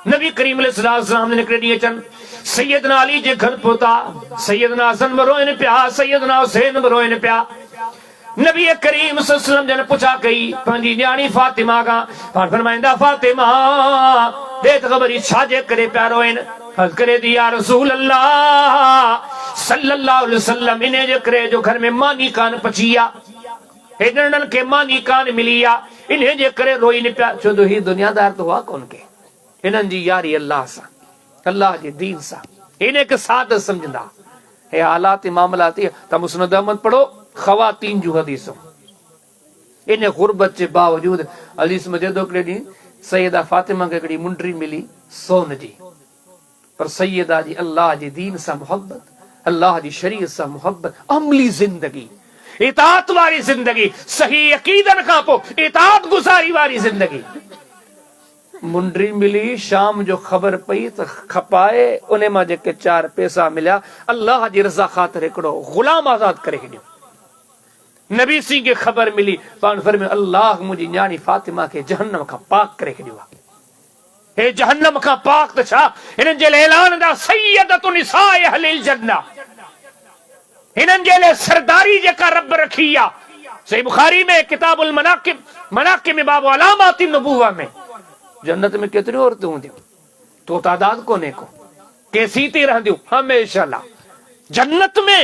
नबी करीम सल्लल्लाहु अलैहि वसल्लम ने निकिरे ॾींहुं अचनि सैयदना अली जे घर पहुता सैयदना हसन बि रोइनि पिया सैयदना हुसैन बि रोइनि पिया नबी करीम सल्लल्लाहु अलैहि वसल्लम जन पुछा कई पंहिंजी न्याणी फातिमा खां पाण फरमाईंदा फातिमा दे त ख़बर छाजे करे पिया रोइनि अर्ज़ करे थी या रसूल अल्लाह सल्लल्लाहु अलैहि वसल्लम इन जे करे जो घर में मानी कान पची आहे हेॾनि खे मानी कान मिली आहे इन जे करे रोइनि पिया छो त ही दुनियादार तो आहे कोन के हिननि जी यारी अल्लाह सां अल्लाह जे दीन सां इन खे साद सम्झंदा हे हालात मामलात त मुस्नद अहमद पढ़ो ख़वातीन जूं हदीसूं इन गुरबत जे बावजूद हदीस में जेदो हिकिड़े ॾींहुं सैयदा फातिमा खे हिकिड़ी मुंडरी मिली सोन जी पर सैयदा जी अल्लाह जी दीन सां मोहब्बत अल्लाह जी शरीयत सां मोहब्बत अमली जिंदगी इताअत वारी जिंदगी सही अकीदन खां पोइ इताअत गुज़ारी वारी जिंदगी मुंडरी मिली शाम जो ख़बर पई त खपाए उन मां जेके 4 पैसा मिलिया अल्लाह जी रज़ा ख़ातिर हिकिड़ो गुलाम आज़ाद करे छॾियो नबी सिंह खे ख़बर मिली पाण फरमायो अल्लाह मुंहिंजी न्याणी फातिमा खे जहन्नम खां पाक करे छॾियो आहे हे जहन्नम खां पाक त छा हिननि जे लाइ ऐलान दा सैयदतु निसाए अहलिल जन्नह हिननि जे लाइ सरदारी जेका रब रखी आहे सही बुखारी में किताबुल मनाकिब में बाबु अलामातिन नबुवा में जन्नत में केतिरियूं औरतूं हूंदियूं तो तादाद कोन्हे को केसी थी रहंदियूं हमेशा ला जन्नत में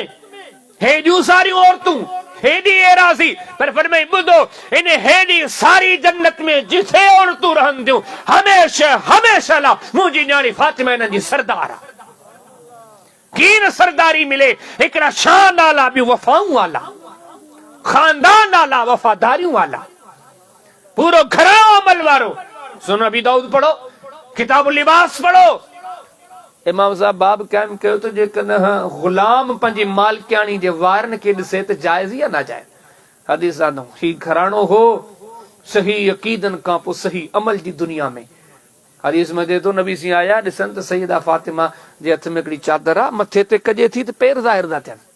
हेॾियूं सारियूं औरतूं हेॾी एराज़ी पर फरमाई ॿुधो इन हेॾी सारी जन्नत में जिथे औरतूं रहंदियूं हमेशा ला मुंहिंजी न्याणी फातिमा हिननि जी सरदार आहे कीन सरदारी मिले हिकिड़ा शान आला ॿियूं वफ़ाऊं आला खानदान आला वफ़ादारियूं आला पूरो घराणो अमल वारो सुन अबी दाऊद पढ़ो किताब लिबास पढ़ो इमाम साहब बाब कायम कयो त जेकॾहिं गुलाम पंहिंजी मालिकाणी जे वारनि खे ॾिसे त जाइज़ या नाजाइज़ हदीस आनो ही घराणो हो सही अकीदन खां पोइ सही अमल जी दुनिया में हदीस में दे तो नबी सिंह आया ॾिसनि त सैयदा फातिमा जे हथ में हिकिड़ी चादर आहे मथे ते कजे थी त पेर ज़ाहिर था थियनि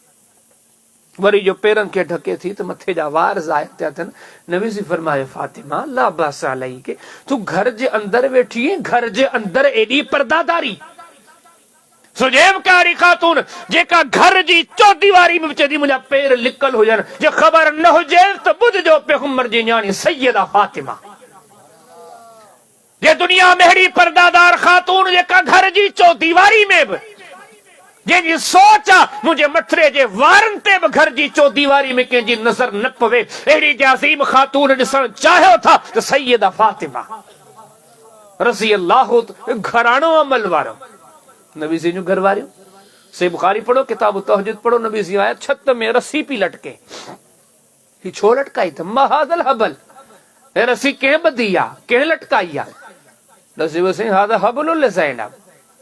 वरी जो पेरनि खे ढके थी त मथे जा वार ज़ाहिर थिया थियनि नबी सिंह फरमाए फातिमा ला बास अलैके तूं घर जे अंदर वेठी आहीं घर जे अंदर एॾी पर्दादारी सुजेबकारी खातून जेका घर जी चौदीवारी में चदी मुंहिंजा पेर लिकल हुजनि जे ख़बर न हुजे त ॿुधजो पैगंबर जी न्याणी सैयदा फातिमा जे दुनिया में अहिड़ी पर्दादार खातून जेका घर जी चौदीवारी में बि जंहिंजी सोच आहे मुंहिंजे मथरे जे वारनि ते बि घर जी चौदीवारी में कंहिंजी नज़र न पवे अहिड़ी अज़ीम खातून ॾिसण चाहियो था त सैयदा फातिमा रज़ी अल्लाह घराणो अमल वारो नबी सिंह घर वारियूं से बुखारी पढ़ो किताब तहज्जुद पढ़ो नबी सिंह आया छत में रस्सी पी लटके ही छो लटकाई त महादल हबल हे रस्सी कंहिं ॿधी आहे कंहिं लटकाई आहे रस्सी वसी हादा हबलुल ज़ैनब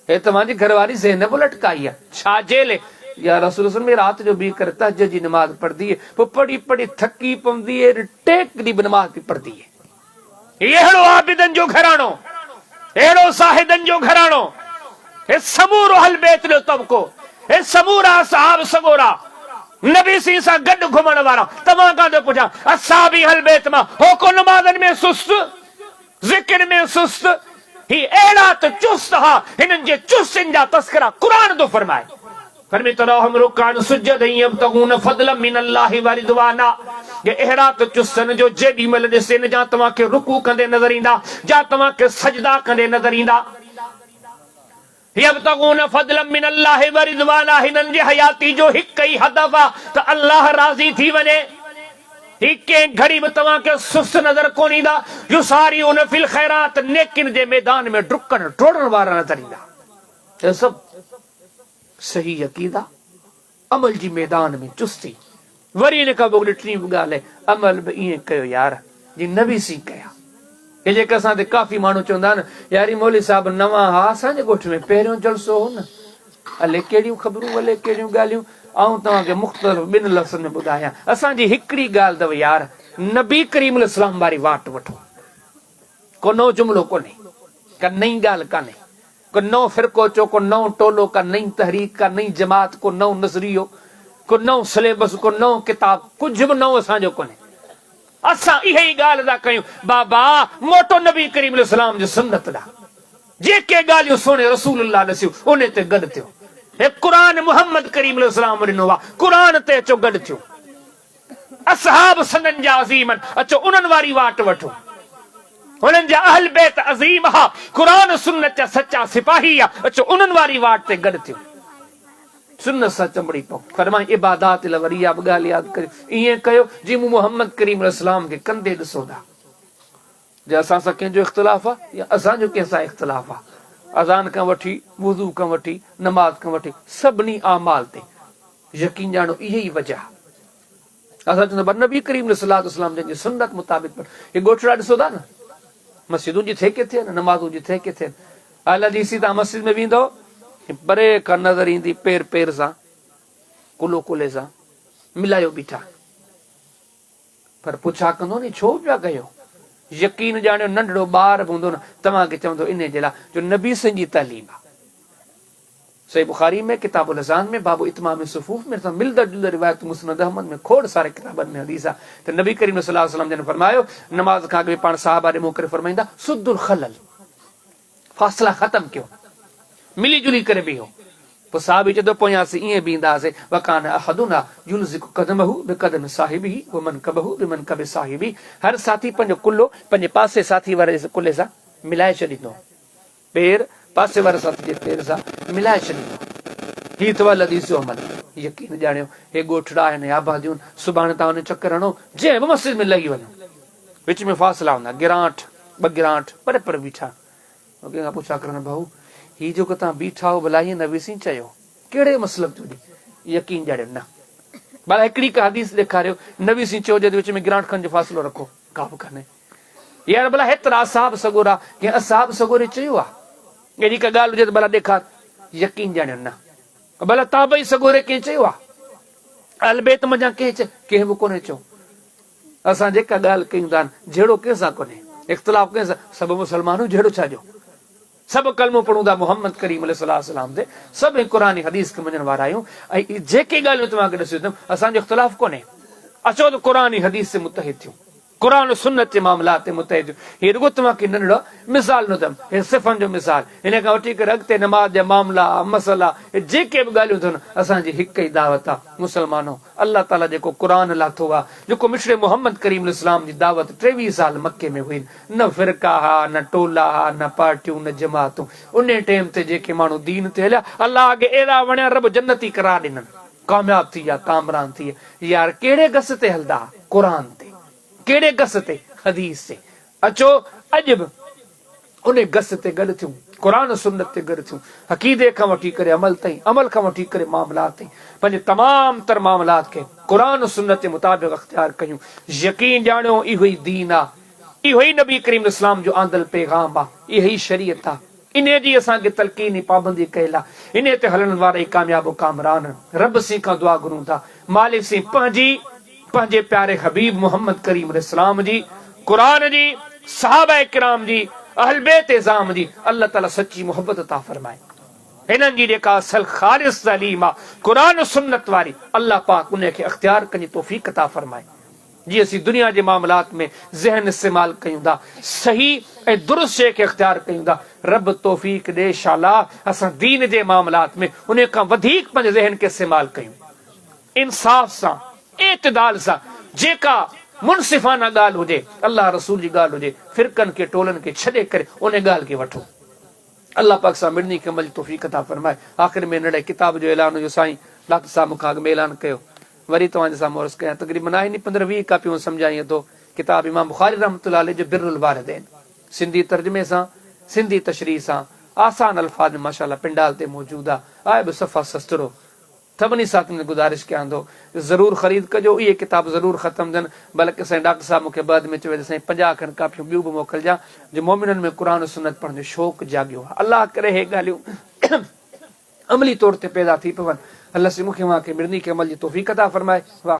हे तव्हांजी घरवारी ज़ैनब लटकाई आहे छाजे ले या रसूल में रात जो बी कर तहज्जुद जी नमाज पढ़दी है पोइ पढ़ी पढ़ी थकी पवंदी है टेक ॾींहुं बि नमाज पई पढ़दी है अहिड़ो आबिदनि जो घराणो अहिड़ो साहिदनि जो घराणो हे समूरो अहल बैत जो तबको हे समूरा साहब सगोरा नबी सिंह सां गॾु घुमण वारा तव्हां खां थो पुछां असाबी अहल बैत मां हो को नमाज़नि में सुस्त ज़िक्र में सुस्त ही अहिड़ा त चुस्त हा हिननि जे चुस्तनि जा तस्करा क़ुरान थो फरमाए फरमाए तराहुम रुकान सुजद यब्तगून फदलन मिन अल्लाहि व रिदवाना ये अहिड़ा त चुस्तनि जो जेॾी महिल ॾिसे जा तव्हांखे रुकू कंदे नज़र ईंदा जा तव्हांखे सजदा कंदे नज़र ईंदा यब्तगून फदलन मिन अल्लाह व रिज़वाना हिनन जी हयाती जो हिक ही हदफ त अल्लाह राज़ी थी वने। हिके घड़ी में तव्हां के सुस्त नजर कोन ईंदा। युसारिऊन फिल खैरात, नेकिन जे मैदान में डुकण टोड़न वारा नजर ईंदा। ये सब सही अकीदा, अमल जी मैदान में चुस्ती। वरी इन खां पोइ ॾिठणी बि ॻाल्हि आहे, अमल बि ईअं कयो यार जी नबी सी कया। हे जेके असां ते काफ़ी माण्हू चवंदा आहिनि यारी मौली साहब नवां हा असांजे ॻोठ में पहिरियों जलसो हो न, अले कहिड़ियूं ख़बरूं अले कहिड़ियूं ॻाल्हियूं। ऐं तव्हांखे मुख़्तलिफ़ ॿिनि लफ़्ज़नि में ॿुधायां, असांजी हिकिड़ी ॻाल्हि अथव यार, नबी करीम अलैहिस्सलाम वारी वाट वठो। को नओं जुमिलो कोन्हे, का नई ॻाल्हि कान्हे, को नओं फ़िरक़ो चो, को नओं टोलो, का नई तहरीक, का नई जमात, को नओं नज़रियो, को नओं सिलेबस, को नओं किताब, कुझु बि नओं असांजो कोन्हे। असां इहा ई ॻाल्हि था कयूं, बाबा मोटो नबी करीम अलैहिस्सलाम जी सुन्नत ॾा। जेके ॻाल्हियूं सोने रसूलुल्लाह ॾसियूं उन ते गॾु थियो। हे क़ुरान मुहम्मद करीम अलैहिस्सलाम ॾिनो आहे, क़ुरान ते अचो गॾु थियो। असहाब सनन जा अज़ीमन, अचो उन्हनि वारी वाट वठो। उन्हनि जा अहल बैत अज़ीम हा, क़ुरान सुन्नत जा सच्चा सिपाही आहे, अचो उन्हनि वारी वाट ते गॾु थियो। सुन्नत सां चंबड़ी पओ। फरमाई इबादत लाइ वरी इहा बि ॻाल्हि यादि करियो, ईअं कयो जीअं मूं मुहम्मद करीम अलैहिस्सलाम खे कंदे ॾिसो था। जे असां सां कंहिंजो इख़्तिलाफ़ आहे या असांजो कंहिंसां इख़्तिलाफ़ आहे, अज़ान खां वठी वुज़ू खां वठी नमाज़ खां वठी सभिनी आमाल ते यकीन ॼाणो इहा ई वजह। असां चवंदा नबी करीम अलैहिस्सलातु वस्सलाम जंहिंजी सुन्नत मुताबिक़ हे ॻोठड़ा ॾिसो था न, मस्जिदूं जी थे किथे आहिनि, नमाज़ूं जी थे किथे आहिनि। अल हदीसी तव्हां मस्जिद में वेंदो परे खां नज़र ईंदी पेर पेर सां, कुलो कुले सां मिलायो बीठा, पर पुछा कंदो नी छो पिया कयो। यकीन ॼाणियो नंढड़ो ॿार बि हूंदो न तव्हांखे चवंदो इन जे लाइ जो नबी सिंह जी तालीम आहे। सही बुखारी में किताबुल अज़ान में बाबू इत्माम सुफ़ूफ में मिलदड़ जुलदड़ रिवायत मुस्नद अहमद में खोड़ सारे किताबनि में हदीस आहे त नबी करीम सल्लल्लाहु अलैहि वसल्लम जन फरमायो नमाज़ खां अॻु पाण साहबा ॾे मोकिले फरमाईंदा सुद्दुल खलल, फ़ासिला ख़तम कयो, मिली जुली करे बीहो। पोइ साहबी चवंदो पोयां ईअं बीहंदासीं वकान अहदुना युल्ज़िकु क़दमहु बिक़दम साहिबिही व मनकबहु बिमनकबि साहिबी। हर साथी पंहिंजो कुल्लो पंहिंजे पासे साथी वारे कुल्ले सां मिलाए छॾींदो, पेर पासे वारे साथी जे पेर सां मिलाए छॾींदो। हीअ अथव हदीस जो अमल। यकीन ॼाणियो हे ॻोठड़ा आहिनि आबादियूं, सुभाणे तव्हां उन चकर हणो जंहिं बि मस्जिद में लही वञो, विच में फ़ासिला हूंदा, गिरांठ ॿ गिरांठ परे परे बीठा। कंहिंखां पुछा करनि भाऊ ही जेको तव्हां बीठा हो भला हीअं नबी सिंह चयो कहिड़े मसलब जो यकीन ॼाणियो न। भला हिकिड़ी का हदीस ॾेखारियो नबी सिंह चयो विच में गिरांठ खनि जो फ़ासिलो रखो, का बि कान्हे। यार भला हेतिरा असाब सगोरा कंहिं असाब सगोरे चयो आहे, अहिड़ी का ॻाल्हि हुजे त भला ॾेखार, यकीन ॼाणियो न। भला ताबई सगोरे कंहिं चयो आहे, अलबेत मञा कंहिं बि कोन्हे चयो। असां जेका ॻाल्हि कयूं था जहिड़ो कंहिंसां कोन्हे, इख़्तिलाफ़ कंहिंसां, सभु मुस्लमानूं जहिड़ो छाजो, सभु कलमो पढ़ूं था मुहम्मद करीम अलैहिस्सलाम ते, सभु क़ुरानी हदीस खे मञण वारा आहियूं। ऐं जेके ॻाल्हियूं तव्हांखे ॾिसियूं असांजो इख़्तिलाफ़ कोन्हे। अचो त क़ुरानी हदीस से मुतहिद थियूं, क़ुरान सुन्नत जे मामलात ते मुतहिद थियूं। हीअ रुॻो तव्हांखे नंढड़ो मिसाल न अथमि, हे सिफ़नि जो मिसाल। हिन खां वठी करे अॻिते नमाज़ जा मामला मसला जेके बि ॻाल्हियूं अथव असांजी हिकु ई दावत आहे मुस्लमानो, अलाह ताला जेको क़ुरान लाथो आहे, जेको मिशरे मुहम्मद करीम अलैहिस्सलाम जी दावत 23 साल मके में हुई, न फ़िरका हा, न टोला हा, न पार्टियूं, न जमातूं। उन टाइम ते जेके माण्हू दीन ते हलिया अलाह खे अहिड़ा वणिया रब जन्नती करार ॾिननि, कामयाब थी विया, कामरान थी विया। यार कहिड़े गस ते हलंदा, क़ुरान ते, कहिड़े गस ते, हदीस ते। अचो अॼु बि उन गस ते गॾु थियूं, क़ुरान सुन्नत ते गॾु थियूं, अक़ीदे खां वठी करे अमल ताईं, अमल खां वठी करे मामलात ताईं, पंहिंजे तमाम तर मामलात खे क़ुरान सुन्नत जे मुताबिक़ अख़्तियार कयूं। यकीन ॼाणियो इहो ई दीन आहे, इहो ई नबी करीम इस्लाम जो आंदल पैगाम आहे, इहा ई शरीयत आहे। इन जी असांखे तलक़ीनी पाबंदी कयल आहे, इन ते हलण वारा ई कामयाब कामरान। रब सी खां दुआ घुरूं था मालिक सी पंहिंजे प्यारे हबीब मुहम्मद करीम अलैहिस्सलाम जी, क़ुरान जी, सहाबा किराम जी, अहल बैत इज़ाम जी अल्लाह ताला सच्ची मोहब्बत अता फरमाए। हिननि जी जेका असल ख़ालिस तालीम आहे क़ुरान सुन्नत वारी, अल्लाह पाक उन खे अख़्तियार करण जी तौफ़ीक़ अता फरमाए। जीअं असीं दुनिया जे मामलात में ज़हन इस्तेमाल कयूं था, सही ऐं दुरुस्त शइ खे अख़्तियार कयूं था, रब तौफ़ीक़ ॾे शाला असां दीन जे मामलात में उन खां वधीक पंहिंजे ज़हन खे इस्तेमाल कयूं, इंसाफ़ सां, एतदाल सां। जेका मुनसिफ़ाना ॻाल्हि हुजे, अल्लाह रसूल जी ॻाल्हि हुजे, फ़िरक़नि खे टोलनि खे छॾे करे उन ॻाल्हि खे वठो। अल्लाह पाक सां मिड़नी के अमल जी तौफ़ीक़ अता फरमाए। आख़िर में नड़े किताब जो ऐलान जो साईं डॉक्टर साहब मूंखां अॻु में ऐलान कयो, वरी तव्हांजे साम्हूं अर्ज़ु कयां। तक़रीबन आहिनि 15-20 कापियूं सम्झाईं थो। किताब इमाम बुख़ारी रहमतुल्लाह अलैह जो बिरुल वालिदैन, सिंधी तर्जुमे सां, सिंधी तशरीह सां, आसान अल्फाज में माशाअल्लाह पिंडाल ते मौजूद आहे बि सफ़ा सस्तरो। सभिनी साथियुनि खे गुज़ारिश कयां थो ज़रूर ख़रीद कजो, इहे किताब ज़रूर ख़त्म थियनि। बल्कि साईं डॉक्टर साहब मूंखे बाद में चयो साईं 50 खनि कापियूं ॿियूं बि मोकिलिजा, जो मोमिननि में क़ुर सुन्नत पढ़ण जो शौक़ु जाॻियो आहे। अलाह करे हे ॻाल्हियूं अमली तौर ते पैदा थी पवनि। अल्लाह से मूंखे वहां खे मिड़नी के अमल जी तौफ़ीक़ अता फरमाए।